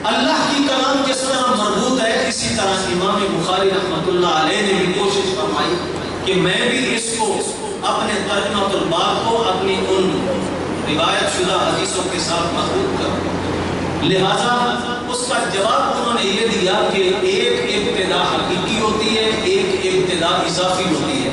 اللہ کی کلام جس طرح مربوط ہے، اسی طرح امام بخاری رحمۃ اللہ علیہ نے بھی کوشش فرمائی کہ میں بھی اس کو اپنے ترجمۃ الباب کو اپنی ان روایت شدہ حدیثوں کے ساتھ مربوط کروں۔ لہذا اس کا جواب انہوں نے یہ دیا کہ ایک ابتدا حقیقی ہوتی ہے، ایک ابتدا اضافی ہوتی ہے۔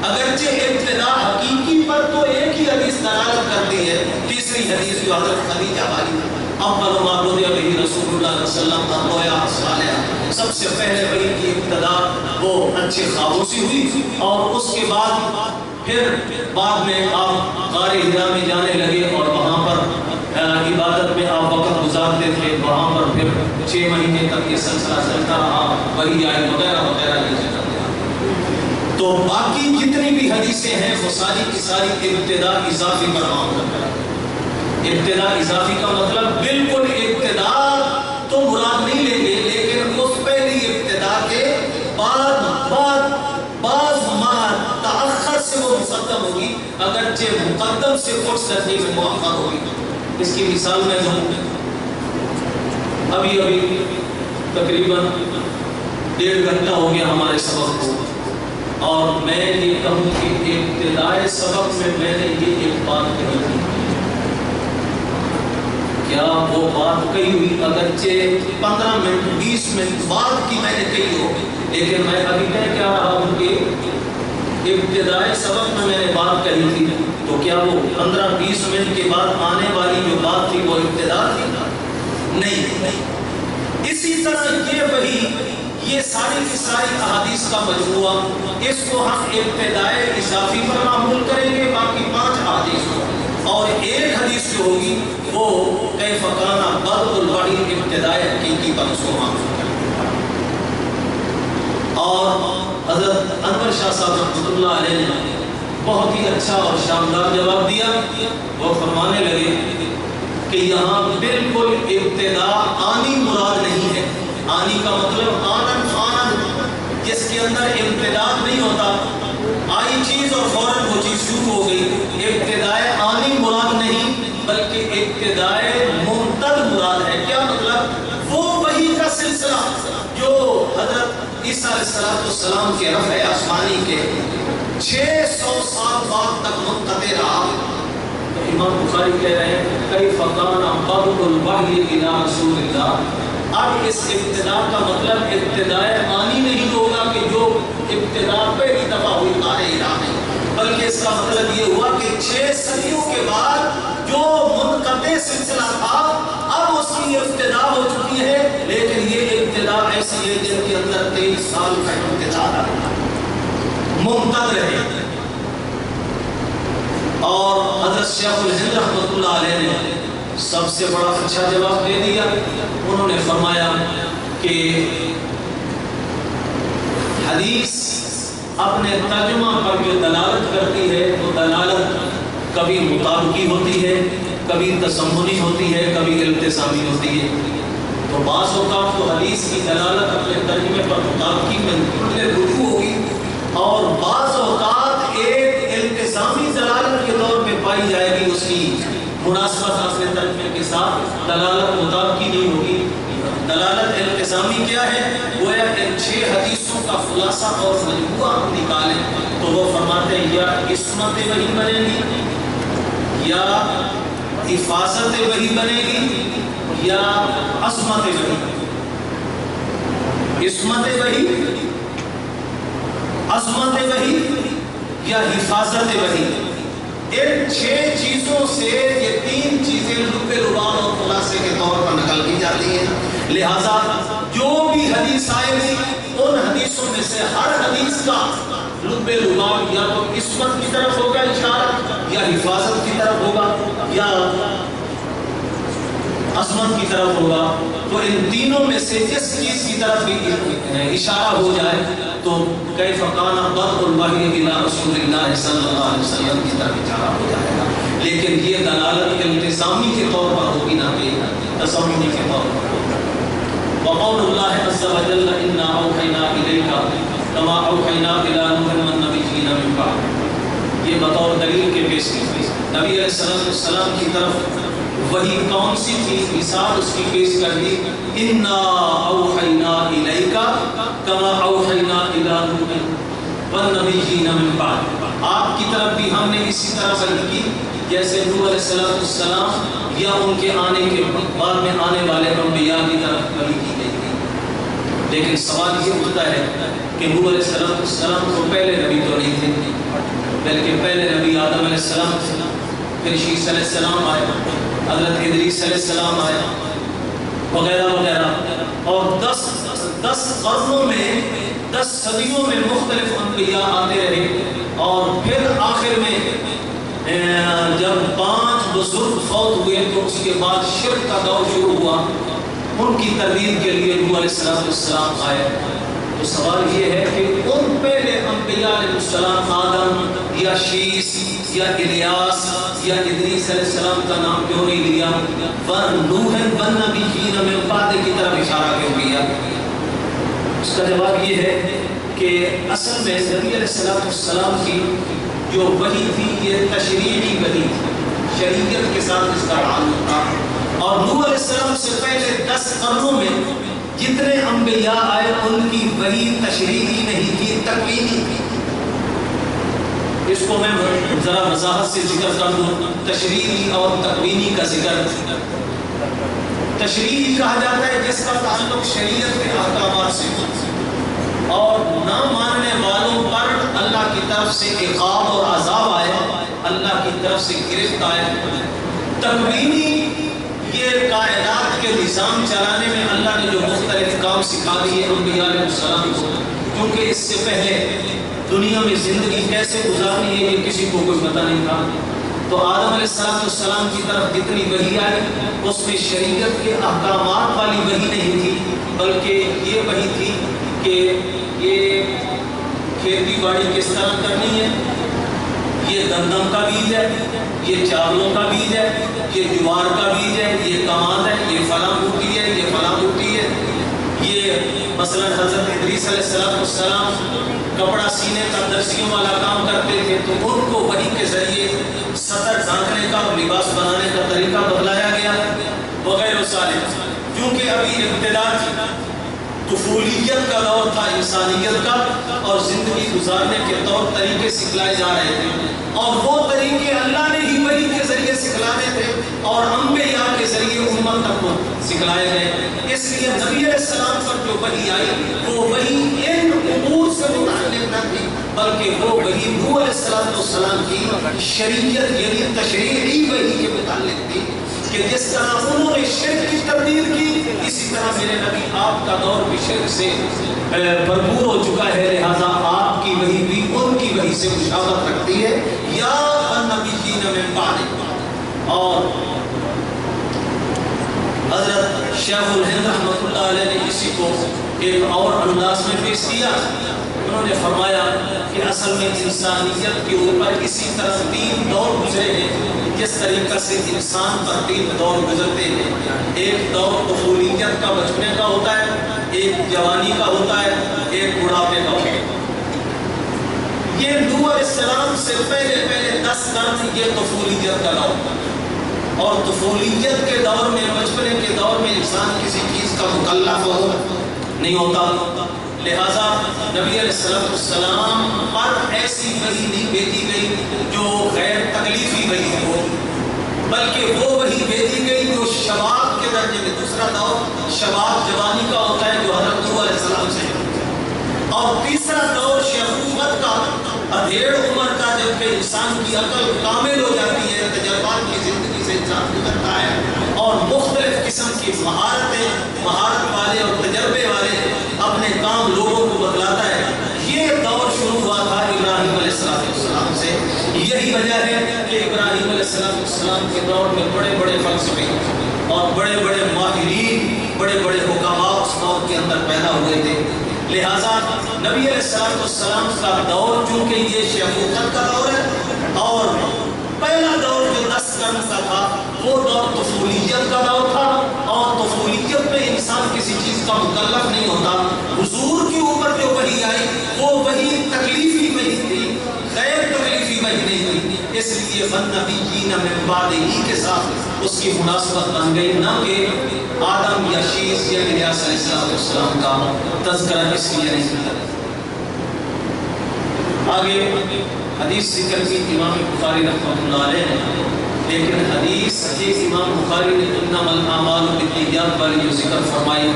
اگرچہ ابتدا حقیقی پر تو ایک ہی حدیث دلالت کرتی ہے، تیسری حدیث جو حضرت خدیجہ والی اول ما بدأ به رسول اللہ صلی اللہ علیہ وسلم الرؤیا الصالحہ، سب سے پہلے وحی کی ابتدا وہ اچھے خوابوں سے ہوئی، اور اس کے بعد میں آپ غار حرا میں جانے لگے اور وہاں پر عبادت میں آپ وقت گزارتے تھے، وہاں پر پھر 6 مہینے تک یہ سلسلہ چلتا رہا، وحی آئی وغیرہ وغیرہ یہ چلتا رہا۔ تو باقی جتنی بھی حدیثیں ہیں وہ ساری کی ساری ابتدا اضافی پر معاملہ کرتی ہیں۔ ابتدا اضافی کا مطلب بالکل ابتدا تو مراد نہیں لیں گے، لیکن اس پہلی ابتدا کے بعض تاخر سے وہ مقدم ہوگی، اگرچہ مقدم سے کچھ سرنی میں مؤخر ہوگی۔ اس کی مثال میں دوں، ابھی تقریباً 1.5 گھنٹہ ہو گیا ہمارے سبق کو، اور میں یہ کہوں کہ ابتدائے سبق میں نے یہ ایک بات کہی تھی، کیا وہ بات کہی ہوئی اگرچہ 15 منٹ 20 منٹ بعد کی میں نے کہی ہو، لیکن میں ابھی کہہ رہا ہوں کہ ابتدائی سبق میں نے بات کہی تھی، تو کیا وہ 15-20 منٹ کے بعد آنے والی جو بات تھی وہ ابتدا تھی؟ نہیں۔ اسی طرح یہ ساری کی ساری احادیث کا مجموعہ، اس کو ہم ابتدائی اضافی پر معمول کریں گے، باقی 5 احادیث کو، اور ایک حدیث جو ہوگی وہ کیف کان بدء الوحی ابتدائی حقیقی پر اس کو معمول کریں گے۔ اور حضرت انور شاہ صاحب رحمۃ اللہ علیہ نے بہت ہی اچھا اور شاندار جواب دیا۔ وہ فرمانے لگے کہ یہاں بالکل ابتدا آنی مراد نہیں ہے۔ آنی کا مطلب آنن جس کے اندر امتداد نہیں ہوتا، آئی چیز اور فوراً وہ چیز شروع ہو گئی۔ ابتدائے آنی مراد نہیں بلکہ ابتدائے ممتد مراد ہے۔ کیا مطلب؟ وہ وحی کا سلسلہ جو حضرت عیسیٰ علیہ السلام کے رفع آسمانی کے 600 سال بعد تک منقطع رہا۔ تو امام بخاری کہہ رہے ہیں کیف کان بدء الوحی الی رسول اللہ۔ اب اس ابتدا کا مطلب ابتدائے آنی نہیں ہوگا کہ جو ابتدا پہلی دفعہ ہوئی غار حرا میں، بلکہ اس کا مطلب یہ ہوا کہ 6 صدیوں کے بعد جو منقطع سلسلہ تھا اب اس کی ابتدا ہو چکی ہے، لیکن یہ ابتدا ابتدا ایسی ہے جن کے اندر 23 سال کا انتظار ممتد رہے. اور حضرت شیخ الہند رحمۃ اللہ علیہ نے سب سے بڑا اچھا جواب دے دیا. انہوں نے فرمایا کہ حدیث اپنے ترجمہ پر جو دلالت کرتی ہے وہ دلالت کبھی مطابقی ہوتی ہے، کبھی تسمنی ہوتی ہے، کبھی التزامی ہوتی ہے. تو بعض اوقات تو حدیث کی دلالت اپنے ترجمے پر مطابقی میں رجوع ہوگی، اور بعض اوقات ایک التزامی دلالت کے طور پہ پائی جائے گی، اس کی مناسبت اپنے ترجمے کے ساتھ دلالت مطابقی نہیں ہوگی. دلالت التزامی کیا ہے؟ گویا ان 6 حدیثوں کا خلاصہ اور مجموعہ ہم نکالیں تو وہ فرماتے ہیں یا عصمت وحی بنے گی، یا حفاظت وحی بنے گی، یا عصمت وحی. عصمت وحی، عصمت وحی یا حفاظت وحی، ان 6 چیزوں سے یہ 3 چیزیں لب لباب اور خلاصے کے طور پر نکل کی جاتی ہیں. لہذا جو بھی حدیث آئے گی ان حدیثوں میں سے ہر حدیث کا لب لباب یا تو عصمت کی طرف ہوگا اشارہ، یا حفاظت کی طرف ہوگا، یا عصمت کی طرف ہوگا. تو ان تینوں میں سے جس چیز کی طرف بھی اشارہ ہو جائے تو کیف کان بدء الوحی الی رسول اللہ صلی اللہ علیہ وسلم کی طرف اشارہ ہو جائے گا. لیکن یہ دلالت التزامی کے طور پر ہوگی نہ کہ تسمنی کے طور پر. وقول اللہ عز وجل انا اوحینا الیک کما اوحینا الی نوح والنبیین من بعد، یہ بطور دلیل کے پیش کی گئی. نبی علیہ السلام کی طرف وہی کون سی تھی؟ مثال اس کی پیش کر دی، انا اوحینا الیک کما اوحینا الی نوح والنبیین من بعد، آپ کی طرف بھی ہم نے اسی طرح وحی کی جیسے نوح علیہ السلام یا ان کے آنے کے بعد میں آنے والے انبیاء کی طرف وحی کی گئی تھی. لیکن سوال یہ اٹھتا ہے کہ نوح علیہ السلام تو پہلے نبی تو نہیں تھے، بلکہ پہلے نبی آدم علیہ السلام تھے، پھر شیس علیہ السلام آئے، حضرت ادریس علیہ السلام آئے، وغیرہ وغیرہ. اور 10 قرنوں میں 10 صدیوں میں مختلف انبیاء آتے رہے، اور پھر آخر میں جب 5 بزرگ فوت ہوئے تو اس کے بعد شرک کا دور شروع ہوا. ان کی تردید کے لیے نوح علیہ السلام آئے. تو سوال یہ ہے کہ ان پہلے انبیاء علیہ السلام آدم یا شیس یا الیاس یا ادریس علیہ السلام کا نام کیوں نہیں لیا؟ نوح والنبیین من بعد کی طرف اشارہ کیوں کیا؟ اس کا جواب یہ ہے کہ اصل میں نبی علیہ السلام کی جو وحی تھی یہ تشریعی وحی تھی، شریعت کے ساتھ اس کا تعلق تھا. اور نوح علیہ السلام سے پہلے 10 قرنوں میں جتنے انبیاء آئے ان کی وحی تشریعی نہیں تھی، تکوینی تھی. اس کو میں ذرا وضاحت سے ذکر کر دوں. تشریعی اور تکوینی کا ذکر. تشریعی کہا جاتا ہے جس کا تعلق شریعت کے احکامات سے، اور نہ ماننے والوں پر اللہ کی طرف سے عقاب اور عذاب آئے، اللہ کی طرف سے گرفت آئے. تکوینی یہ کائنات کے نظام چلانے میں اللہ نے جو مختلف کام سکھا دیے انبیاء علیہ السلام کو، کیونکہ اس سے پہلے دنیا میں زندگی کیسے گزارنی ہے یہ کسی کو کوئی پتہ نہیں تھا. تو آدم علیہ السلام کی طرف جتنی وحی آئی اس میں شریعت کے احکامات والی وحی نہیں تھی، بلکہ یہ وحی تھی کہ یہ کھیتی باڑی کس طرح کرنی ہے، یہ گندم کا بیج ہے، یہ چاولوں کا بیج ہے، یہ جوار کا بیج ہے، یہ کماد ہے، یہ فلاں بوٹی ہے، یہ فلاں بوٹی ہے. یہ مثلا حضرت ادریس علیہ السلام کپڑا سینے کا درزیوں والا کام کرتے تھے، تو ان کو وحی کے ذریعے سطر ڈھانکنے کا اور لباس بنانے کا طریقہ بتلایا گیا وغیرہ سارے. کیونکہ ابھی ابتدا تھی، طفولیت کا دور تھا انسانیت کا، اور زندگی گزارنے کے طور طریقے سکھلائے جا رہے تھے، اور وہ طریقے اللہ نے ہی وحی کے ذریعے سکھلانے تھے اور انبیاء کے ذریعے امت تک سکھلائے گئے. اس لیے نبی علیہ السلام پر جو وحی آئی وہ وحی ان امور سے متعلق نہ تھی، بلکہ وہ وحی نوح علیہ السلام کی شریعت یعنی تشریعی وحی کے متعلق تھی. کہ جس طرح انہوں نے شرک کی تردید کی، اسی طرح میرے نبی آپ کا دور بھی شرک سے بھرپور ہو چکا ہے، لہذا آپ کی وحی بھی ان کی وحی سے مشابہت رکھتی ہے، یا النبیین من بعد۔ اور حضرت شیخ الہند رحمۃ اللہ علیہ نے اسی کو ایک اور انداز میں پیش کیا، انہوں نے فرمایا کہ اصل میں انسانیت کے اوپر اسی طرح 3 دور گزرے ہیں جس طریقہ سے انسان پر 3 دور گزرتے ہیں۔ ایک دور طفولیت کا، بچپنے کا ہوتا ہے، ایک جوانی کا ہوتا ہے، ایک بڑھاپے کا ہوتا ہے۔ یہ نوح علیہ السلام سے پہلے 10 قرن یہ طفولیت کا دور تھا، اور طفولیت کے دور میں، بچپنے کے دور میں انسان کسی چیز کا مکلف نہیں ہوتا، لہذا نبی علیہ السلام پر ایسی وحی نہیں بھیجی گئی جو غیر تکلیفی وحی ہو، بلکہ وہ وحی بھیجی گئی جو شباب کے درجے میں، دوسرا دور شباب جوانی کا ہوتا ہے جو حضرت نوح علیہ السلام سے، اور تیسرا دور شیخوخت کا، ادھیڑ عمر کا، جبکہ انسان کی عقل کامل ہو جاتی ہے، تجربات کی زندگی سے انسان گزرتا ہے، اور مختلف قسم کی مہارت والے اور تجربے والے اپنے کام لوگوں کو بتلاتا ہے۔ یہ دور شروع ہوا تھا ابراہیم علیہ السلام سے۔ یہی وجہ ہے کہ ابراہیم علیہ السلام کے دور میں بڑے بڑے فلسفی اور بڑے بڑے ماہرین، بڑے بڑے حکماء اس دور کے اندر پیدا ہوئے تھے، لہٰذا نبی علیہ السلام کا دور چونکہ یہ شیخوخت کا دور ہے، اور پہلا دور جو 10 قرن کا تھا وہ دور طفولیت کا دور تھا، اور طفولیت میں انسان کسی چیز کا مکلف نہیں ہوتا۔ حضور کے اوپر جو وحی آئی وہ وحی تکلیفی وحی تھی، غیر تکلیفی وحی نہیں تھی، اس لیے فالنبیین من بعدہ کے ساتھ اس کی مناسبت بن گئی، نہ کہ آدم یا شیس یا الیاس علیہ السلام کا تذکرہ اس لیے نہیں کیا۔ آگے حدیث ذکر کی امام بخاری رحمۃ اللہ علیہ نے، لیکن حدیث کے امام بخاری نے انما الاعمال بالنیات والی جو ذکر فرمائی،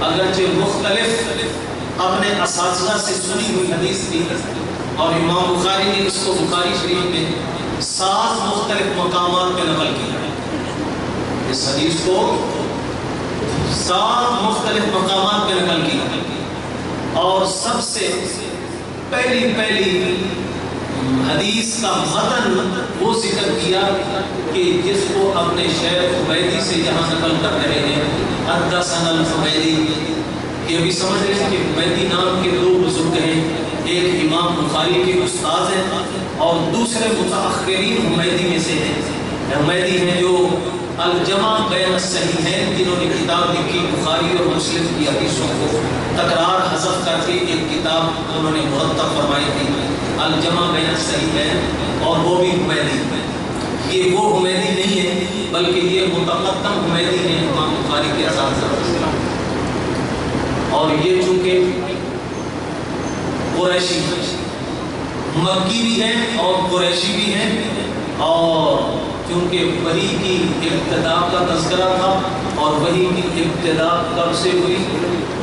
اگرچہ مختلف اپنے اساتذہ سے سنی ہوئی حدیث تھی، اور امام بخاری نے اس کو بخاری شریف میں 7 مختلف مقامات پہ نقل کیا، اس حدیث کو 7 مختلف مقامات پہ نقل کیا، اور سب سے پہلی حدیث کا متن وہ ذکر کیا کہ جس کو اپنے شیخ حمیدی سے جہاں نقل کر رہے ہیں، حدثنا الحمیدی، یہ بھی سمجھ رہے ہیں کہ حمیدی نام کے 2 بزرگ ہیں، ایک امام بخاری کے استاد ہیں اور دوسرے متأخرین حمیدی میں سے ہیں۔ حمیدی ہیں جو الجمع بین الصحیحین، جنہوں نے کتاب لکھی بخاری اور مسلم کی حدیثوں کو تکرار حذف کر کے ایک کتاب انہوں نے مرتب فرمائی تھی، الجمع بین الصحیحین، اور وہ بھی حمیدی ہیں۔ یہ وہ حمیدی نہیں ہے بلکہ یہ متقدم حمیدی ہیں امام بخاری کے اساتذہ، اور یہ چونکہ قریشی مکی بھی ہیں اور قریشی بھی ہیں، اور چونکہ وحی کی ابتدا کا تذکرہ تھا، اور وحی کی ابتدا کب سے ہوئی؟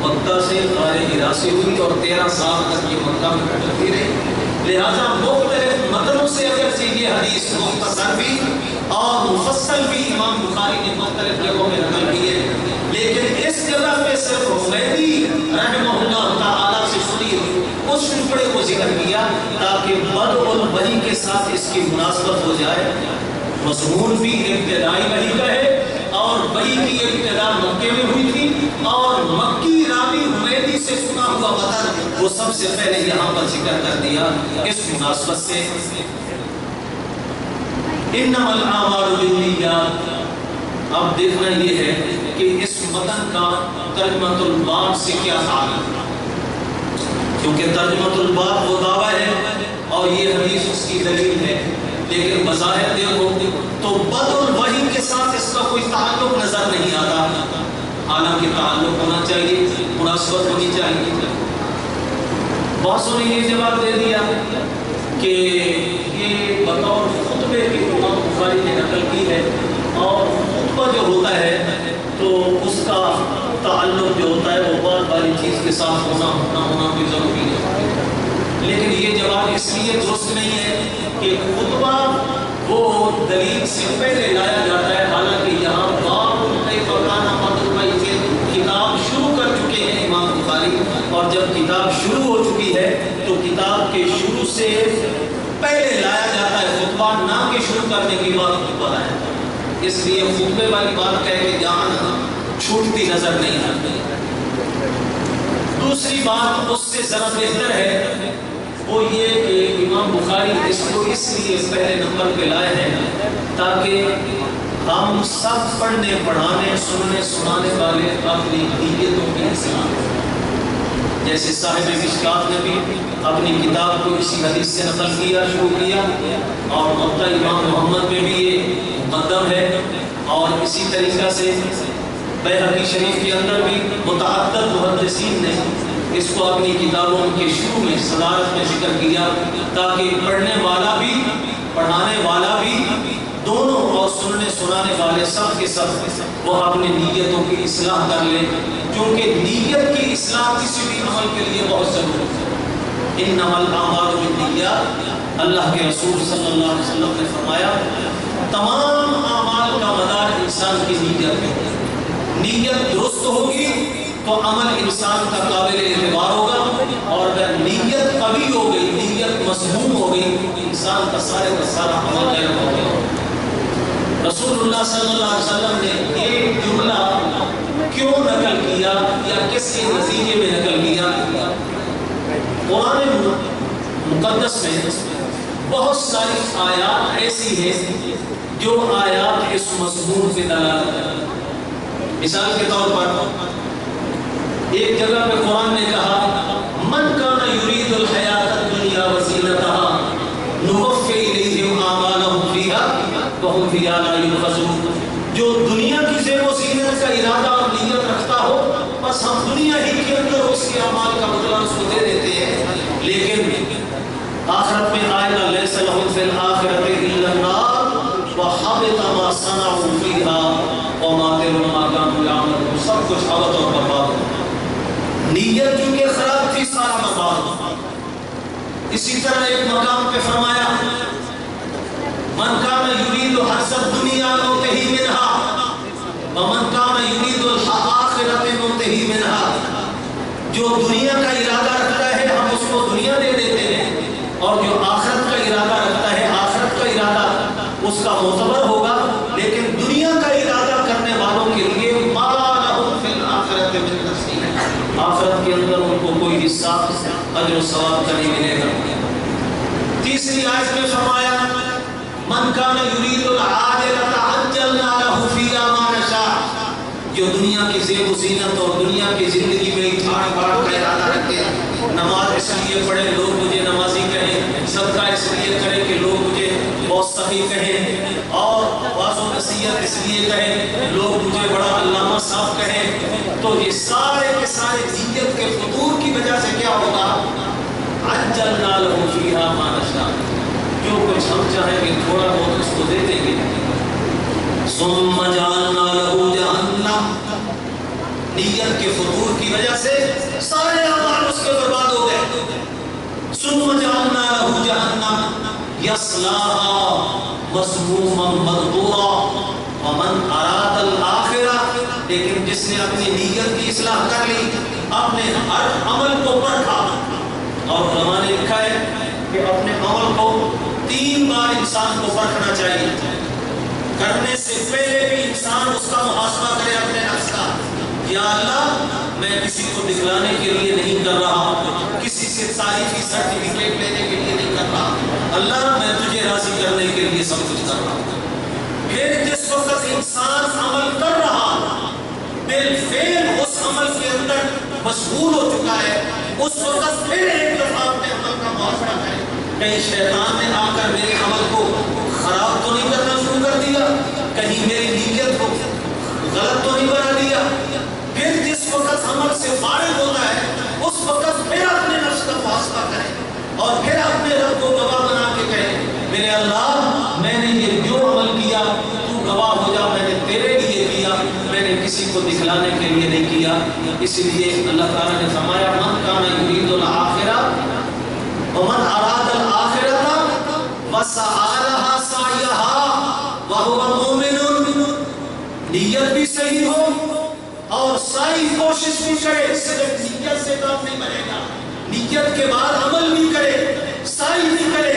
مکہ سے، غار حرا سے ہوئی، اور 13 سال تک یہ مکہ میں کرتی رہی، لہذا مختلف متنوں سے اگرچہ یہ حدیث مختصر بھی اور مفصل بھی امام بخاری نے مختلف جگہوں میں نقل کی ہے، لیکن اس جگہ پہ صرف حمیدی رحمہ اللہ تعالیٰ سے سنی اس ٹکڑے کو ذکر کیا تاکہ بدء الوحی کے ساتھ اس کی مناسبت ہو جائے۔ مضمون بھی ابتدائی وحی کا ہے، اور وحی کی ابتدا مکے میں ہوئی تھی، اور مکی راوی حمیدی سے سنا ہوا متن وہ سب سے پہلے یہاں پر ذکر کر دیا۔ اس مناسبت سے انما الاعمال بالنیات، اب دیکھنا یہ ہے کہ اس متن کا ترجمۃ الباب سے کیا تعلق ہے، کیونکہ ترجمۃ الباب وہ دعویٰ ہے اور یہ حدیث اس کی دلیل ہے، لیکن بظاہر دیکھو تو بدء الوحی کے ساتھ اس کا کوئی تعلق نظر نہیں آتا، حالانکہ تعلق ہونا چاہیے، مناسبت ہونی چاہیے۔ بہت نے یہ جواب دے دیا کہ یہ بطور خطبے کی امام بخاری نے نقل کی ہے، اور خطبہ جو ہوتا ہے تو اس کا تعلق جو ہوتا ہے وہ بعد والی چیز کے ساتھ ہونا بھی ضروری ہے، لیکن یہ جواب اس لیے درست نہیں ہے کہ خطبہ وہ دلیل سے پہلے لایا جاتا ہے، حالانکہ یہاں باب کیف کان قتل المیت کتاب شروع کر چکے ہیں امام بخاری، اور جب کتاب شروع ہو چکی ہے تو کتاب کے شروع سے پہلے لایا جاتا ہے خطبہ، نہ کہ شروع کرنے کے بعد خطبہ لایا جاتا ہے۔ اس لیے خطبے والی بات کہہ کے جان چھوٹتی نظر نہیں آتی۔ دوسری بات اس سے ذرا بہتر ہے وہ یہ کہ امام بخاری اس کو اس لیے پہلے نمبر پہ لائے ہیں تاکہ ہم سب پڑھنے پڑھانے سننے سنانے والے اپنی نیتوں کی اصلاح کریں۔ جیسے صاحب مشکات نے بھی اپنی کتاب کو اسی حدیث سے نقل کیا شروع کیا، اور موطا امام محمد میں بھی یہ مقدم ہے، اور اسی طریقہ سے بیہقی شریف کے اندر بھی متعدد محدثین نے اس کو اپنی کتابوں کے شروع میں صدارت میں ذکر کیا تاکہ پڑھنے والا بھی پڑھانے والا بھی دونوں اور سننے سنانے والے سب کے سب وہ اپنی نیتوں کی اصلاح کر لیں، کیونکہ نیت کی اصلاح کسی بھی عمل کے لیے بہت ضروری ہے۔ انما الاعمال بالنیات، اللہ کے رسول صلی اللہ علیہ وسلم نے فرمایا تمام اعمال کا مدار انسان کی نیت ہے۔ نیت درست ہوگی تو عمل انسان کا قابل اعتبار ہوگا، اور اگر نیت قوی ہو گئی، نیت مضموم ہو گئی، انسان کا سارا عمل غیر مقبول ہوگا۔ رسول اللہ صلی اللہ علیہ وسلم نے ایک جملہ کیوں نقل کیا یا کس کے نتیجے میں نقل کیا؟ قرآن مقدس میں بہت ساری آیات ایسی ہیں جو آیات اس مضمون پہ دلالت کرتی ہیں۔ مثال کے طور پر ایک جگہ پہ قرآن نے کہا من کان یرید الحیات الدنیا وزینتها نوفی الیہم اعمالهم فیہا وہم فیہا لا یبخسون، جو دنیا کی زیب و زینت کا ارادہ اور نیت رکھتا ہو بس ہم دنیا ہی کے اندر اس کے اعمال کا بدلہ اس کو دے دیتے ہیں، لیکن آخرت میں آئے گا لیس لہم فی الآخرۃ الا النار وحبط ما صنعوا فیہا وما ما کانوا یعملون، سب کچھ حبط اور برباد ہو۔ نیت چونکہ خراب تھی سارا برباد ہو۔ اسی طرح ایک مقام پہ فرمایا من کان یرید حرث الدنیا نؤتہ منہا ومن کان یرید الآخرۃ نؤتہ منہا، جو دنیا کا ارادہ رکھتا ہے ہم اس کو دنیا دے دیتے ہیں، اور جو آخرت کا ارادہ رکھتا ہے آخرت کا ارادہ اس کا معتبر ہوگا، لیکن دنیا کا ارادہ کرنے والوں کے لیے ما لہم فی الآخرۃ من نصیب، آخرت کے اندر ان کو کوئی حصہ اجر و ثواب کا نہیں ملے گا۔ تیسری آیت میں فرمایا من کان یرید العاجلۃ عجلنا لہ فیہا ما نشاء، جو دنیا کی زیب و زینت اور دنیا کی زندگی میں ٹھاڑ باڑ کا ارادہ رکھتے ہیں، نماز اس لیے پڑھے لوگ مجھے نمازی کہیں، صدقہ اس لیے کرے کہ لوگ مجھے بہت سخی کہیں، اور واعظ و نصیحت اس لیے کہیں لوگ مجھے بڑا علامہ صاحب کہیں، تو یہ سارے کے سارے نیت کے فطور کی وجہ سے کیا ہوگا؟ عجلنا لہ فیہا ما نشاء، جو کچھ ہم چاہیں گے تھوڑا بہت اس کو دے دیں گے۔ ثم جعلنا لہ جہنم، نیت کے فطور کی وجہ سے سارے اعمال اس کے برباد ہو گئے۔ ثم جعلنا لہ جہنم یصلاها مسموما مدحورا ومن اراد الآخرہ، لیکن جس نے اپنی نیت کی اصلاح کر لی، اپنے ہر عمل کو پرکھا، اور علماء نے لکھا ہے کہ اپنے عمل کو 3 بار انسان کو پرکھنا چاہیے، کرنے سے پہلے بھی انسان اس کا محاسبہ کرے اپنے نفس کا، یا اللہ میں کسی کو دکھلانے کے لیے نہیں کر رہا، کسی سے تعریفی سرٹیفکیٹ لینے کے لیے نہیں کر رہا، اللہ میں تجھے راضی کرنے کے لیے سب کچھ کر رہا ہوں۔ پھر جس وقت انسان عمل کر رہا بالفعل اس عمل کے اندر مشغول ہو چکا ہے، اس وقت پھر ایک دفعہ اپنے عمل کا محاسبہ کرے، کہیں شیطان نے آ کر میرے عمل کو خراب تو نہیں کرنا شروع کر دیا، کہیں میری نیت کو غلط تو نہیں بنا دیا۔ پھر جس وقت عمل سے فارغ ہوتا ہے اس وقت پھر اپنے نفس کا محاسبہ کرے، اور پھر اپنے رب کو گواہ بنا کے کہے میرے اللہ میں نے یہ جو عمل کیا تو گواہ ہو جا، میں نے تیرے لیے کیا، میں نے کسی کو دکھلانے کے لیے نہیں کیا۔ اس لیے اللہ تعالیٰ نے فرمایا من کان یرید الآخرہ ومن اراد الآخرۃ وسعی لہا سعیہا وَهُوَ مُؤْمِنٌ، نیت بھی صحیح ہو اور ساری کوشش بھی کرے. صرف نیت سے کام نہیں بنے گا، نیت کے بعد عمل بھی کرے، سعی بھی کرے،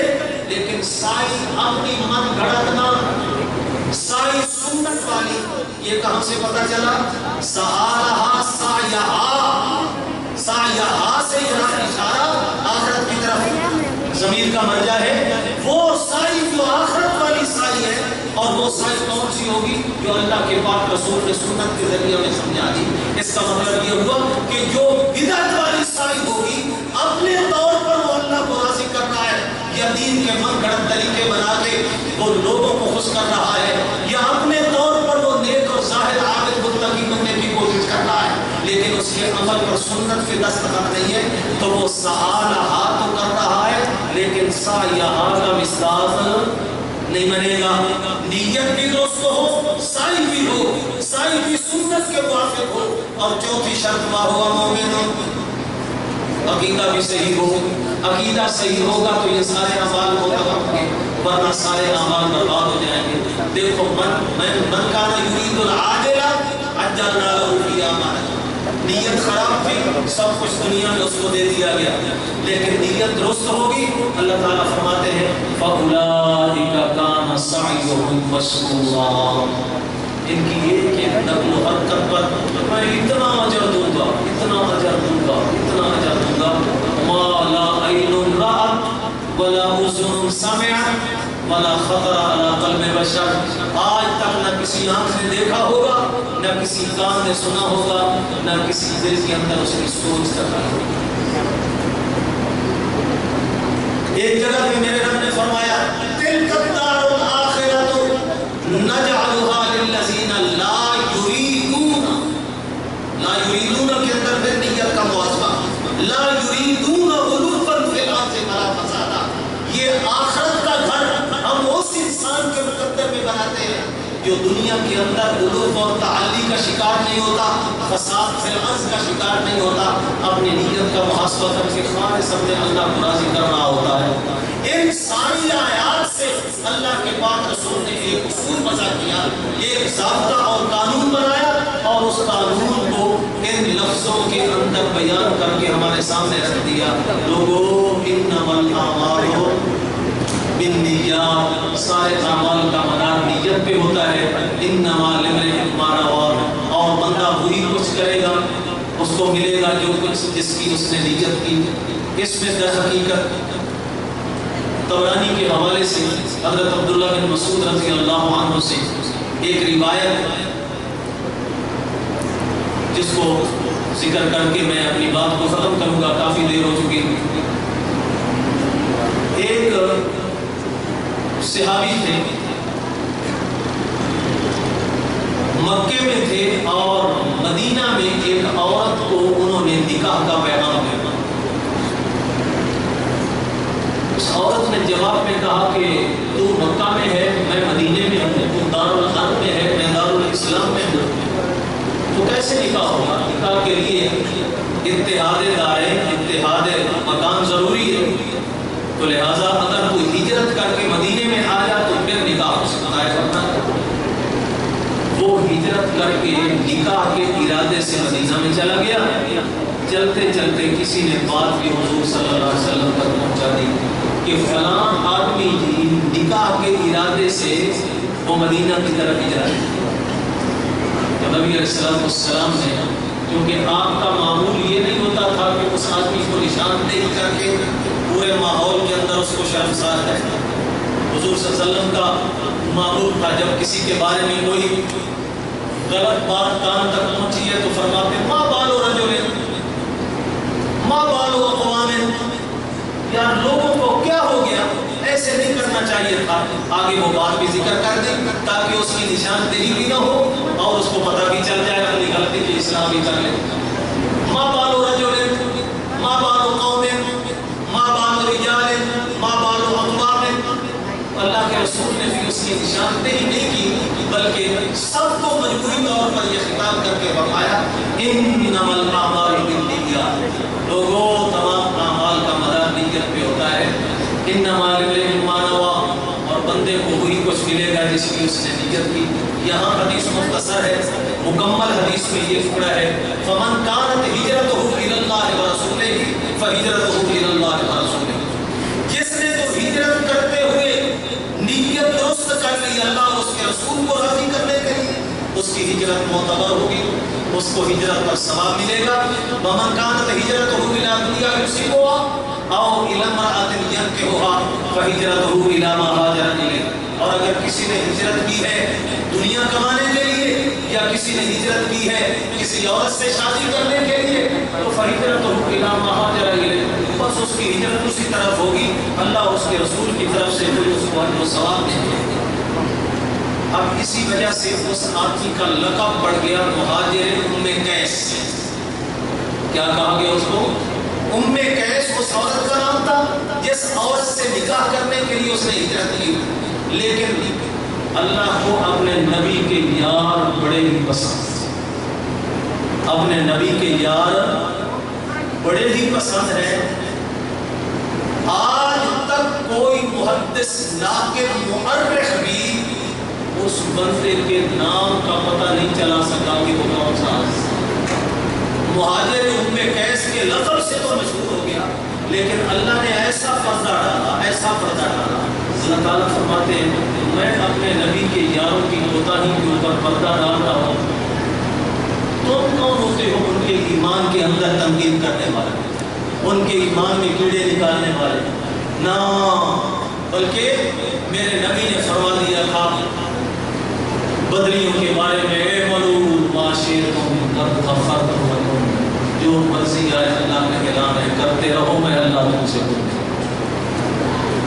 لیکن سعی اپنی من گھڑت نہ، سعی سنت والی. یہ کہاں سے پتہ چلا؟ سعالہا سعیہا، سعیہا سے یہاں اشارہ آخرت کی طرف ضمیر کا مرجع ہے. وہ سعی جو آخرت والی سعی ہے، اور وہ سعی کون سی ہوگی؟ جو اللہ کے پاک رسول نے سنت کے ذریعے ہمیں سمجھا دی. اس کا مطلب یہ ہوا کہ جو بدعت والی سعی ہوگی اپنے طور پر وہ اللہ کو راضی کر رہا ہے، یا دین کے من گھڑت طریقے بنا کے وہ لوگوں کو خوش کر رہا ہے، یا اپنے طور پر وہ نیک اور زاہد عابد متقی بننے کی کوشش کر رہا ہے، لیکن اس کے عمل پر سنت پہ دستخط نہیں ہے، تو وہ سعالہا تو کر رہا ہے لیکن سعیہا کا مصداق نہیں بنے گا. نیت بھی درست ہو، سعی بھی ہو، سعی بھی سنت کے موافق ہو. اور چوتھی شرط وَهُوَ مُؤْمِنٌ، عقیدہ بھی صحیح ہو. عقیدہ صحیح ہوگا تو یہ سارے اعمال ہوگا ہوں گے، ورنہ سارے اعمال برباد ہو جائیں گے. دیکھو من کان یرید العاجلہ عجلنا لہ فیہا ما نشاء. نیت خراب تھی، سب کچھ دنیا میں اس کو دے دیا گیا، لیکن نیت درست ہوگی. اللہ تعالیٰ فرماتے ہیں فَأُولَٰئِكَ كَانَ سَعْيُهُمْ مَشْكُورًا. ان کی ایک نقل و حرکت پر میں اتنا اجر دوں گا، اتنا اجر دوں گا، اتنا اجر دوں گا. مَا لَا عَيْنٌ رَأَتْ وَلَا أُذُنٌ سَمِعَتْ وَلَا خَطَرَ عَلَىٰ قَلْبِ بَشَرٍ. آج تک نہ کسی آنکھ نے دیکھا ہوگا، نہ کسی کان نے سنا ہوگا، نہ کسی دل کے اندر اس کی سوچ تک آئی ہوگی. ایک جگہ بھی میرے رب نے فرمایا تِلْكَ الدَّارُ الْآخِرَةُ نَجْعَلُهَا لِلَّذِينَ لَا يُرِيدُونَ. لا يُرِيدُونَ کے اندر پھر نیت کا موازنہ، لا يُرِيدُونَ عُلُوًّا فِي الْأَرْضِ وَلَا فَسَادًا. یہ آخرت کا گھر ہم اس انسان کے مقدر میں بناتے ہیں جو دنیا کے اندر علوف اور تعالی کا شکار نہیں ہوتا، فساد فی الارض کا شکار نہیں ہوتا، اپنی نیت کا محاسبہ کر کے خالص اپنے اللہ کو راضی کر رہا ہوتا ہے. ان ساری آیات سے اللہ کے پاک رسول نے ایک اصول وضع کیا، ایک ضابطہ اور قانون بنایا، اور اس قانون کو ان لفظوں کے اندر بیان کر کے ہمارے سامنے رکھ دیا. لوگوں انما الاعمال بالنیات، سارے اعمال کا مدار نیت پہ ہوتا ہے. انما لامرئ ما نویٰ، اور بندہ وہی کچھ کرے گا، اس کو ملے گا جو کچھ جس کی اس نے نیت کی. اس میں در حقیقت طبرانی کے حوالے سے حضرت عبداللہ بن مسعود رضی اللہ عنہ سے ایک روایت جس کو ذکر کر کے میں اپنی بات کو ختم کروں گا، کافی دیر ہو چکی. ایک صحابی تھے، مکے میں تھے، اور مدینہ میں ایک عورت کو انہوں نے نکاح کا پیغام دیا. اس عورت نے جواب میں کہا کہ تو مکہ میں ہے، میں مدینے میں ہوں، تو دارالحرب میں ہے، میں دارالاسلام میں ہوں، تو کیسے نکاح ہوگا؟ نکاح کے لیے اتحاد دارین، اتحاد مکان ضروری ہے. تو لہٰذا اگر کوئی ہجرت کر کے مدینے میں آیا تو پھر نکاح ہو سکتا ہے. وہ ہجرت کر کے نکاح کے ارادے سے مدینہ میں چلا گیا. چلتے چلتے کسی نے بات بھی حضور صلی اللہ علیہ وسلم تک پہنچا دی کہ فلاں آدمی جی نکاح کے ارادے سے وہ مدینہ کی طرف ہجرت. تو نبی علیہ السلام نے، کیونکہ آپ کا معمول یہ نہیں ہوتا تھا کہ اس آدمی کو نشاندہی کر کے پورے ماحول کے اندر اس کو شرمسار ہے. حضور صلی اللہ علیہ وسلم کا معمول تھا جب کسی کے بارے میں کوئی غلط بات کان تک پہنچی ہے تو فرماتے ما بالو رجل ما بالو اقوام، یار لوگوں کو کیا ہو گیا، ایسے نہیں کرنا چاہیے تھا. آگے وہ بات بھی ذکر کر دیں تاکہ اس کی نشاندہی بھی نہ ہو اور اس کو پتہ بھی چل جائے اپنی غلطی کی اصلاح بھی کر لے. ما بالو رجل ما بالو قوم ما بالو رجال ما بالو اقوام. اللہ کے رسول نے بھی اس کی نشاندہی نہیں کی، بلکہ سب کو مجبوری طور پر یہ خطاب کر کے فرمایا انما الاعمال بالنیات. لوگوں تمام اعمال کا مدار نیت پہ ہوتا ہے. انما لامرئ ما نویٰ، اور بندے کو وہی کچھ ملے گا اس لیے اس نے نیت کی. یہاں حدیث مختصر ہے, مکمل حدیث میں یہ ٹکڑا ہے, فمن کانت ہجرتہ الی اللہ ورسولہ فہجرتہ الی اللہ ورسولہ. جس نے تو ہجرت کرتے ہوئے نیت درست کر لی اللہ اور اس کے رسول کو راضی کرنے کے لیے, اس کی ہجرت معتبر ہوگی, اس کو ہجرت پر ثواب ملے گا. ومن کانت ہجرتہ الی دنیا یصیبھا او الی امرأۃ ینکحھا فہجرتہ الی ما ہاجر الیہ. اور اگر کسی نے ہجرت کی ہے دنیا کمانے کے لیے, یا کسی نے ہجرت کی ہے کسی عورت سے شادی کرنے کے لیے, تو فہجرتہ الی ما ہاجر الیہ, بس اس کی ہجرت اسی طرف ہوگی, اللہ اس کے رسول کی طرف سے کوئی اس کو اجر و ثواب دیں گے. اب اسی وجہ سے اس آدمی کا لقب پڑ گیا مہاجر ام قیس. کیا کہا گیا اس کو؟ ام قیس اس عورت کا نام تھا جس عورت سے نکاح کرنے کے لیے اس نے ہجرت کی. لیکن اللہ کو اپنے نبی کے یار بڑے ہی پسند, اپنے نبی کے یار بڑے ہی پسند ہے. آج تک کوئی محدث ناقد مؤرخ بھی اس بندے کے نام کا پتہ نہیں چلا سکا کہ وہ کون سا. مہاجر ام قیس کے لقب سے تو مشہور ہو گیا, لیکن اللہ نے ایسا پردہ ڈالا, ایسا پردہ ڈالا. اللہ تعالیٰ فرماتے ہیں میں اپنے نبی کے یاروں کی کوتاہی کے اوپر پردہ ڈالتا ہوں. تم کون ہوتے ہو ان کے ایمان کے اندر تنقید کرنے والے, ان کے ایمان میں کیڑے نکالنے والے؟ نہ, بلکہ میرے نبی نے فرما دیا تھا بدریوں کے بارے میں, اعملوا ما شئتم قد غفرت لکم, جو مرضی آئے اللہ کا اعلان ہے کرتے رہو, میں اللہ تم سے ہوں.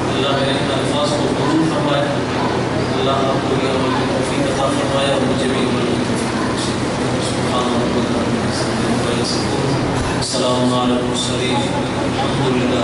اللہ میرے ان الفاظ کو قبول فرمائے, اللہ آپ کو یہ عمل کی توفیق عطا فرمائے اور مجھے بھی عمل کی توفیق. سبحان ربک رب العزت عما یصفون, سلام علی المرسلین, الحمد للہ.